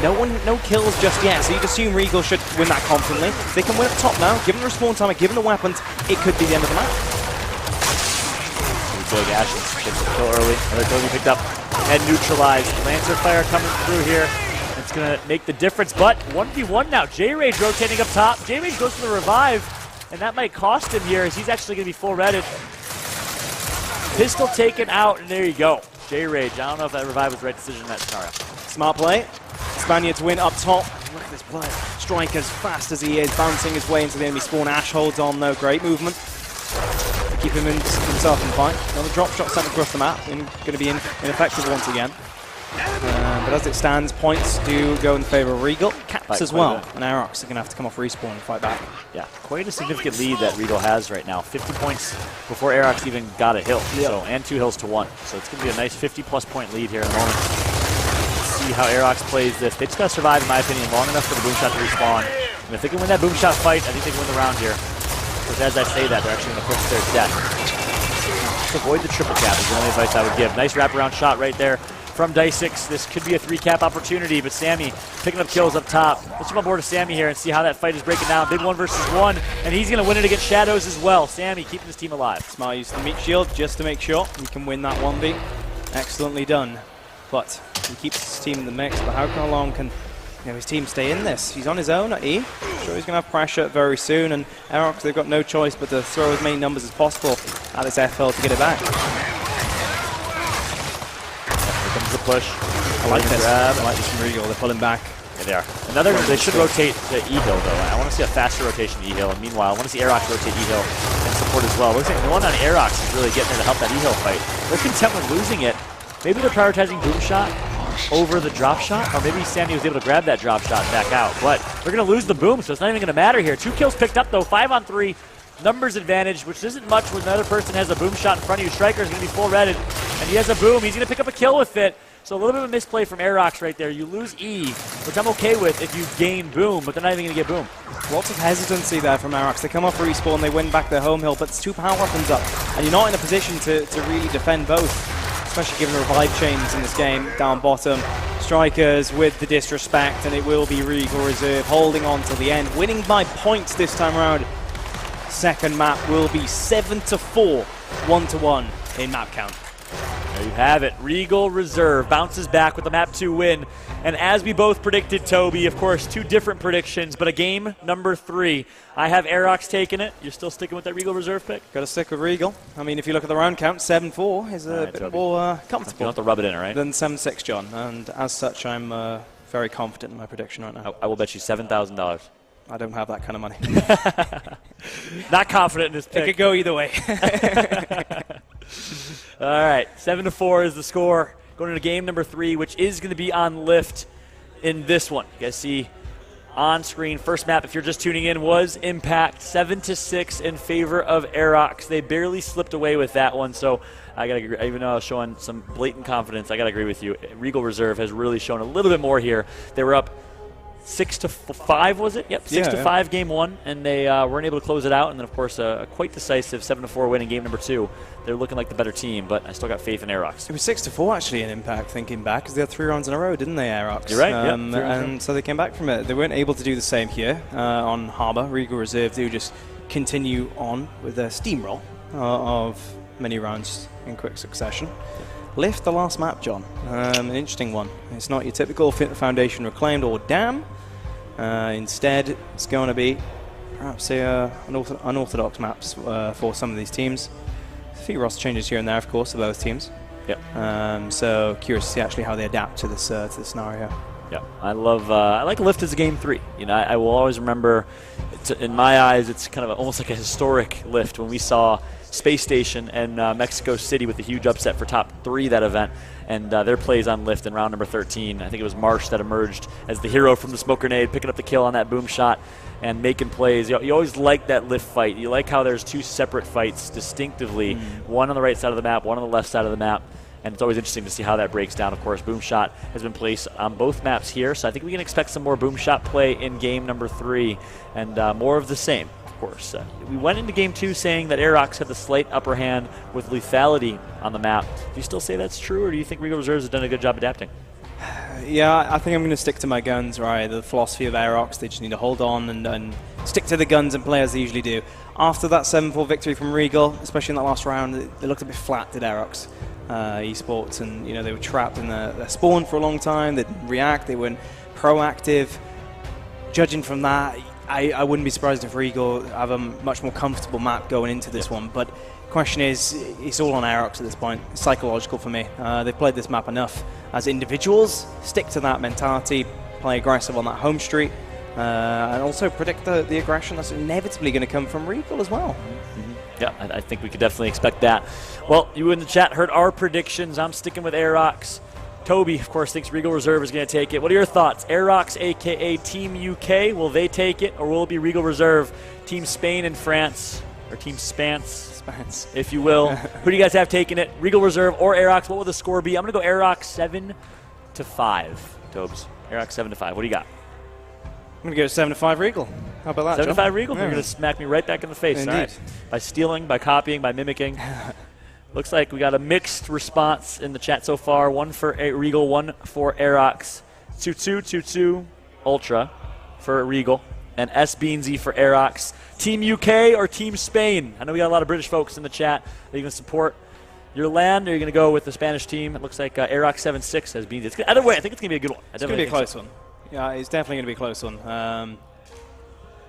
Speaker 3: No kills just yet, so you'd assume Regal should win that confidently. They can win up top now. Given the respawn timer, given the weapons, it could be the end of the match.
Speaker 2: Big Ashes gets the kill early. Another kill he picked up and neutralized. Lancer fire coming through here. It's going to make the difference, but 1v1 now. J-Rage rotating up top. J-Rage goes for the revive, and that might cost him here as he's actually going to be full redded. Pistol taken out, and there you go. J-Rage. I don't know if that revive was the right decision in that scenario.
Speaker 3: Smart play. Spaniards win up top. Look at this play. Strike as fast as he is, bouncing his way into the enemy spawn. Ash holds on though. Great movement. Keep him himself in fight. Another drop shot sent across the map and going to be ineffective once again. But as it stands, points do go in favour of Regal. Caps as well. And Aerox are going to have to come off respawn and fight back.
Speaker 2: Yeah, quite a significant lead that Regal has right now. 50 points before Aerox even got a hill.
Speaker 3: Yep.
Speaker 2: And 2 hills to 1. So it's going to be a nice 50-plus point lead here in a moment. Let's see how Aerox plays this. They just got to survive, in my opinion, long enough for the boom shot to respawn. And if they can win that boom shot fight, I think they can win the round here. Because as I say that, they're actually going to push their death. Just avoid the triple cap is the only advice I would give. Nice wraparound shot right there from Dice6. This could be a 3-cap opportunity, but Sammy picking up kills up top. Let's jump on board to Sammy here and see how that fight is breaking down. Big 1 versus 1, and he's going to win it against Shadows as well. Sammy keeping his team alive.
Speaker 3: Smart use of the meat shield just to make sure he can win that 1v. Excellently done. But he keeps his team in the mix, but how long can his team stay in this? He's on his own at E. Sure, he's going to have pressure very soon, and Aerox, they've got no choice but to throw as many numbers as possible at this FL to get it back.
Speaker 2: Here comes the push.
Speaker 3: I like this. I like this from Regal. They're pulling back.
Speaker 2: Yeah, they are. They should rotate to E-Hill, though. I want to see a faster rotation to E-Hill, and meanwhile, I want to see Aerox rotate E-Hill and support as well. Looks like the one on Aerox is really getting there to help that E-Hill fight. They're content with losing it. Maybe they're prioritizing boom shot over the drop shot, or maybe Sammy was able to grab that drop shot and back out. But they're going to lose the boom, so it's not even going to matter here. 2 kills picked up, though. 5 on 3. Numbers advantage, which isn't much when another person has a boom shot in front of you. Striker's going to be full redded, and he has a boom. He's going to pick up a kill with it. So a little bit of a misplay from Aerox right there. You lose E, which I'm okay with if you gain boom, but they're not even going to get boom.
Speaker 3: Lots of hesitancy there from Aerox. They come off respawn, they win back their home hill, but it's 2 power weapons up, and you're not in a position to really defend both, especially given the revive chains in this game down bottom. Strikers with the disrespect, and it will be Regal Reserve holding on till the end, winning by points this time around. Second map will be 7-4, 1-1 in map count.
Speaker 2: There you have it. Regal Reserve bounces back with the map 2 win. And as we both predicted, Toby, of course, 2 different predictions, but a game number 3. I have Aerox taking it. You're still sticking with that Regal Reserve pick?
Speaker 3: Got to stick with Regal. I mean, if you look at the round count, 7-4 is a bit more comfortable.
Speaker 2: You don't have to rub it in, all right?
Speaker 3: Than 7-6, John. And as such, I'm very confident in my prediction right now.
Speaker 2: I will bet you $7,000.
Speaker 3: I don't have that kind of money.
Speaker 2: Not confident in this pick.
Speaker 3: It could go either way.
Speaker 2: All right, 7-4 is the score. Going into game number 3, which is going to be on Lift in this one. You guys see on screen, first map, if you're just tuning in, was Impact, 7-6 in favor of Aerox. They barely slipped away with that one, so I gotta agree. Even though I was showing some blatant confidence, I gotta agree with you. Regal Reserve has really shown a little bit more here. They were up 6-5, was it? Yep, 6-5 game 1, and they weren't able to close it out. And then, of course, a quite decisive 7-4 win in game number 2. They're looking like the better team, but I still got faith in Aerox.
Speaker 3: It was 6-4 actually in Impact, thinking back, because they had 3 rounds in a row, didn't they, Aerox?
Speaker 2: You're right,
Speaker 3: and so they came back from it. They weren't able to do the same here on Harbour. Regal Reserve do just continue on with their steamroll of many rounds in quick succession. Lift the last map, John. An interesting one. It's not your typical Foundation Reclaimed or Dam. Instead, it's going to be perhaps unorthodox maps for some of these teams. A few roster changes here and there, of course, for both teams.
Speaker 2: Yep.
Speaker 3: So curious to see actually how they adapt to this scenario.
Speaker 2: Yeah, I like Lift as a game 3. You know, I will always remember. In my eyes, it's kind of almost like a historic Lift when we saw Space Station and Mexico City with a huge upset for top 3 that event, and their plays on Lift in round number 13. I think it was Marsh that emerged as the hero from the smoke grenade, picking up the kill on that boom shot and making plays. You always like that Lift fight. You like how there's 2 separate fights distinctively, one on the right side of the map, one on the left side of the map. And it's always interesting to see how that breaks down. Of course, Boom Shot has been placed on both maps here, so I think we can expect some more Boom Shot play in game number 3, and more of the same, of course. We went into game 2 saying that Aerox had the slight upper hand with lethality on the map. Do you still say that's true, or do you think Regal Reserves have done a good job adapting?
Speaker 3: Yeah, I think I'm going to stick to my guns, right? The philosophy of Aerox, they just need to hold on and stick to the guns and play as they usually do. After that 7-4 victory from Regal, especially in that last round, they looked a bit flat, did Aerox Esports, and they were trapped in their spawn for a long time. They didn't react, they weren't proactive. Judging from that, I wouldn't be surprised if Regal have a much more comfortable map going into this one, but question is, it's all on Aerox at this point. It's psychological for me. They've played this map enough as individuals. Stick to that mentality, play aggressive on that home street, and also predict the aggression that's inevitably going to come from Regal as well.
Speaker 2: Yeah, I think we could definitely expect that. Well, you in the chat heard our predictions. I'm sticking with Aerox. Toby, of course, thinks Regal Reserve is going to take it. What are your thoughts? Aerox, a.k.a. Team UK, will they take it, or will it be Regal Reserve, Team Spain and France, or Team Spance, if you will? Who do you guys have taking it? Regal Reserve or Aerox? What will the score be? I'm going to go Aerox 7-5, Tobes. Aerox 7-5. What do you got?
Speaker 3: I'm going to go 7-5 Regal. How about that,
Speaker 2: 7-5 Regal?
Speaker 3: Yeah.
Speaker 2: You're going to smack me right back in the face.
Speaker 3: Indeed.
Speaker 2: All right. By stealing, by copying, by mimicking. Looks like we got a mixed response in the chat so far. 1 for Regal, 1 for Aerox. 2-2 Ultra for Regal. And Beanzy for Aerox. Team UK or Team Spain? I know we got a lot of British folks in the chat. Are you going to support your land, or are you going to go with the Spanish team? It looks like Aerox 7-6 has Beanzy. Either way, I think it's going to be a good one.
Speaker 3: It's going to be a close one. Yeah, it's definitely going to be a close one.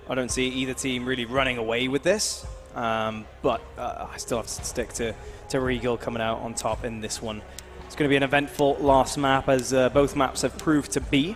Speaker 3: I don't see either team really running away with this, but I still have to stick to Regal coming out on top in this one. It's going to be an eventful last map, as both maps have proved to be,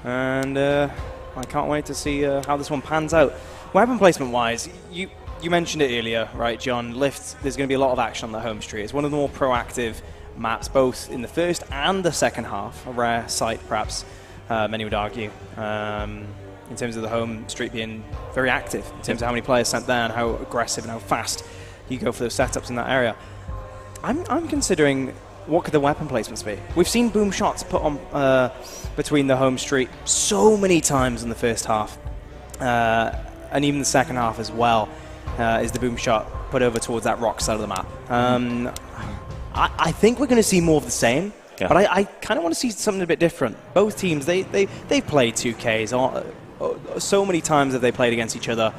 Speaker 3: and I can't wait to see how this one pans out. Weapon placement-wise, you mentioned it earlier, right, John? Lift, there's going to be a lot of action on the home street. It's one of the more proactive maps, both in the first and the second half. A rare sight, perhaps, many would argue, in terms of the home street being very active, in terms of how many players sent there and how aggressive and how fast you go for those setups in that area. I'm considering, what could the weapon placements be? We've seen boom shots put on between the home street so many times in the first half, and even the second half as well, is the boom shot put over towards that rock side of the map. I think we're going to see more of the same.
Speaker 2: Yeah.
Speaker 3: But I kind of want to see something a bit different. Both teams, they've played 2Ks. So many times have they played against each other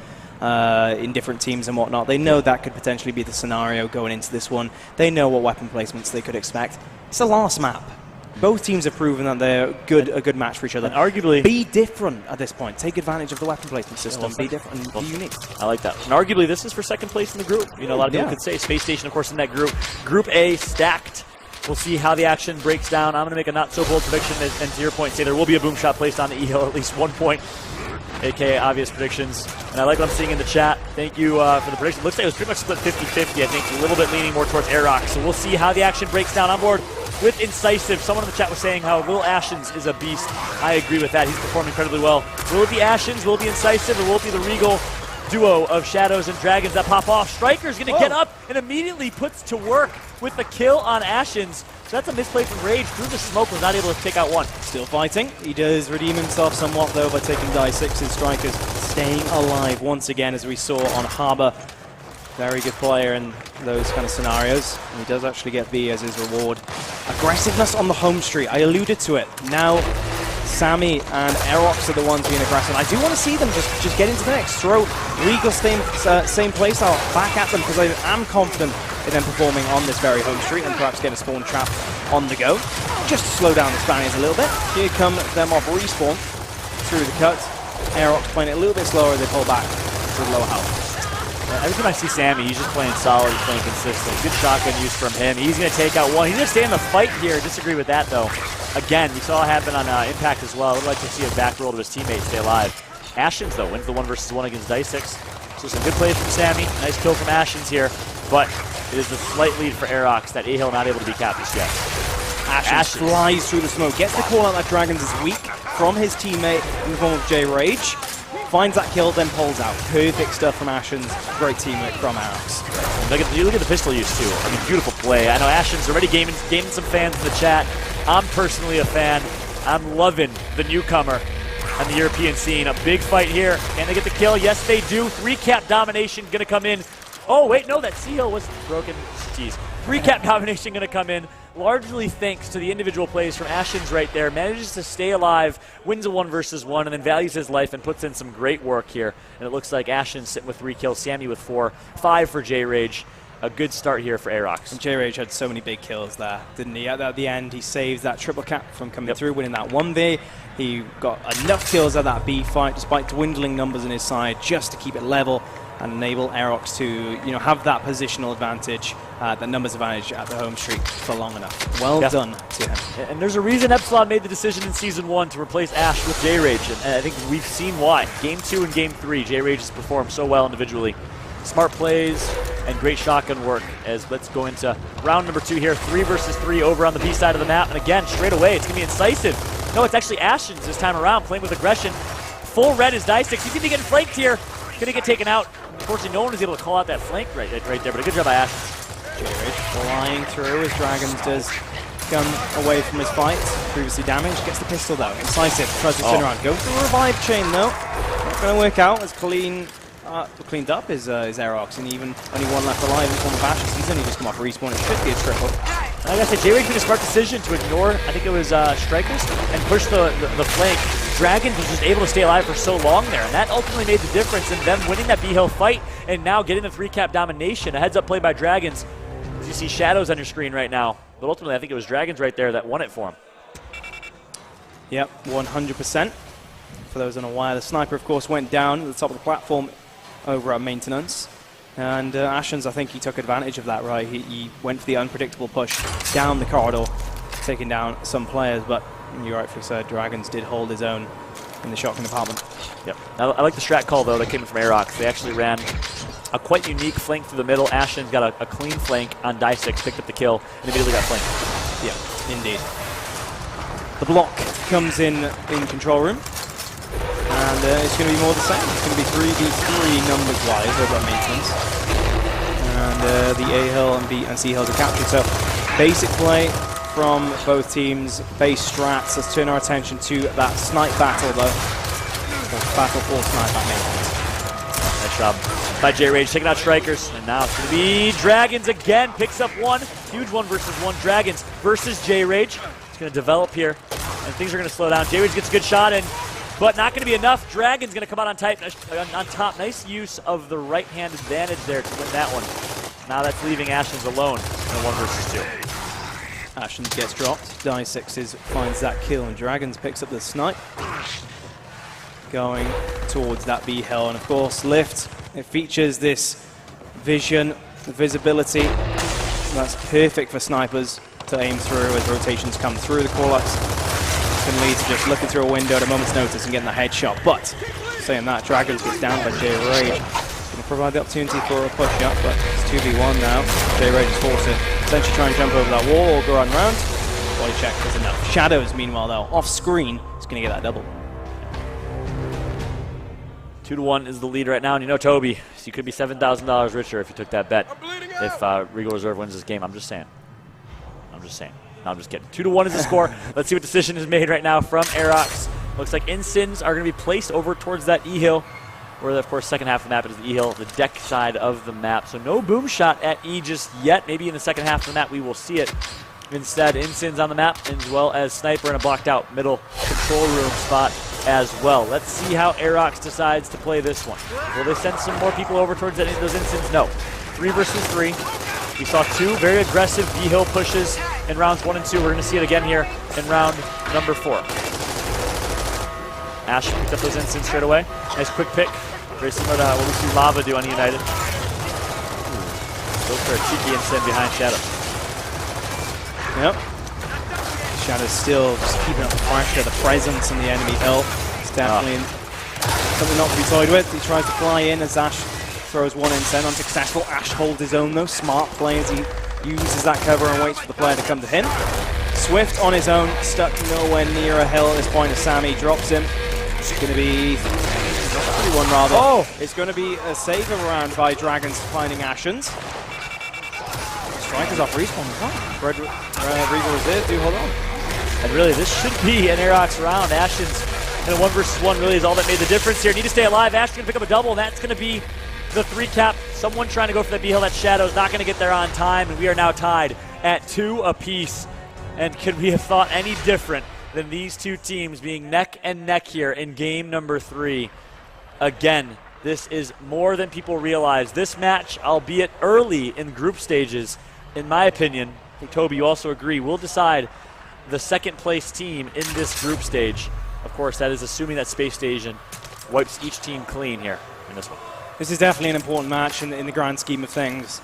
Speaker 3: in different teams and whatnot. They know that could potentially be the scenario going into this one. They know what weapon placements they could expect. It's the last map. Both teams have proven that they're a good match for each other.
Speaker 2: And arguably,
Speaker 3: be different at this point. Take advantage of the weapon placement system. Be different and be unique.
Speaker 2: I like that. And arguably, this is for second place in the group. You know, a lot of people could say Space Station, of course, in that group. Group A stacked. We'll see how the action breaks down. I'm going to make a not so bold prediction, and to your point, say there will be a boom shot placed on the Egl, at least 1 point. AKA obvious predictions. And I like what I'm seeing in the chat. Thank you for the prediction. Looks like it was pretty much split 50-50, I think. A little bit leaning more towards Aerox. So we'll see how the action breaks down on board with Incisive. Someone in the chat was saying how Will Ashens is a beast. I agree with that. He's performing incredibly well. Will it be Ashens? Will it be Incisive? Or will it be the Regal duo of Shadows and Dragons that pop off? Striker's going to get up and immediately puts to work with the kill on Ashens. So that's a misplay from Rage. Through the smoke, was not able to take out one.
Speaker 3: Still fighting. He does redeem himself somewhat, though, by taking die 6's. Strikers staying alive once again, as we saw on Harbor. Very good player in those kind of scenarios. And he does actually get B as his reward. Aggressiveness on the home street. I alluded to it. Now, Sammy and Aerox are the ones being aggressive. I do want to see them just get into the next. Throw Regal same playstyle back at them, because I am confident in them performing on this very home street and perhaps get a spawn trap on the go. Just to slow down the Spaniards a little bit. Here come them off respawn through the cut. Aerox playing it a little bit slower. They pull back with low health.
Speaker 2: Every time I see Sammy, he's just playing solid, he's playing consistent. Good shotgun use from him. He's going to take out one. He's going to stay in the fight here. Disagree with that, though. Again, we saw it happen on Impact as well. I would like to see a back roll to his teammates stay alive. Ashens, though, wins the 1-versus-1 against Dice6. So some good plays from Sammy. Nice kill from Ashens here. But it is a slight lead for Aerox that Egl not able to be capped just yet.
Speaker 3: Ashens flies through the smoke. Gets the call out that Dragons is weak from his teammate in the form of J-Rage. Finds that kill, then pulls out. Perfect stuff from Ashens. Great teammate from Aerox.
Speaker 2: You look at the pistol use, too. I mean, beautiful play. I know Ashens already gaining some fans in the chat. I'm personally a fan. I'm loving the newcomer on the European scene. A big fight here. Can they get the kill? Yes, they do. 3-cap domination going to come in. Oh, wait, no, that seal was broken. Jeez. 3-cap domination going to come in. Largely thanks to the individual plays from Ashens right there. Manages to stay alive, wins a 1-versus-1, and then values his life and puts in some great work here. And it looks like Ashens sitting with 3 kills, Sammy with 4, 5 for J-Rage. A good start here for Aerox.
Speaker 3: And J-Rage had so many big kills there, didn't he? At the end, he saves that triple cap from coming through, winning that 1v. He got enough kills at that B fight, despite dwindling numbers on his side, just to keep it level and enable Aerox to, have that positional advantage, that numbers advantage at the home street for long enough. Well done to him.
Speaker 2: And there's a reason Epsilon made the decision in Season 1 to replace Ash with J-Rage, and I think we've seen why. Game 2 and Game 3, J-Rage has performed so well individually. Smart plays and great shotgun work as let's go into round number 2 here. 3-versus-3 over on the B side of the map. And again, straight away, it's going to be Incisive. No, it's actually Ashens this time around, playing with aggression. Full red is Dice6. He's going to be getting flanked here. Going to get taken out. Unfortunately, no one was able to call out that flank right there, but a good job by Ashens.
Speaker 3: J-Rage flying through as Dragons does come away from his fight. Previously damaged, gets the pistol though. Incisive tries to turn around. Go for a revive chain though. Not going to work out as cleaned up is Aerox, and even only one left alive in form of Ashens. He's only just come off respawn. It should be a triple.
Speaker 2: Like I said, J-Rage made a smart decision to ignore, I think it was Strikers, and push the flank. Dragons was just able to stay alive for so long there, and that ultimately made the difference in them winning that B-Hill fight and now getting the 3-cap domination. A heads-up play by Dragons, as you see Shadows on your screen right now. But ultimately, I think it was Dragons right there that won it for him.
Speaker 3: Yep, 100%. For those unaware, the sniper, of course, went down at the top of the platform over at maintenance. And Ashens, I think he took advantage of that, right? He went for the unpredictable push down the corridor, taking down some players, but you rightfully said, Dragons did hold his own in the shotgun department.
Speaker 2: Yep. I like the strat call, though, that came from Aerox. They actually ran a quite unique flank through the middle. Ashens got a clean flank on Dice6, picked up the kill, and immediately got flanked.
Speaker 3: Yeah, indeed. The block comes in control room. And it's going to be more the same. It's going to be 3v3 numbers-wise over at maintenance. And the A-Hill and C-Hills are captured. So basic play from both teams, base strats. Let's turn our attention to that snipe battle, though. Battle for snipe at maintenance.
Speaker 2: Nice sub by J-Rage, taking out Strikers. And now it's going to be Dragons again. Picks up one. Huge 1-versus-1. Dragons versus J-Rage. It's going to develop here, and things are going to slow down. J-Rage gets a good shot in, but not going to be enough. Dragon's going to come out on top. Nice use of the right-hand advantage there to win that one. Now that's leaving Ashens alone in a 1-versus-2.
Speaker 3: Ashens gets dropped. Die Sixes finds that kill, and Dragons picks up the snipe. Going towards that B hill, and of course, Lift. It features this vision, the visibility. That's perfect for snipers to aim through as rotations come through the call-ups. Can lead to just looking through a window at a moment's notice and getting the headshot. But saying that, Dragons gets down by J-Rage. Going to provide the opportunity for a push-up, but it's 2v1 now. J-Rage is forced to essentially try and jump over that wall or go run around. Body check is enough. Shadows, meanwhile, though, off-screen, is going to get that double.
Speaker 2: 2-1 is the lead right now, and you know, Toby, so you could be $7,000 richer if you took that bet. If Regal Reserve wins this game, I'm just saying. No, I'm just kidding. 2-1 is the score. Let's see what decision is made right now from Aerox. Looks like Ensigns are going to be placed over towards that E-hill, where, of course, second half of the map is the E-hill, the deck side of the map. So no boom shot at E just yet. Maybe in the second half of the map we will see it. Instead, Ensigns on the map, as well as Sniper in a blocked-out middle control room spot as well. Let's see how Aerox decides to play this one. Will they send some more people over towards those Ensigns? No. 3-versus-3. We saw 2 very aggressive B-hill pushes in rounds 1 and 2. We're going to see it again here in round number 4. Ash picked up those Ensigns straight away. Nice quick pick. Very similar to what we see Lava do on United. Goes for a cheeky Ensign behind Shadow.
Speaker 3: Yep. Shadow's still just keeping up the pressure, the presence in the enemy hill. It's definitely something not to be toyed with. He tries to fly in as Ash throws one Ensign, unsuccessful. Ash holds his own though. Smart play as he uses that cover and waits for the player to come to him. Swift on his own, stuck nowhere near a hill at this point as Sammy drops him. It's going to be one rather. Oh! It's going to be a save around by Dragons finding Ashens. Strikers off respawn. Regal Reserve do hold on.
Speaker 2: And really, this should be an Aerox round. Ashens in a 1-versus-1 really is all that made the difference here. Need to stay alive. Ash going to pick up a double, and that's going to be the 3 cap. Someone trying to go for that B-hill. That Shadow's not going to get there on time, and we are now tied at 2 apiece. And could we have thought any different than these two teams being neck and neck here in game number 3? Again, this is more than people realize. This match, albeit early in group stages, in my opinion, I think Toby, you also agree, will decide the second place team in this group stage. Of course, that is assuming that Space Station wipes each team clean here in this one.
Speaker 3: This is definitely an important match in the grand scheme of things,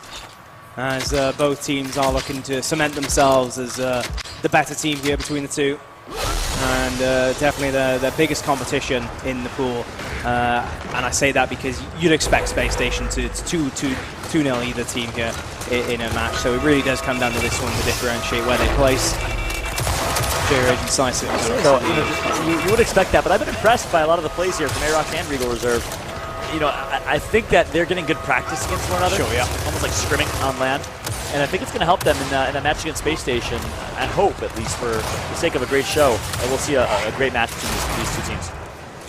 Speaker 3: as both teams are looking to cement themselves as the better team here between the two. And definitely the biggest competition in the pool. And I say that because you'd expect Space Station to 2-0 either team here in a match. So it really does come down to this one to differentiate where they place. J-Rage and Decisive.
Speaker 2: You would expect that, but I've been impressed by a lot of the plays here from Aerox and Regal Reserve. You know, I think that they're getting good practice against one another.
Speaker 3: Sure, yeah.
Speaker 2: Almost like scrimming on land. And I think it's going to help them in a match against Space Station. I hope, at least for the sake of a great show, that we'll see a great match between these two teams.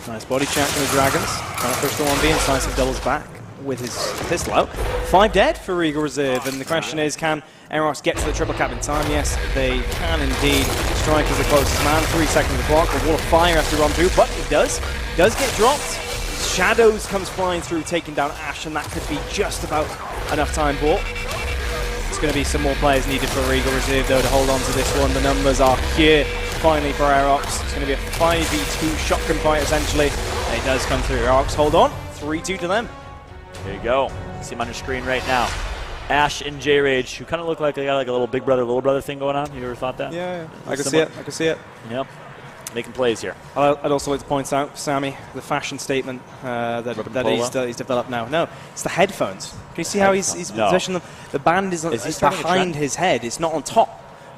Speaker 3: Nice body check from the Dragons. Trying to push the 1B, and Decisive doubles back with his pistol out. 5 dead for Regal Reserve, and the question is, can Aerox get to the triple cap in time? Yes, they can indeed. Strike is the closest man, 3 seconds of the clock. The wall of fire has to run through, but it does get dropped. Shadows comes flying through, taking down Ash, and that could be just about enough time bought. There's going to be some more players needed for Regal Reserve, though, to hold on to this one. The numbers are here, finally, for Aerox. It's going to be a 5v2 shotgun fight, essentially. And it does come through. Aerox hold on, 3-2 to them.
Speaker 2: There you go. See him on your screen right now. Ash and J-Rage, who kind of look like they got like a little big brother, little brother thing going on. You ever thought that?
Speaker 3: Yeah. I can see it.
Speaker 2: Yep. Making plays here.
Speaker 3: I'd also like to point out, Sammy, the fashion statement that he's developed now. No, it's the headphones. Can you see how he's positioned them? The band is behind his head. It's not on top.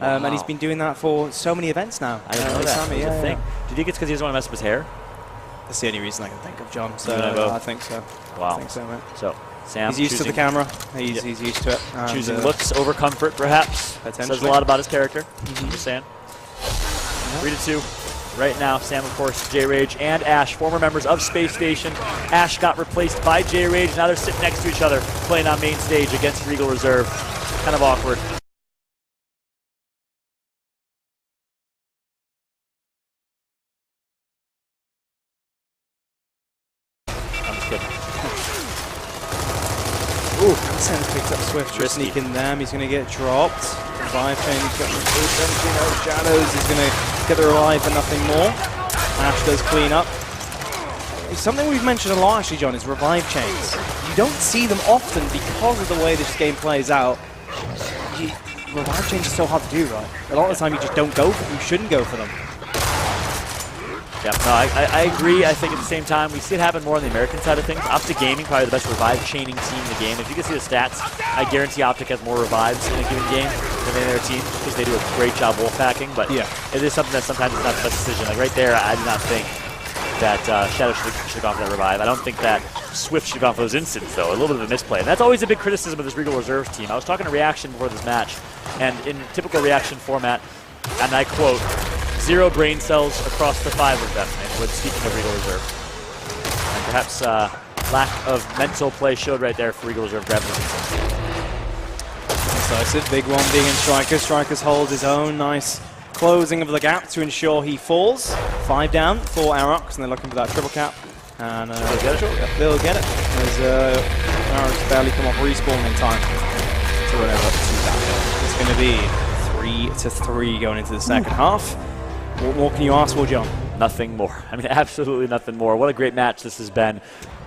Speaker 3: Wow. And he's been doing that for so many events now.
Speaker 2: I didn't know that.
Speaker 3: Sammy,
Speaker 2: Do you think it's because he doesn't want to mess up his hair?
Speaker 3: That's the only reason I can think of, John. So I think so.
Speaker 2: Wow.
Speaker 3: I think so, man.
Speaker 2: So Sam,
Speaker 3: he's used to the camera. He's used to it.
Speaker 2: Choosing looks over comfort, perhaps. Says a lot about his character. Just saying. 3-2. right now. Sam, of course, J-Rage, and Ash, former members of Space Station. Ash got replaced by J-Rage. Now they're sitting next to each other, playing on main stage against Regal Reserve. Kind of awkward. I'm just kidding.
Speaker 3: Ooh, Sense picks up Swift, just sneaking them. He's going to get dropped. Revive chain, he's got no shadows. He's going to get the revive for nothing more. Ash does clean up. It's something we've mentioned a lot, actually, John, is revive chains. You don't see them often because of the way this game plays out. Revive chains are so hard to do, right? A lot of the time you just don't go for them. You shouldn't go for them.
Speaker 2: Yeah, no, I agree. I think at the same time, we see it happen more on the American side of things. Optic Gaming, probably the best revive chaining team in the game. If you can see the stats, I guarantee Optic has more revives in a given game than any other team because they do a great job wolf packing. But yeah, it is something that sometimes is not the best decision. Like right there, I do not think that Shadow should have gone for that revive. I don't think that Swift should have gone for those instants, though. A little bit of a misplay. And that's always a big criticism of this Regal Reserves team. I was talking to Reaction before this match, and in typical Reaction format, and I quote, 0 brain cells across the 5 of them, and when speaking of Regal Reserve. And perhaps lack of mental play showed right there for Regal Reserve grabbing the instants.
Speaker 3: Decisive, big one being in Strikers. Strikers holds his own. Nice closing of the gap to ensure he falls. 5 down for Aerox, and they're looking for that triple cap. And they'll get it. As Aerox barely come off respawn in time to run over to that. It's going to be 3-3 going into the second half. What more can you ask for, John?
Speaker 2: Nothing more. I mean, absolutely nothing more. What a great match this has been.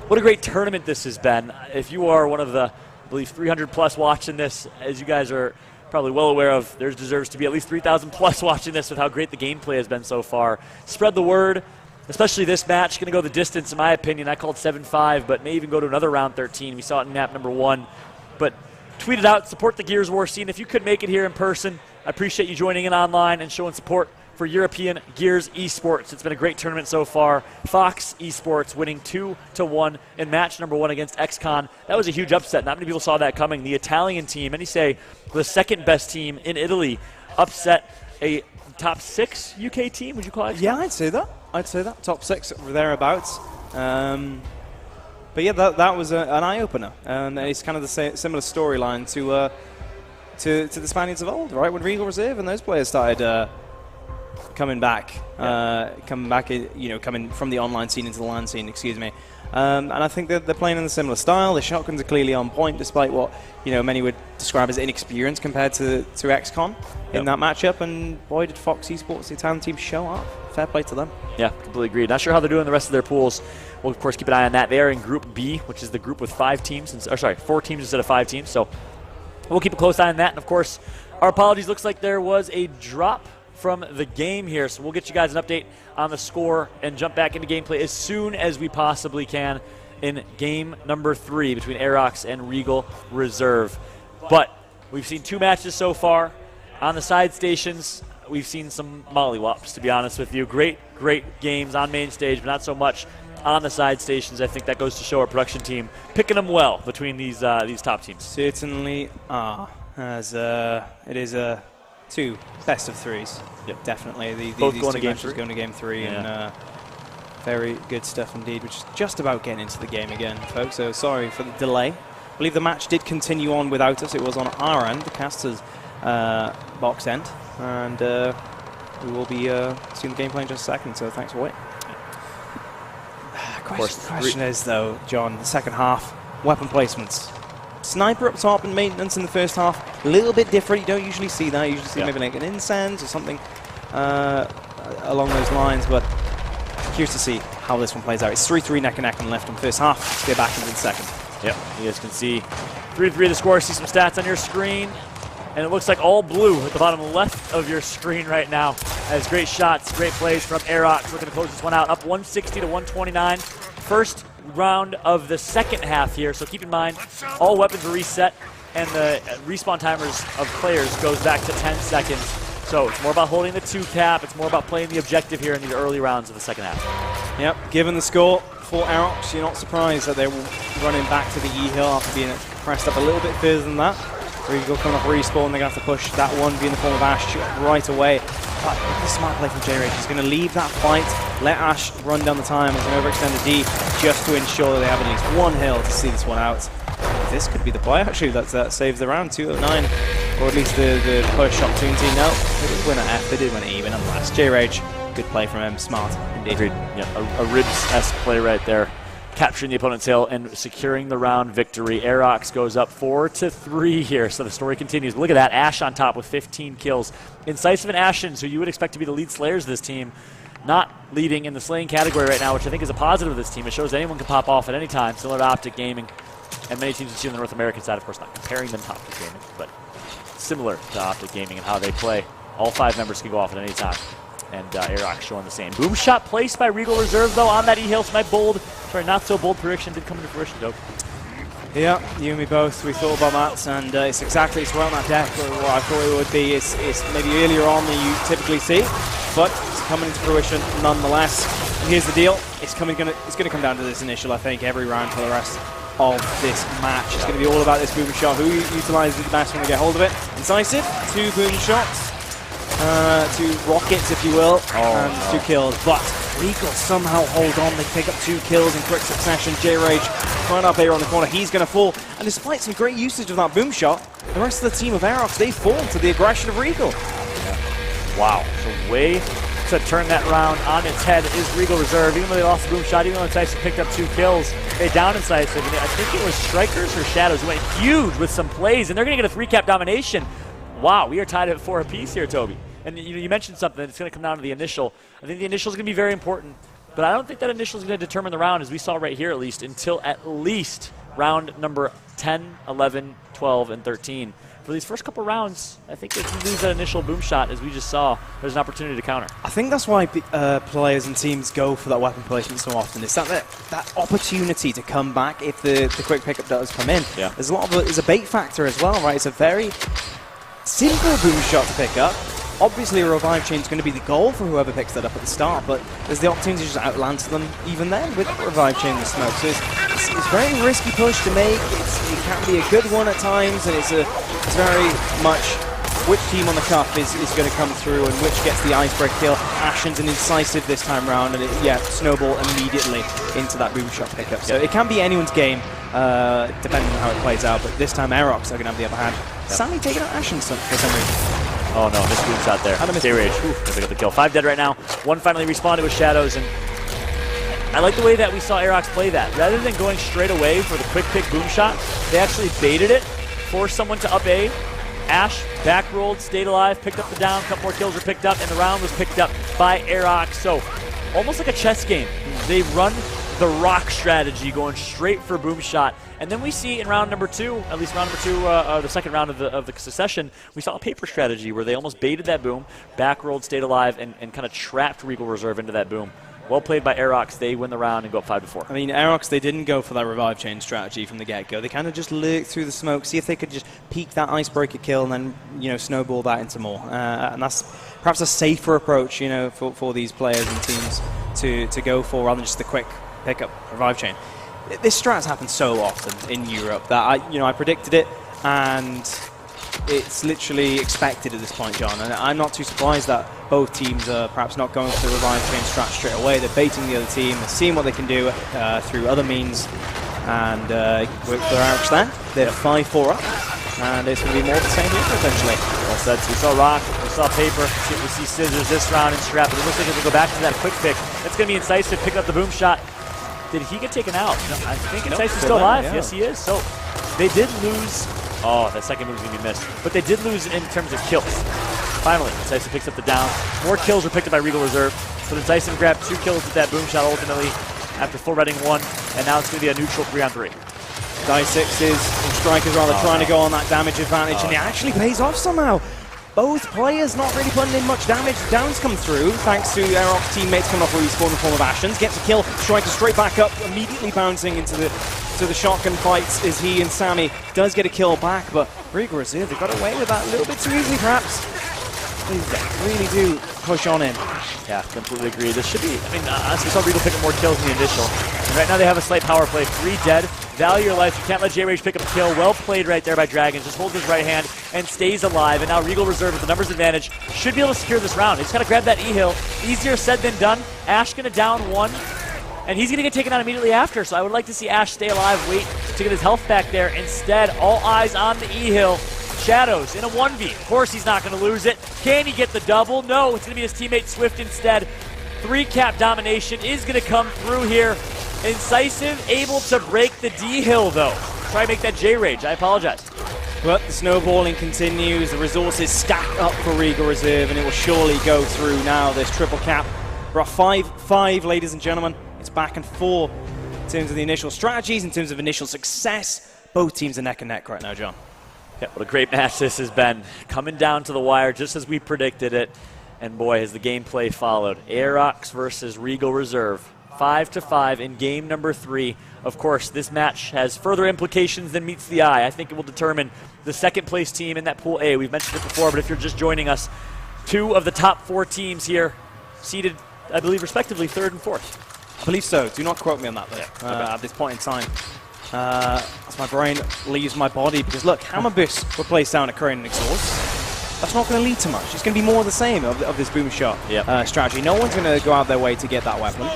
Speaker 2: What a great tournament this has been. If you are one of the, I believe, 300 plus watching this, as you guys are probably well aware of, there deserves to be at least 3,000 plus watching this with how great the gameplay has been so far. Spread the word, especially this match. Going to go the distance, in my opinion. I called 7-5, but may even go to another round 13. We saw it in map number 1. But tweet it out, support the Gears War scene. If you could make it here in person, I appreciate you joining in online and showing support for European Gears Esports. It's been a great tournament so far. Fox Esports winning 2-1 in match number 1 against XCon. That was a huge upset. Not many people saw that coming. The Italian team, and you say the second best team in Italy, upset a top 6 UK team. Would you call it?
Speaker 3: Yeah, I'd say that. Top 6 or thereabouts. But yeah, that was an eye-opener. And it's kind of the similar storyline to the Spaniards of old, right? When Regal Reserve and those players started coming back, coming from the online scene into the LAN scene, excuse me. And I think that they're playing in a similar style. The shotguns are clearly on point, despite what many would describe as inexperience compared to XCon in that matchup. And boy, did Fox Esports, the Italian team, show up. Fair play to them. Yeah, completely agreed. Not sure how they're doing the rest of their pools. We'll of course keep an eye on that. They are in Group B, which is the group with 4 teams instead of 5 teams. So we'll keep a close eye on that. And of course, our apologies. Looks like there was a drop from the game here, so we'll get you guys an update on the score and jump back into gameplay as soon as we possibly can in game number 3 between Aerox and Regal Reserve. But we've seen 2 matches so far. On the side stations, we've seen some mollywops, to be honest with you. Great games on main stage, but not so much on the side stations. I think that goes to show our production team picking them well between these top teams. Certainly are, as it is a 2 best of 3s. Yep, definitely.
Speaker 2: Both going to game
Speaker 3: 3. Going to game 3, and very good stuff indeed. Which is just about getting into the game again, folks. So sorry for the delay. I believe the match did continue on without us. It was on our end, the caster's box end, and we will be seeing the gameplay in just a second. So thanks for waiting. Question is though, John, the second half weapon placements. Sniper up top and maintenance in the first half, a little bit different. You don't usually see that. You usually see maybe like an incense or something along those lines, but curious to see how this one plays out. It's 3-3 neck and neck in the left in the first half. Let's get back into the second.
Speaker 2: Yep, you guys can see 3-3 the score. See some stats on your screen, and it looks like all blue at the bottom left of your screen right now. As great shots, great plays from Aerox, looking to close this one out, up 160 to 129. First round of the second half here, so keep in mind all weapons are reset, and the respawn timers of players goes back to 10 seconds. So it's more about holding the 2 cap, it's more about playing the objective here in these early rounds of the second half. Yep, given the score for Aerox, you're not surprised that they're running back to the E hill after being pressed up a little bit further than that. Regal coming off respawn, they're going to have to push that one, be in the form of Ash right away.
Speaker 3: But with the smart play from J-Rage, he's going to leave that fight, let Ash run down the time as an overextended D, just to ensure that they have at least one hill to see this one out. This could be the play, actually, that saves the round, 209. Or at least the push opportunity. No, they did win at F, they did win at E, but nonetheless, J-Rage, good play from him, smart indeed.
Speaker 2: Agreed. Yeah, a Ribs-esque play right there. Capturing the opponent's hill and securing the round victory. Aerox goes up 4-3 here, so the story continues. But look at that, Ash on top with 15 kills. Incisive and Ashen, so you would expect to be the lead slayers of this team, not leading in the slaying category right now, which I think is a positive of this team. It shows anyone can pop off at any time, similar to Optic Gaming. And many teams you see on the North American side, of course, not comparing them to Optic Gaming, but similar to Optic Gaming and how they play. All 5 members can go off at any time. And Aerox showing the same. Boom shot placed by Regal Reserve, though, on that E-Hill. So my not so bold prediction did come into fruition, though.
Speaker 3: Yeah, you and me both. We thought about that, and it's right on that deck what I thought it would be. It's maybe earlier on than you typically see, but it's coming into fruition nonetheless. And here's the deal. It's going to come down to this initial, I think, every round for the rest of this match. It's going to be all about this boom shot. Who utilizes it the best when they get hold of it? Incisive, 2 boom shots. 2 rockets, if you will, and 2 kills. But Regal somehow hold on. They pick up 2 kills in quick succession. J-Rage trying up here on the corner. He's going to fall. And despite some great usage of that boom shot, the rest of the team of Aerox, they fall to the aggression of Regal.
Speaker 2: Yeah. Wow. So way to turn that round on its head is Regal Reserve. Even though they lost the boom shot, even though Incisive picked up 2 kills, they down Incisive. And I think it was Strikers or Shadows who went huge with some plays, and they're going to get a 3-cap domination. Wow, we are tied at 4 apiece here, Toby. And you mentioned something, it's going to come down to the initial. I think the initial is going to be very important, but I don't think that initial is going to determine the round, as we saw right here at least, until at least round number 10, 11, 12, and 13. For these first couple rounds, I think if you lose that initial boom shot, as we just saw, there's an opportunity to counter.
Speaker 3: I think that's why players and teams go for that weapon placement so often. It's that opportunity to come back if the quick pickup does come in.
Speaker 2: Yeah.
Speaker 3: There's a bait factor as well, right? It's a very simple boom shot to pick up. Obviously, a revive chain is going to be the goal for whoever picks that up at the start, but there's the opportunity to just outlance them even then with the revive chain and the smoke. So it's a very risky push to make. It can be a good one at times, and it's very much which team on the cup is going to come through and which gets the icebreaker kill. Ashen's an Incisive this time around, and snowball immediately into that boom shot pickup. So it can be anyone's game, depending on how it plays out, but this time Aerox are going to have the upper hand. Yep. Sammy taking out Ashen for some reason.
Speaker 2: Oh no, missed boom shot there. J-Rage, gonna pick up the kill. 5 dead right now. 1 finally respawned with Shadows, and I like the way that we saw Aerox play that. Rather than going straight away for the quick pick boom shot, they actually baited it, forced someone to up A. Ash back rolled, stayed alive, picked up the down, a couple more kills were picked up, and the round was picked up by Aerox. So almost like a chess game. They run the rock strategy, going straight for boom shot. And then we see in round number 2, at least round number 2, the second round of the succession, we saw a paper strategy where they almost baited that boom, back rolled, stayed alive, and kind of trapped Regal Reserve into that boom. Well played by Aerox. They win the round and go up 5-4.
Speaker 3: I mean, Aerox, they didn't go for that revive chain strategy from the get-go. They kind of just lurked through the smoke, see if they could just peek that icebreaker kill and then, snowball that into more. And that's perhaps a safer approach, for these players and teams to go for rather than just the quick pickup revive chain. This strat has happened so often in Europe that I predicted it, and it's literally expected at this point, John. And I'm not too surprised that both teams are perhaps not going for the revive chain strat straight away. They're baiting the other team, they're seeing what they can do through other means, and with their Aerox there, they're 5-4 up, and it's going to be more of the same here potentially.
Speaker 2: Well said. So we saw Rock, we saw Paper, we see Scissors this round and Strap, but it looks like if we go back to that quick pick, it's going to be Incisive, pick up the boom shot. Did he get taken out? No, I think Incisive's still alive. Yeah. Yes, he is. So they did lose. Oh, that second move is going to be missed. But they did lose in terms of kills. Finally, Incisive picks up the down. More kills were picked up by Regal Reserve. So Incisive grabbed 2 kills with that boom shot ultimately after full redding 1. And now it's going to be a neutral 3-on-3.
Speaker 3: Die 6s and Strikers rather trying to go on that damage advantage, and it actually pays off somehow. Both players not really putting in much damage. Downs come through, thanks to Aerox teammates coming off respawn in the form of Ashens. Gets a kill, Striker straight back up, immediately bouncing into the shotgun fights as he and Sammy does get a kill back, but Regal Reserve, they got away with that a little bit too easily perhaps. They really do push on him.
Speaker 2: Yeah, completely agree. This should be, honestly, we saw Regal pick up more kills in the initial. And right now they have a slight power play, 3 dead. Value your life. You can't let J-Rage pick up a kill. Well played right there by Dragons. Just holds his right hand and stays alive. And now Regal Reserve with the numbers advantage should be able to secure this round. He's got to grab that E-Hill. Easier said than done. Ash going to down one. And he's going to get taken out immediately after. So I would like to see Ash stay alive, wait to get his health back there. Instead, all eyes on the E-Hill. Shadows in a 1v. Of course he's not going to lose it. Can he get the double? No, it's going to be his teammate Swift instead. 3-cap domination is going to come through here. Incisive able to break the D-Hill, though. Try to make that J-Rage. I apologize.
Speaker 3: But the snowballing continues. The resources stack up for Regal Reserve, and it will surely go through now, this triple cap. We're at 5-5, ladies and gentlemen. It's back and forth in terms of the initial strategies, in terms of initial success. Both teams are neck and neck right now, John.
Speaker 2: Yeah, what a great match this has been. Coming down to the wire just as we predicted it. And boy, has the gameplay followed. Aerox versus Regal Reserve. 5-5 in game number 3. Of course, this match has further implications than meets the eye. I think it will determine the second place team in that Pool A. We've mentioned it before, but if you're just joining us, 2 of the top 4 teams here seated, I believe, respectively, 3rd and 4th.
Speaker 3: I believe so. Do not quote me on that, though, at this point in time. As my brain leaves my body, because look, Hammerbuss were placed down at Crane and Exhaust. That's not going to lead to much. It's going to be more of the same of this boom shot strategy. No one's going to go out their way to get that weapon.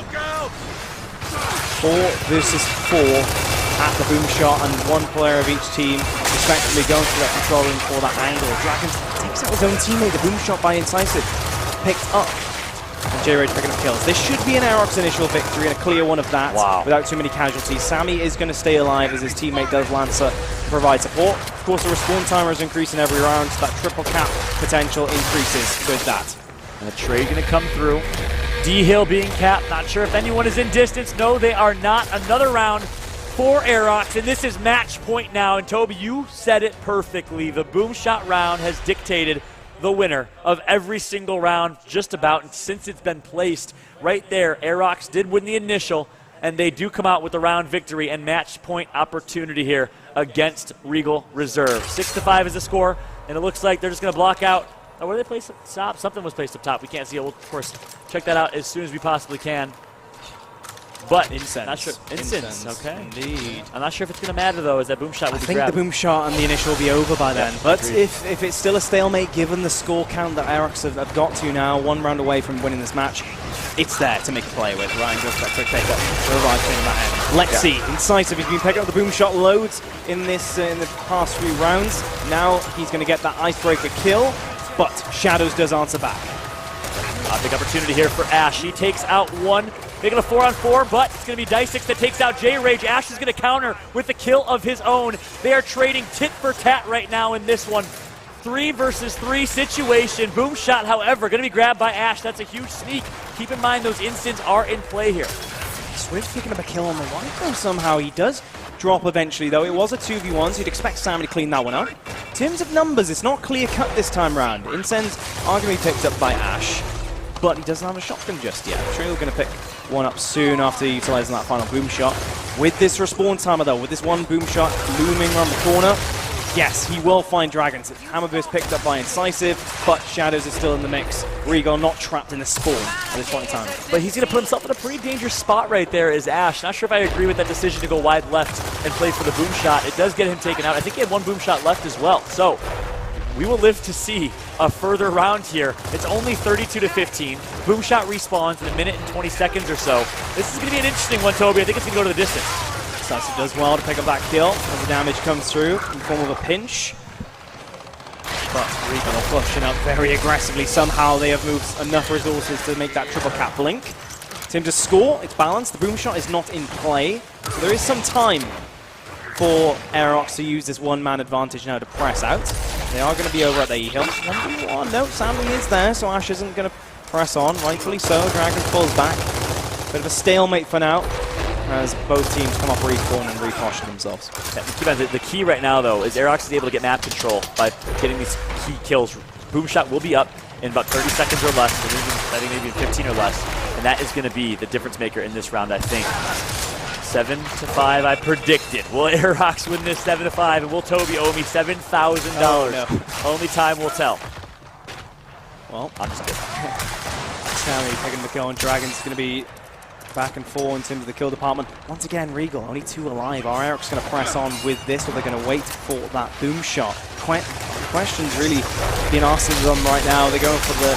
Speaker 3: 4 versus 4 at the boom shot, and 1 player of each team respectively going through that controlling for that angle. Dragons takes out his own teammate. The boom shot by Incisive picked up. And J-Rage picking up kills. This should be an Aerox initial victory and a clear one of that without too many casualties. Sammy is going to stay alive as his teammate does Lancer to provide support. Of course, the respawn timer is increasing every round, so that triple cap potential increases with that.
Speaker 2: And a trade going to come through. D-Hill being capped. Not sure if anyone is in distance. No, they are not. Another round for Aerox, and this is match point now. And Toby, you said it perfectly. The boom shot round has dictated the winner of every single round, just about, and since it's been placed right there, Aerox did win the initial, and they do come out with the round victory and match point opportunity here against Regal Reserve. 6-5 is the score, and it looks like they're just going to block out. Oh, where did they place up top? Something was placed up top. We can't see it. We'll, of course, check that out as soon as we possibly can. But
Speaker 3: Incense.
Speaker 2: Not sure. Incense. Okay.
Speaker 3: Indeed.
Speaker 2: I'm not sure if it's going to matter though, as that boom shot will be grabbed.
Speaker 3: I think the boom shot and the initial will be over by then. But if it's still a stalemate, given the score count that Aerox have got to now, 1 round away from winning this match, it's there to make a play with. Ryan goes for that quick take-up. Revive thing that end. Let's see. Incisive, he's been picking up the boom shot loads in this in the past few rounds. Now he's going to get that icebreaker kill, but Shadows does answer back.
Speaker 2: A big opportunity here for Ash. He takes out 1. Making a 4-on-4, but it's going to be Dice6 that takes out J-Rage. Ash is going to counter with the kill of his own. They are trading tit for tat right now in this one. 3 versus 3 situation. Boom shot, however, going to be grabbed by Ash. That's a huge sneak. Keep in mind those instants are in play here.
Speaker 3: Swift picking up a kill on the right though somehow. He does drop eventually though. It was a 2v1, so you'd expect Sammy to clean that one up. In terms of numbers, it's not clear cut this time round. Incense are going to be picked up by Ash, but he doesn't have a shotgun just yet. I'm sure he's going to pick one up soon after utilizing that final boom shot. With this respawn timer though, with this 1 boom shot looming around the corner, yes, he will find Dragons. Hammerbuss picked up by Incisive, but Shadows is still in the mix. Regal not trapped in the spawn at this point in time.
Speaker 2: But he's going to put himself in a pretty dangerous spot right there as Ash. Not sure if I agree with that decision to go wide left and play for the boom shot. It does get him taken out. I think he had 1 boom shot left as well. So we will live to see a further round here. It's only 32-15. Boom shot respawns in 1 minute and 20 seconds or so. This is going to be an interesting one, Toby. I think it's going to go to the distance.
Speaker 3: Incisive does well to pick up that kill as the damage comes through in the form of a pinch. But Regal are pushing up very aggressively. Somehow they have moved enough resources to make that triple cap blink. In terms of score, it's balanced. The boom shot is not in play. So there is some time for Aerox to use this 1-man advantage now to press out. They are going to be over at the E-Hill. 1v1, no, Sammy is there, so Ash isn't going to press on, rightfully so. Dragon pulls back. Bit of a stalemate for now, as both teams come off respawn and reposture themselves.
Speaker 2: Yeah, the key right now, though, is Aerox is able to get map control by getting these key kills. Boom shot will be up in about 30 seconds or less, I think maybe 15 or less, and that is going to be the difference maker in this round, I think. 7-5, I predicted. Will Aerox win this 7-5, and will Toby owe me $7,000?
Speaker 3: Oh, no.
Speaker 2: Only time will tell.
Speaker 3: Well,
Speaker 2: I'm just kidding.
Speaker 3: Sammy picking the kill on Dragon's going to be back and forth in terms of the kill department. Once again, Regal, only 2 alive. Are Aerox going to press on with this, or they're going to wait for that boom shot? Questions really being asked of them right now. They're going for the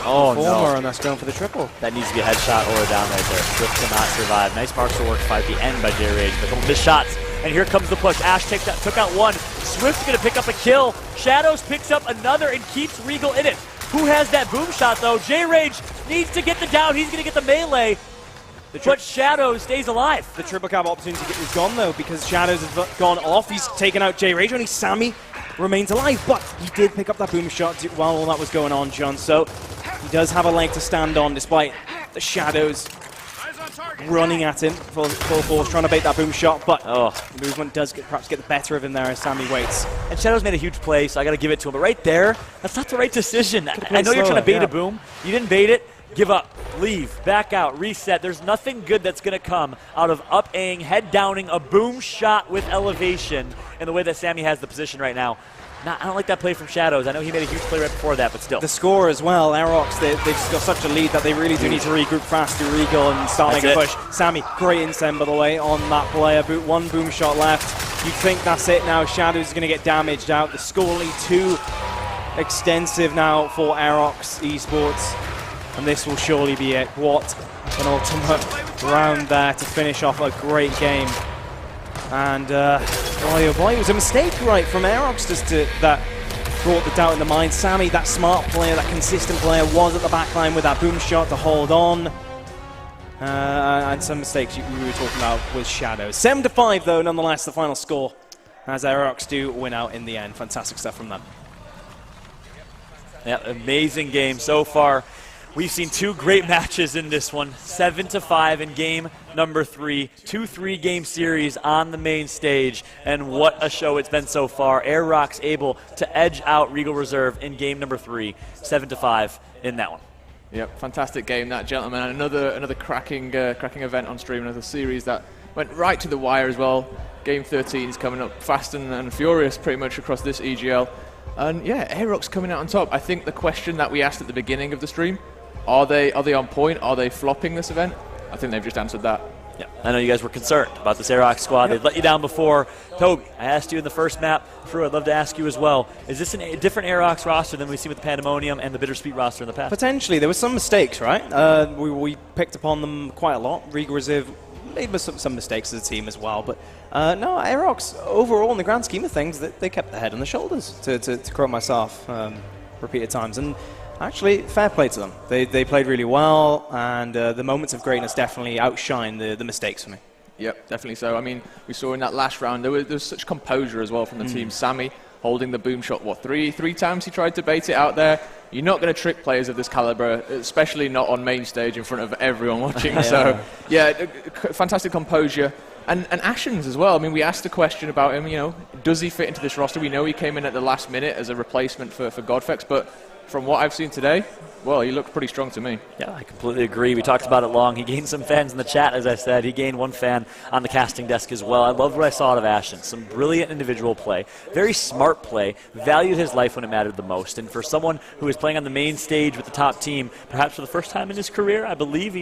Speaker 3: former, and that's going for the triple.
Speaker 2: That needs to be a headshot or a down right there. Swift cannot survive. Nice marks to work by the end by J-Rage. But couple missed shots. And here comes the push. Ash took out one. Swift's going to pick up a kill. Shadows picks up another and keeps Regal in it. Who has that boom shot, though? J-Rage needs to get the down. He's going to get the melee. But Shadows stays alive. The
Speaker 3: triple cap opportunity is gone, though, because Shadows has gone off. He's taken out J-Rage. Only Sammy remains alive, but he did pick up that boom shot while all that was going on, John. So he does have a leg to stand on, despite the Shadows running at him full force, trying to bait that boom shot, but movement does perhaps get the better of him there as Sammy waits.
Speaker 2: And Shadows made a huge play, so I got to give it to him. But right there, that's not the right decision. I know you're trying to bait a boom. You didn't bait it. Give up, leave, back out, reset. There's nothing good that's going to come out of up-Aing, head-downing a boom shot with elevation in the way that Sammy has the position right now. I don't like that play from Shadows. I know he made a huge play right before that, but still.
Speaker 3: The score as well, Aerox, they've got such a lead that they really do need to regroup fast to Regal and start making a push. Sammy, great incend, by the way, on that player. One boom shot left. You think that's it now. Shadows is going to get damaged out. The score lead too extensive now for Aerox Esports. And this will surely be it. What an ultimate round there to finish off a great game. And boy, oh boy, it was a mistake, right, from Aerox just that brought the doubt in the mind. Sammy, that smart player, that consistent player, was at the back line with that boom shot to hold on. And some mistakes we were talking about with Shadows. 7-5, though, nonetheless, the final score, as Aerox do win out in the end. Fantastic stuff from them.
Speaker 2: Yeah, amazing game so far. We've seen 2 great matches in this one. 7-5 in game number 3. 2 3-game series on the main stage. And what a show it's been so far. Aerox able to edge out Regal Reserve in game number 3. 7-5 in that one.
Speaker 1: Yep, fantastic game that, gentlemen. And another cracking event on stream. Another series that went right to the wire as well. Game 13 is coming up fast and furious pretty much across this EGL. And yeah, Aerox coming out on top. I think the question that we asked at the beginning of the stream, are they on point? Are they flopping this event? I think they've just answered that.
Speaker 2: Yeah, I know you guys were concerned about this Aerox squad. They've let you down before. Toby, I asked you in the first map. Drew, I'd love to ask you as well. Is this a different Aerox roster than we've seen with the Pandemonium and the Bittersweet roster in the past?
Speaker 3: Potentially. There were some mistakes, right? We picked upon them quite a lot. Regal Reserve made some mistakes as a team as well. But no, Aerox, overall, in the grand scheme of things, they kept their head on the shoulders, to quote myself repeated times. And actually, fair play to them. They played really well, and the moments of greatness definitely outshine the mistakes for me.
Speaker 1: Yep, definitely so. I mean, we saw in that last round, there was such composure as well from the team. Sammy holding the boom shot, what, three times he tried to bait it out there. You're not going to trick players of this caliber, especially not on main stage in front of everyone watching. Yeah. So, yeah, fantastic composure. And Ashens as well. I mean, we asked a question about him, you know, does he fit into this roster? We know he came in at the last minute as a replacement for Godfex, but from what I've seen today, well, he looked pretty strong to me.
Speaker 2: Yeah, I completely agree. We talked about it long. He gained some fans in the chat, as I said. He gained 1 fan on the casting desk as well. I loved what I saw out of Ashton. Some brilliant individual play, very smart play, valued his life when it mattered the most. And for someone who is playing on the main stage with the top team, perhaps for the first time in his career, I believe he